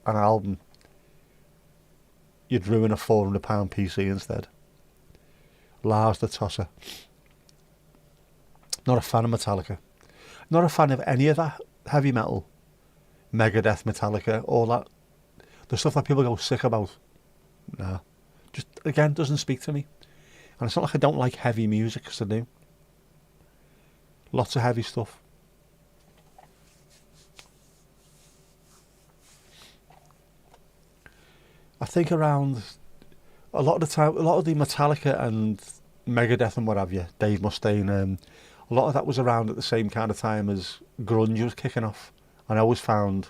album, you'd ruin a £400 PC instead. Lars the Tosser. Not a fan of Metallica. Not a fan of any of that heavy metal. Megadeth, Metallica, all that. The stuff that people go sick about. Nah. Just, again, doesn't speak to me. And it's not like I don't like heavy music, because I do. Lots of heavy stuff. I think around a lot of the time, a lot of the Metallica and Megadeth and what have you, Dave Mustaine, a lot of that was around at the same kind of time as grunge was kicking off. And I always found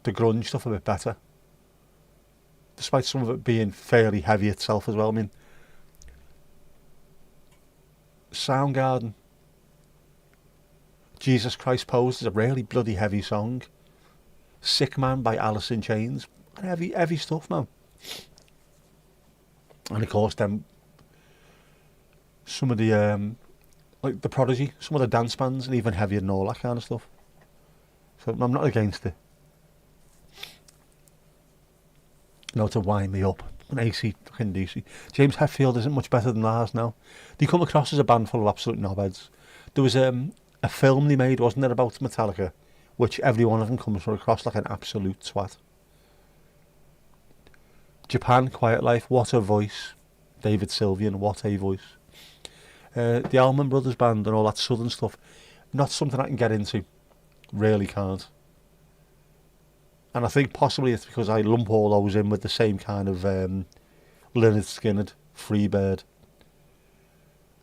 the grunge stuff a bit better. Despite some of it being fairly heavy itself as well. I mean, Soundgarden, Jesus Christ Pose is a really bloody heavy song. Sick Man by Alice in Chains. Heavy stuff, man. And of course then some of the like the Prodigy, some of the dance bands, and even heavier and all that kind of stuff. So I'm not against it. No, to wind me up. An AC, fucking DC. James Hetfield isn't much better than Lars now. They come across as a band full of absolute knobheads. There was a film they made, wasn't there, about Metallica, which every one of them comes across like an absolute twat. Japan, Quiet Life, what a voice. David Sylvian, what a voice. The Allman Brothers Band and all that southern stuff, not something I can get into. Really can't. And I think possibly it's because I lump all those in with the same kind of Lynyrd Skynyrd, Freebird,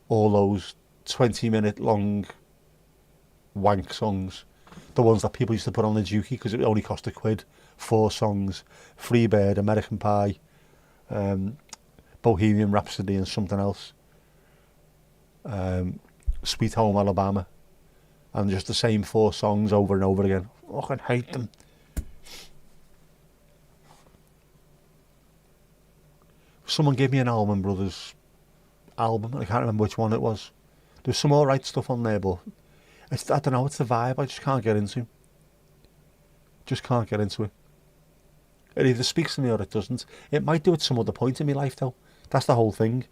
all those 20-minute long wank songs, the ones that people used to put on the dookie because it only cost £1, 4 songs, Freebird, American Pie, Bohemian Rhapsody and something else, Sweet Home Alabama, and just the same 4 songs over and over again. Oh, I can hate them. Someone gave me an Allman Brothers album, I can't remember which one it was. There's some alright stuff on there, but it's, I don't know, it's the vibe I just can't get into. Just can't get into it. It either speaks to me or it doesn't. It might do at some other point in my life though. That's the whole thing.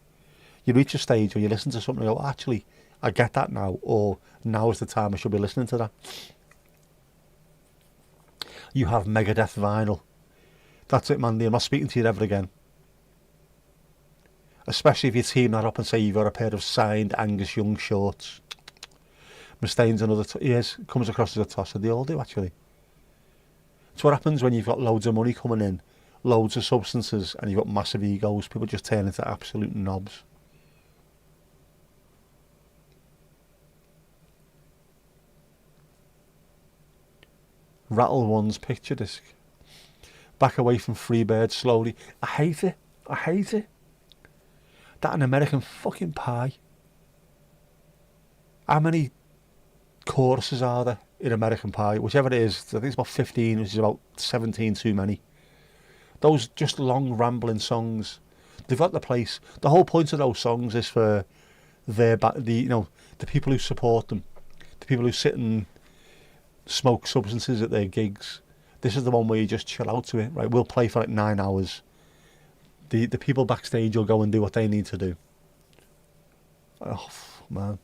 You reach a stage where you listen to something and go, actually, I get that now, or now is the time I should be listening to that. You have Megadeth vinyl. That's it, man. I'm not speaking to you ever again. Especially if you team that up and say you've got a pair of signed Angus Young shorts. Mustaine's another. He is comes across as a tosser. They all do actually. It's what happens when you've got loads of money coming in, loads of substances, and you've got massive egos. People just turn into absolute knobs. Rattle One's picture disc. Back away from Freebird slowly. I hate it. I hate it. That an American fucking Pie. How many choruses are there in American Pie? Whichever it is, I think it's about 15, which is about 17 too many. Those just long rambling songs. They've got the place. The whole point of those songs is for the people who support them, the people who sit and smoke substances at their gigs. This is the one where you just chill out to it, right? We'll play for like 9 hours. The people backstage will go and do what they need to do. Oh, man.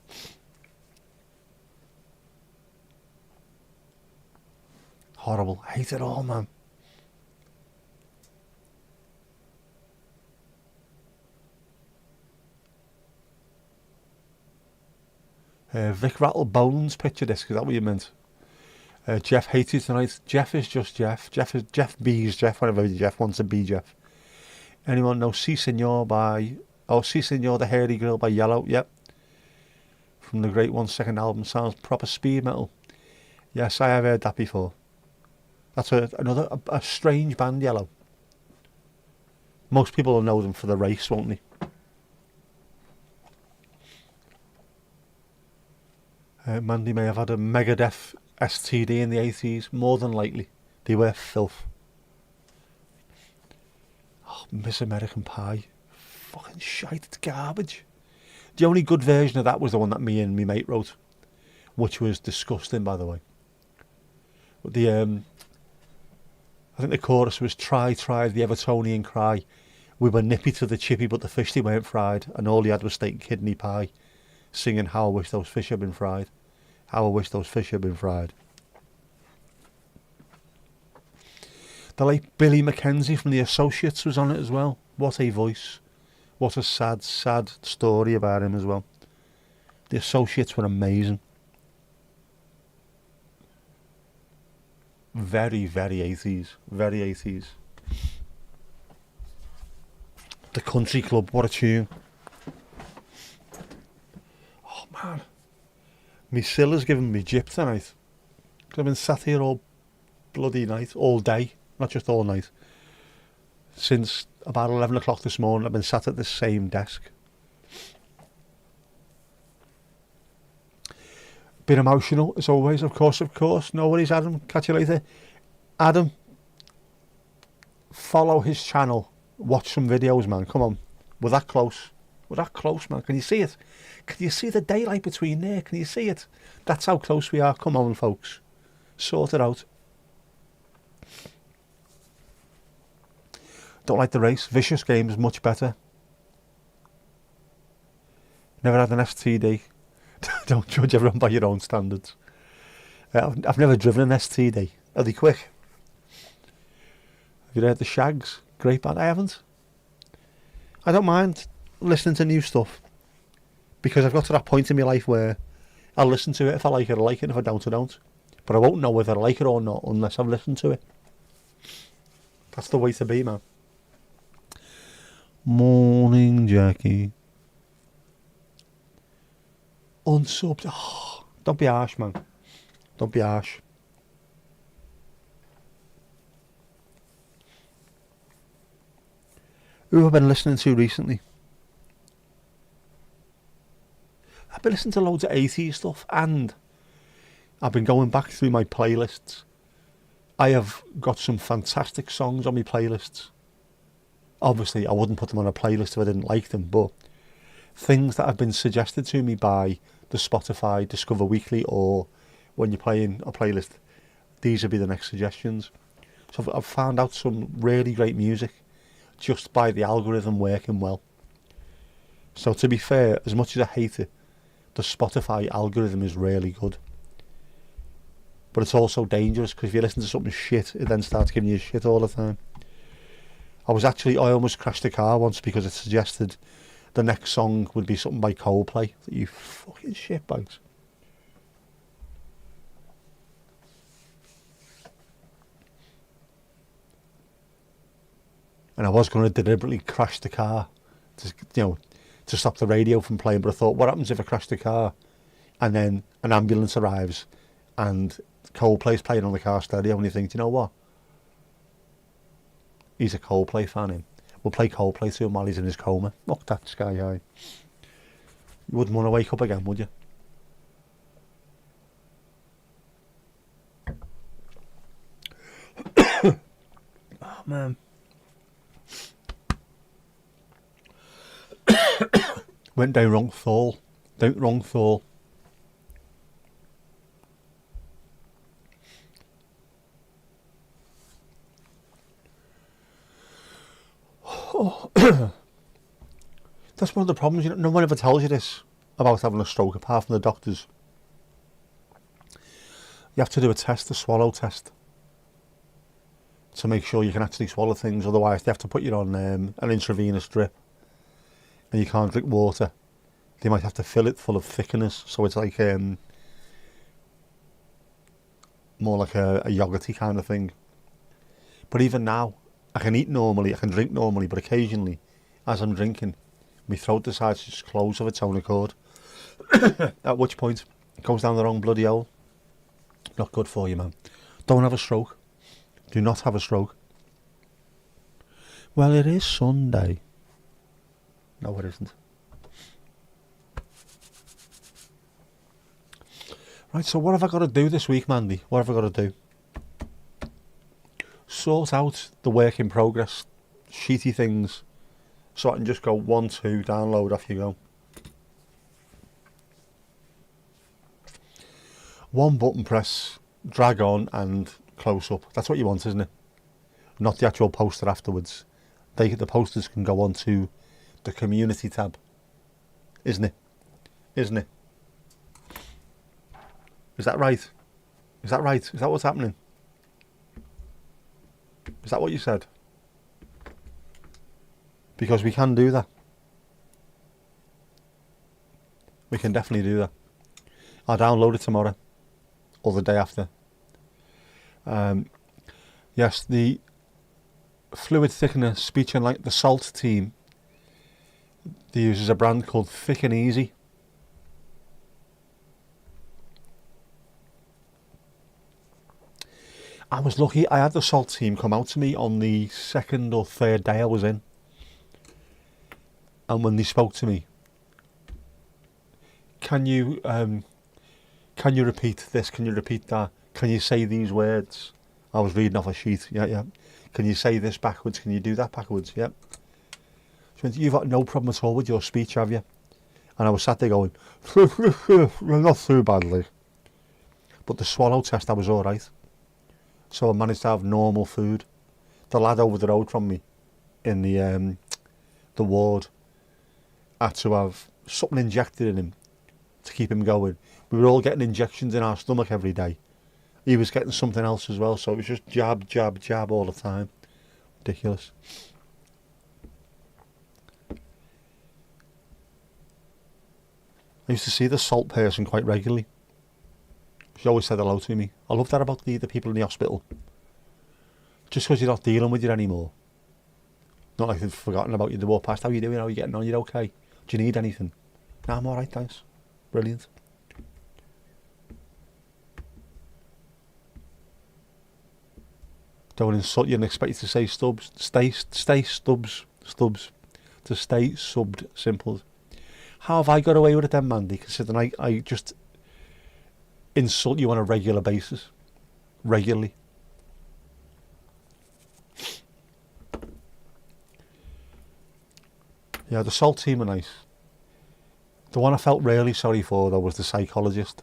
Horrible. I hate it all, man. Vic Rattle Bones picture disc, is that what you meant? Jeff hates you tonight. Jeff is just Jeff. Jeff B's Jeff, whenever Jeff wants to be Jeff. Anyone know Si Senor by... Oh, Si Senor, the Hairy Girl by Yellow. Yep. From the Great One's second album. Sounds proper speed metal. Yes, I have heard that before. That's a strange band, Yellow. Most people will know them for The Race, won't they? Mandy may have had a Megadeth STD in the 80s. More than likely. They were filth. Oh, Miss American Pie. Fucking shite, it's garbage. The only good version of that was the one that me and my mate wrote, which was disgusting, by the way. But I think the chorus was try the Evertonian cry. We were nippy to the chippy, but the fish they weren't fried, and all he had was steak and kidney pie, singing how I wish those fish had been fried. How I wish those fish had been fried. The late Billy Mackenzie from The Associates was on it as well. What a voice. What a sad, sad story about him as well. The Associates were amazing. Very, very 80s. Very 80s. The Country Club, what a tune. Oh, man. Me Silla's giving me gyp tonight. Because I've been sat here all bloody night, all day, not just all night. Since about 11 o'clock this morning, I've been sat at the same desk. Been emotional, as always, of course. No worries, Adam. Catch you later. Adam, follow his channel. Watch some videos, man. Come on. We're that close. We're that close, man. Can you see it? Can you see the daylight between there? Can you see it? That's how close we are. Come on, folks. Sort it out. Don't like the race. Vicious game is much better. Never had an STD. Don't judge everyone by your own standards. I've never driven an STD. Are they quick? Have you heard the Shags? Great band. I haven't. I don't mind listening to new stuff, because I've got to that point in my life where I'll listen to it. If I like it, I like it. If I don't, I don't. But I won't know whether I like it or not unless I've listened to it. That's the way to be, man. Morning, Jackie. Unsubbed. Oh, don't be harsh, man. Don't be harsh. Who have I been listening to recently? I've been listening to loads of 80s stuff, and I've been going back through my playlists. I have got some fantastic songs on my playlists. Obviously, I wouldn't put them on a playlist if I didn't like them, but things that have been suggested to me by the Spotify Discover Weekly, or when you're playing a playlist, these will be the next suggestions. So I've found out some really great music just by the algorithm working well. So to be fair, as much as I hate it, the Spotify algorithm is really good. But it's also dangerous, because if you listen to something shit, it then starts giving you shit all the time. I almost crashed a car once because it suggested the next song would be something by Coldplay. You fucking shitbags. and I was going to deliberately crash the car to stop the radio from playing, but I thought, what happens if I crash the car and then an ambulance arrives and Coldplay's playing on the car stereo, and you think, do you know what? He's a Coldplay fan, him. We'll play Coldplay to him while he's in his coma. Look, that sky high. You wouldn't want to wake up again, would you? Oh, man. Went down wrong fall. That's one of the problems. No one ever tells you this about having a stroke, apart from the doctors. You have to do a test, a swallow test, to make sure you can actually swallow things. Otherwise, they have to put you on an intravenous drip, and you can't drink water. They might have to fill it full of thickeners, so it's like more like a yogurty kind of thing. But even now, I can eat normally, I can drink normally, but occasionally, as I'm drinking, my throat decides to just close of its own accord. At which point, it goes down the wrong bloody hole. Not good for you, man. Don't have a stroke. Do not have a stroke. Well, it is Sunday. No, it isn't. Right, so what have I got to do this week, Mandy? What have I got to do? Sort out the work in progress, sheety things, so I can just go 1, 2, download, off you go. One button press, drag on and close up. That's what you want, isn't it? Not the actual poster afterwards. The posters can go on to the community tab. Isn't it? Isn't it? Is that right? Is that right? Is that what's happening? Is that what you said? Because we can do that. We can definitely do that. I'll download it tomorrow or the day after. Yes, the fluid thickener speech and like the Salt team, they uses a brand called Thick and Easy. I was lucky. I had the Salt team come out to me on the 2nd or 3rd day I was in. And when they spoke to me, can you repeat this? Can you repeat that? Can you say these words? I was reading off a sheet. Yeah. Can you say this backwards? Can you do that backwards? Yep. So you've got no problem at all with your speech, have you? And I was sat there going, not too badly. But the swallow test, I was all right. So I managed to have normal food. The lad over the road from me in the ward had to have something injected in him to keep him going. We were all getting injections in our stomach every day. He was getting something else as well, so it was just jab, jab, jab all the time. Ridiculous. I used to see the Salt person quite regularly. She always said hello to me. I love that about the people in the hospital. Just because you're not dealing with it anymore. Not like they've forgotten about you. They walk past, how you doing? How are you getting on? You're okay? Do you need anything? No, I'm alright, thanks. Brilliant. Don't insult you and expect you to say stubs. Stay stubs. Stubs. To stay subbed simple. How have I got away with it then, Mandy? Considering I just insult you on a regular basis. Regularly. Yeah, the Salt team are nice. The one I felt really sorry for, though, was the psychologist.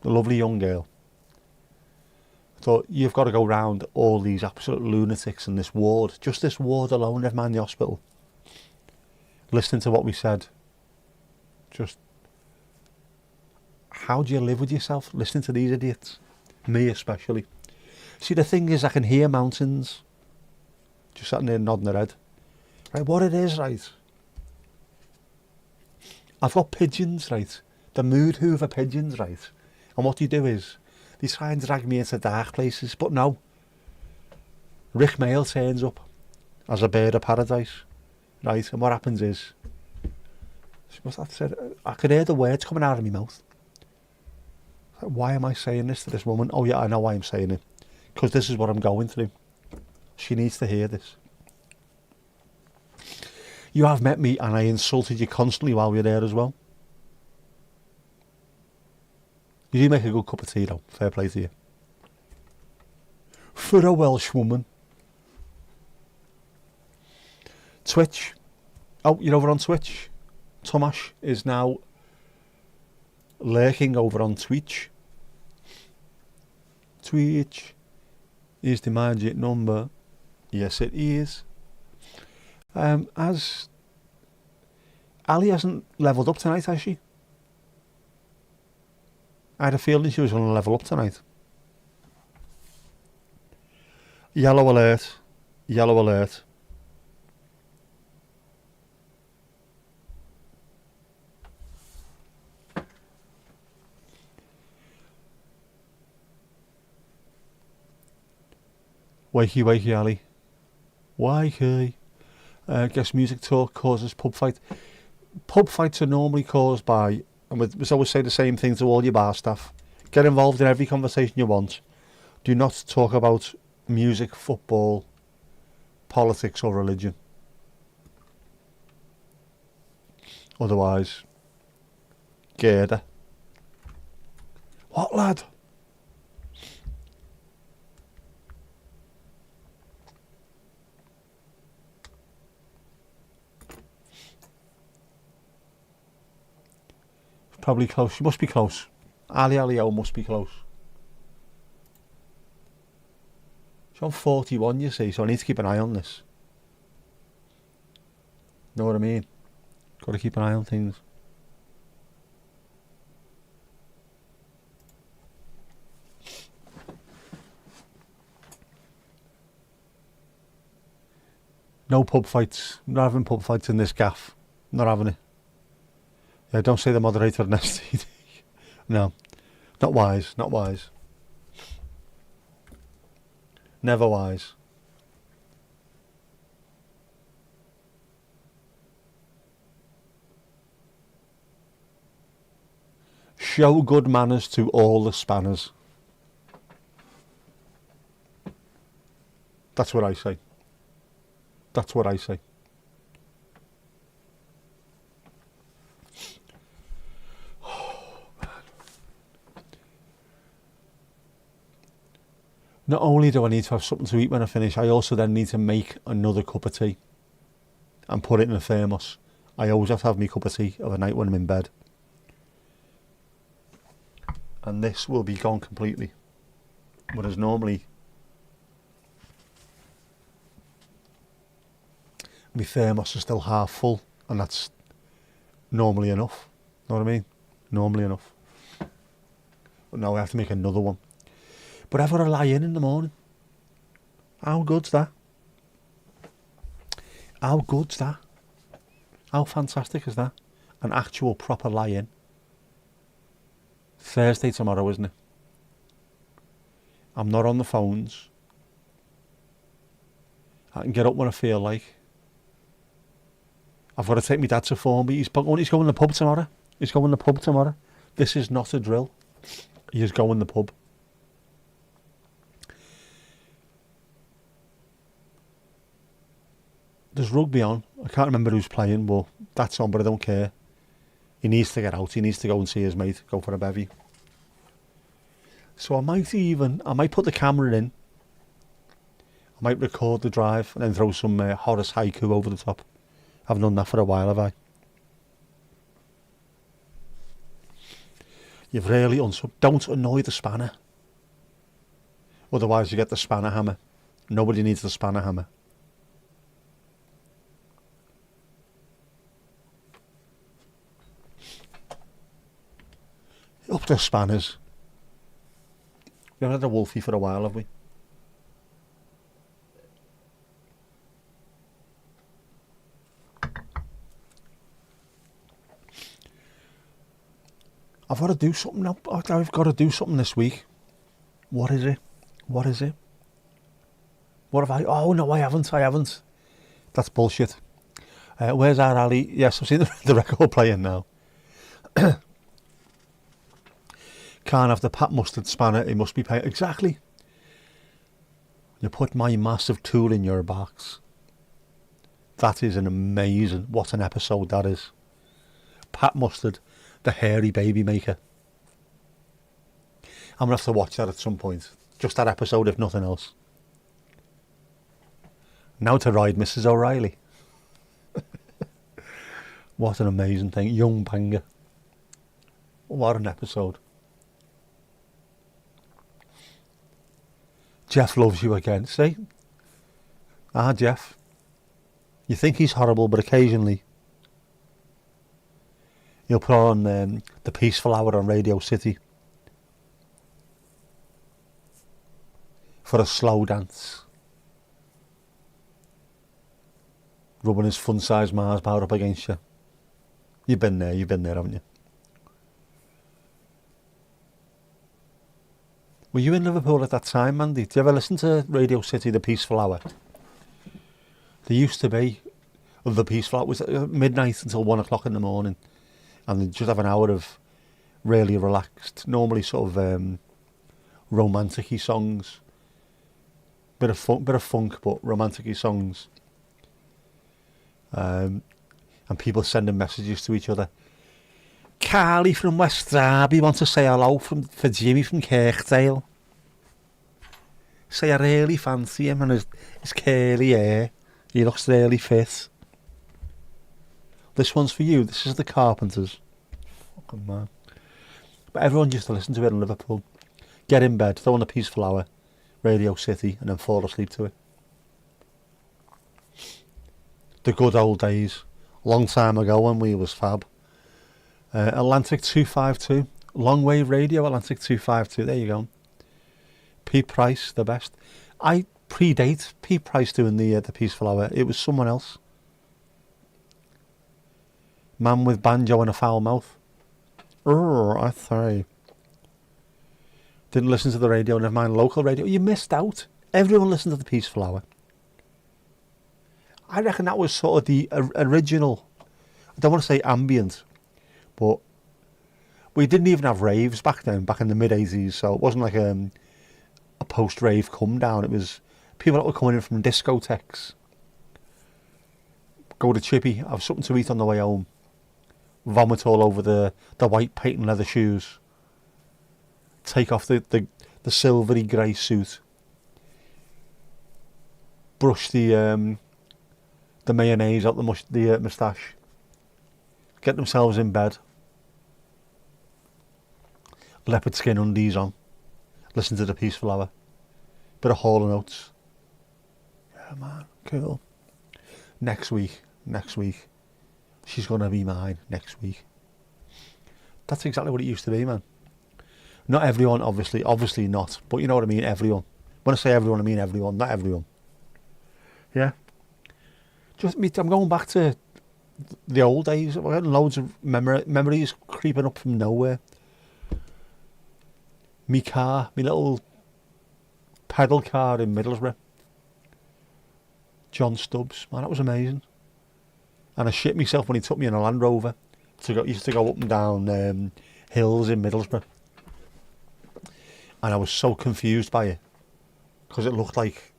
The lovely young girl. I thought, you've got to go round all these absolute lunatics in this ward. Just this ward alone, never mind the hospital. Listening to what we said. Just, how do you live with yourself? Listening to these idiots. Me especially. See, the thing is, I can hear mountains. Just sitting there nodding their head. Right, what it is, right? I've got pigeons, right? The mood hoover pigeons, right? And what they do is, they try and drag me into dark places. But no. Rick Mail turns up. as a bird of paradise, right? And what happens is, what's that said? I could hear the words coming out of my mouth. Why am I saying this to this woman? Oh yeah, I know why I'm saying it. Because this is what I'm going through. She needs to hear this. You have met me and I insulted you constantly while we were there as well. You do make a good cup of tea though, fair play to you. For a Welsh woman. Twitch. Oh, you're over on Twitch. Tomash is now lurking over on Twitch. Twitch is the magic number. Yes, it is. As Ali hasn't levelled up tonight, has she? I had a feeling she was going to level up tonight. Yellow alert. Yellow alert. Wakey, wakey, Ali. Wakey. Guess music talk causes pub fight. Pub fights are normally caused by, and we always say the same thing to all your bar staff, get involved in every conversation you want. Do not talk about music, football, politics or religion. Otherwise, Gerda. What, lad? Probably close. She must be close. Ali Alio must be close. She's on 41, you see, so I need to keep an eye on this. Know what I mean? Got to keep an eye on things. No pub fights. Not having pub fights in this gaff. Not having it. Yeah, don't say the moderator on STD. No, not wise, not wise. Never wise. Show good manners to all the spanners. That's what I say. That's what I say. Not only do I need to have something to eat when I finish, I also then need to make another cup of tea and put it in a thermos. I always have to have my cup of tea of a night when I'm in bed. And this will be gone completely. Whereas normally my thermos is still half full, and that's normally enough. Know what I mean? Normally enough. But now I have to make another one. But I've got to lie in the morning. How good's that? How good's that? How fantastic is that? An actual proper lie in. Thursday tomorrow, isn't it? I'm not on the phones. I can get up when I feel like. I've got to take my dad to phone me. He's going to the pub tomorrow. He's going to the pub tomorrow. This is not a drill. He is going to the pub. There's rugby on. I can't remember who's playing, but that's on, but I don't care. He needs to get out. He needs to go and see his mate, go for a bevy. So I might put the camera in. I might record the drive and then throw some Horace haiku over the top. I haven't done that for a while, have I? You've really don't annoy the spanner. Otherwise you get the spanner hammer. Nobody needs the spanner hammer. Up to spanners. We haven't had a wolfie for a while, have we? I've got to do something now. I've got to do something this week. What is it? What is it? What have I... Oh, no, I haven't. That's bullshit. Where's our Ali? Yes, I've seen the record player now. Can't have the Pat Mustard spanner, it must be paid. Exactly. You put my massive tool in your box. That is an amazing, what an episode that is. Pat Mustard, the hairy baby maker. I'm going to have to watch that at some point. Just that episode, if nothing else. Now to ride Mrs. O'Reilly. What an amazing thing. Young banger. What an episode. Jeff loves you again. See? Jeff. You think he's horrible, but occasionally he'll put on the Peaceful Hour on Radio City for a slow dance, rubbing his fun-sized Mars bar up against you. You've been there, haven't you? Were you in Liverpool at that time, Mandy? Did you ever listen to Radio City, the Peaceful Hour? There used to be the Peaceful Hour. It was midnight until 1 o'clock in the morning, and they just have an hour of really relaxed, normally sort of romantic-y songs. Bit of funk, but romantic-y songs. And people sending messages to each other. Carly from West Derby wants to say hello for Jimmy from Kirkdale. Say I really fancy him and his curly hair. He looks really fit. This one's for you. This is the Carpenters. Fucking man. But everyone used to listen to it in Liverpool. Get in bed, throw on the Peaceful Hour, Radio City, and then fall asleep to it. The good old days. Long time ago when we was fab. Atlantic 252. Long wave radio, Atlantic 252. There you go. Pete Price, the best. I predate Pete Price doing the Peaceful Hour. It was someone else. Man with banjo and a foul mouth. I say. Didn't listen to the radio, never mind local radio. You missed out. Everyone listened to the Peaceful Hour. I reckon that was sort of the original, I don't want to say ambient, but we didn't even have raves back then, back in the mid-80s, so it wasn't like a post-rave come down. It was people that were coming in from discotheques. Go to Chippy, have something to eat on the way home. Vomit all over the white patent leather shoes. Take off the silvery grey suit. Brush the mayonnaise out the moustache. Get themselves in bed. Leopard skin undies on. Listen to the Peaceful Hour. Bit of Hall & Oates. Yeah, man, cool. Next week. She's gonna be mine next week. That's exactly what it used to be, man. Not everyone, obviously not. But you know what I mean, everyone. When I say everyone, I mean everyone, not everyone. Yeah. I'm going back to the old days. I've got loads of memories creeping up from nowhere. Me car, me little pedal car in Middlesbrough. John Stubbs, man, that was amazing. And I shit myself when he took me in a Land Rover. Used to go up and down hills in Middlesbrough. And I was so confused by it. Because it looked like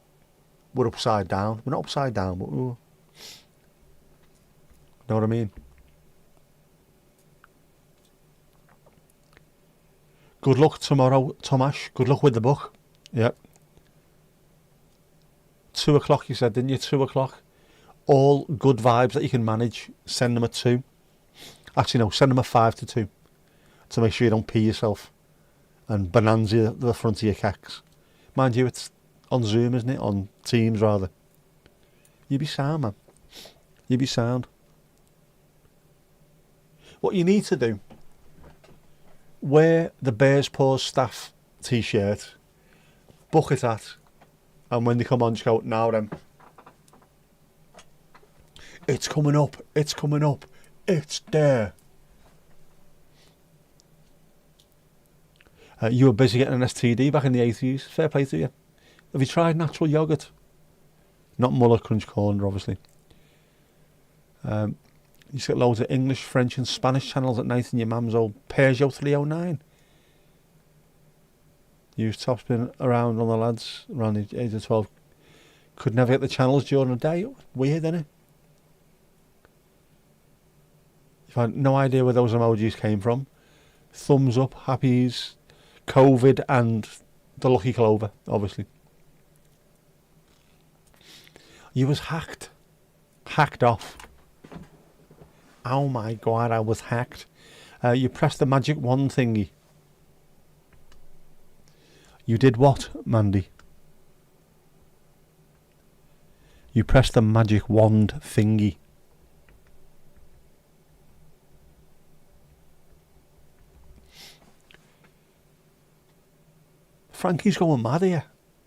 we're upside down. We're not upside down, but know what I mean? Good luck tomorrow, Tomash. Good luck with the book. Yep. 2 o'clock, you said, didn't you? 2 o'clock. All good vibes that you can manage, send them at 2. Actually, no, send them at 5 to 2. To make sure you don't pee yourself. And bonanza the front of your cacks. Mind you, it's on Zoom, isn't it? On Teams, rather. You be sound, man. You be sound. What you need to do, wear the Bears Paws staff t-shirt, bucket hat, and when they come on, just go, now then. It's coming up, it's coming up, it's there. You were busy getting an STD back in the 80s, fair play to you. Have you tried natural yoghurt? Not Muller Crunch Corner, obviously. You used to get loads of English, French and Spanish channels at night in your mum's old Peugeot 309. Used top's been around on the lads around the age of 12. Could never get the channels during the day. Weird, isn't it? You've had no idea where those emojis came from. Thumbs up, happies, COVID and the lucky clover, obviously. You was hacked. Hacked off. Oh my god, I was hacked. You pressed the magic wand thingy. You did what, Mandy? You pressed the magic wand thingy. Frankie's going mad here.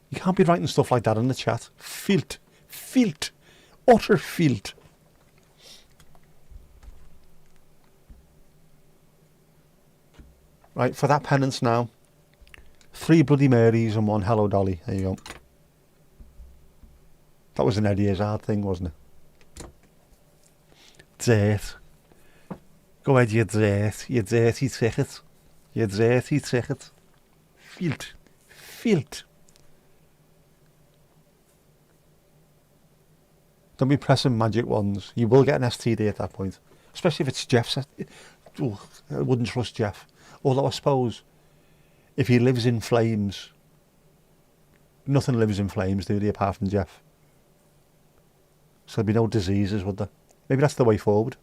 You can't be writing stuff like that in the chat. Filth. Filth. Utter filth. Right, for that penance now. 3 Bloody Marys and 1 Hello Dolly. There you go. That was an Eddie Izzard thing, wasn't it? Dirt. Go ahead, you dirt. You dirty ticket. You dirty ticket. Filth. Filth. Don't be pressing magic wands. You will get an STD at that point. Especially if it's Jeff's. Oh, I wouldn't trust Jeff. Although I suppose if he lives in flames, nothing lives in flames, do they, apart from Jeff? So there'd be no diseases, would there? Maybe that's the way forward.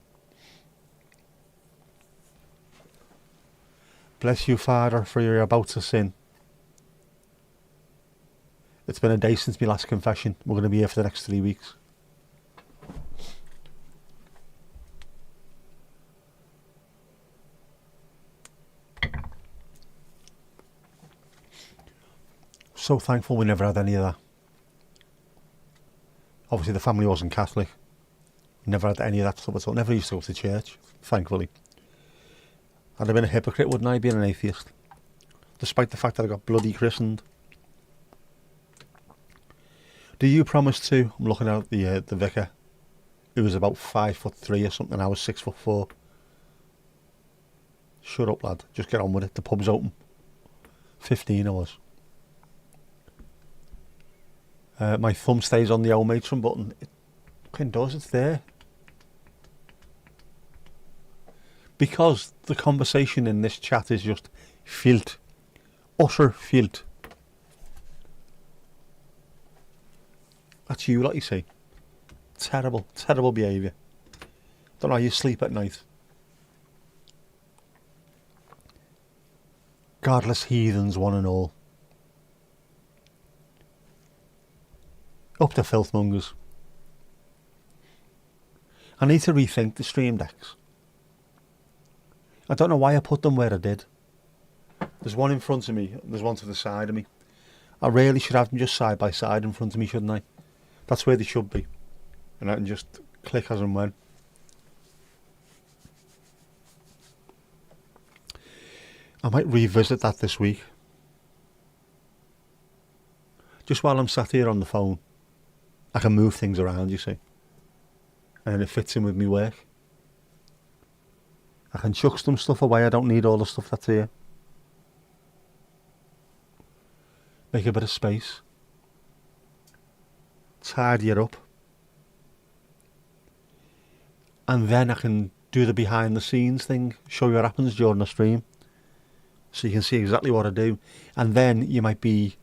Bless you, Father, for you're about to sin. It's been a day since my last confession. We're going to be here for the next 3 weeks. So thankful we never had any of that. Obviously the family wasn't Catholic. Never had any of that stuff at all. Never used to go to church, thankfully. I'd have been a hypocrite, wouldn't I, being an atheist? Despite the fact that I got bloody christened. Do you promise to? I'm looking at the vicar, who was about 5'3" or something. I was 6'4". Shut up, lad. Just get on with it. The pub's open. 15 I was. My thumb stays on the old matron button. It fucking does, it's there. Because the conversation in this chat is just filth. Utter filth. That's you, like you say. Terrible, terrible behaviour. Don't know how you sleep at night. Godless heathens, one and all. Up to filthmongers. I need to rethink the stream decks. I don't know why I put them where I did. There's one in front of me, there's one to the side of me. I really should have them just side by side in front of me, shouldn't I? That's where they should be. And I can just click as and when. I might revisit that this week. Just while I'm sat here on the phone, I can move things around, you see. And it fits in with me work. I can chuck some stuff away. I don't need all the stuff that's here. Make a bit of space. Tidy it up. And then I can do the behind the scenes thing. Show you what happens during the stream. So you can see exactly what I do. And then you might be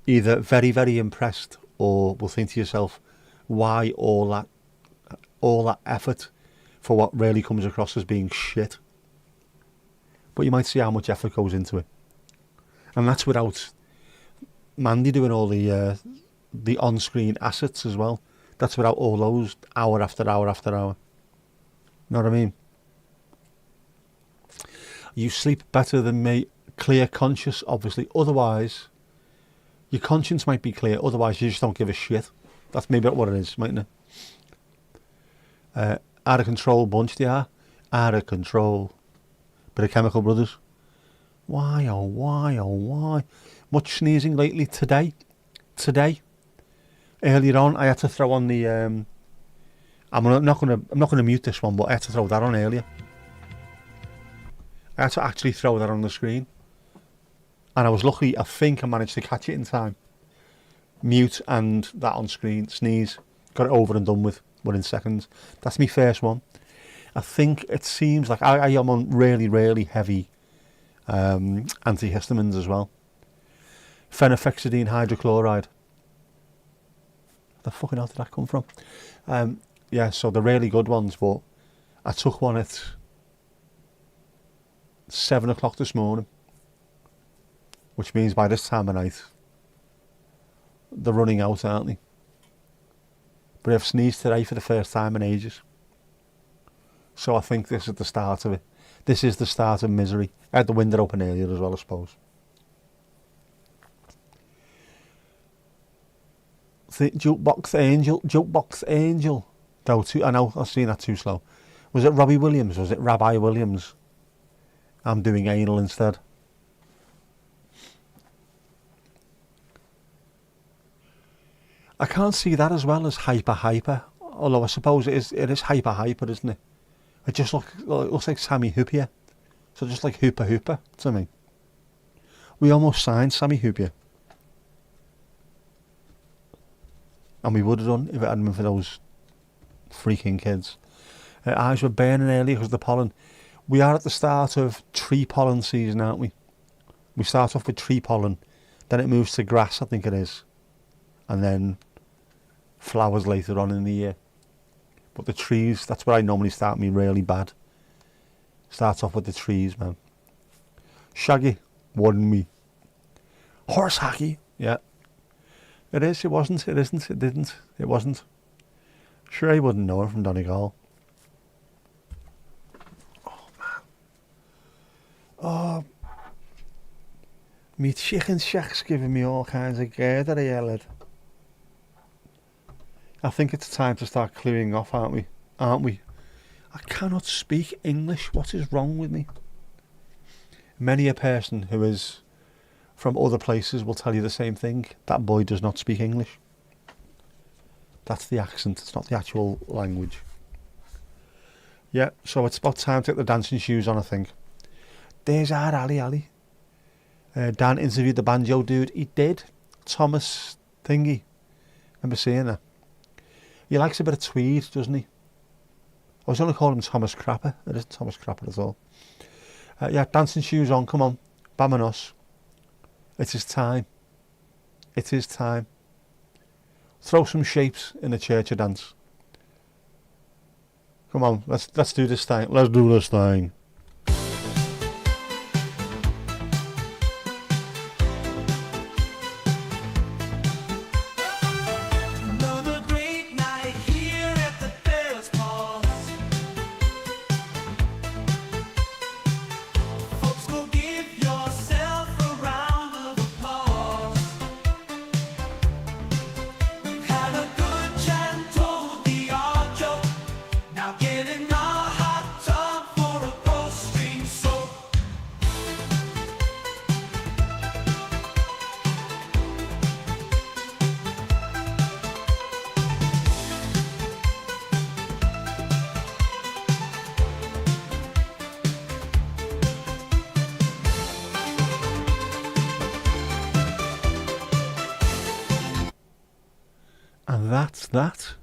either very, very impressed, or will think to yourself, why all that effort for what really comes across as being shit? But you might see how much effort goes into it. And that's without Mandy doing all the on-screen assets as well. That's without all those hour after hour after hour. Know what I mean? You sleep better than me, clear conscious, obviously. Otherwise, your conscience might be clear, otherwise you just don't give a shit. That's maybe what it is, mightn't it? Out of control bunch they are. Out of control. Bit of Chemical Brothers. Why, oh why, oh why? Much sneezing lately today. Earlier on I had to throw on the I'm not gonna mute this one, but I had to throw that on earlier. I had to actually throw that on the screen, and I was lucky. I think I managed to catch it in time. Mute and that on screen. Sneeze. Got it over and done with within seconds. That's my first one. I think it seems like I am on really heavy antihistamines as well. Phenylphexidine hydrochloride. The fucking hell did that come from? Yeah, so they're really good ones, but I took one at 7 o'clock this morning, which means by this time of night they're running out, aren't they? But I've sneezed today for the first time in ages, so I think this is the start of it. This is the start of misery. I had the window open earlier as well, I suppose. Jukebox Angel. No, I know, I've seen that too slow. Was it Robbie Williams? Was it Rabbi Williams? I'm doing anal instead. I can't see that as well as hyper. Although I suppose it is hyper, isn't it? It just looks like Sammy Hoopier. So just like Hooper to me. We almost signed Sammy Hoopier. And we would have done if it hadn't been for those freaking kids. Eyes were burning early because of the pollen. We are at the start of tree pollen season, aren't we? We start off with tree pollen, then it moves to grass, I think it is, and then flowers later on in the year. But the trees, that's where I normally start me really bad. Start off with the trees, man. Shaggy, won me. Horse hacky, yeah. It is, it wasn't, it isn't, it didn't, it wasn't. Sure, I wouldn't know it from Donegal. Oh, man. Oh. Me chicken shack's giving me all kinds of gear that I yelled. I think it's time to start clearing off, aren't we? I cannot speak English. What is wrong with me? Many a person who is from other places will tell you the same thing. That boy does not speak English. That's the accent, it's not the actual language. Yeah, so it's about time to get the dancing shoes on, I think. There's our Ali. Dan interviewed the banjo dude. He did. Thomas Thingy. Remember seeing that? He likes a bit of tweed, doesn't he? I was going to call him Thomas Crapper. It isn't Thomas Crapper at all. Yeah, dancing shoes on, come on. Vamonos. It is time. It is time. Throw some shapes in a church dance. Come on, let's do this thing. Let's do this thing. Another great night here at the Dales Pause. Folks, go give yourself a round of applause. We've had a good chat and told the odd joke. Now get in a hot tub for a post-stream soak. And that's that.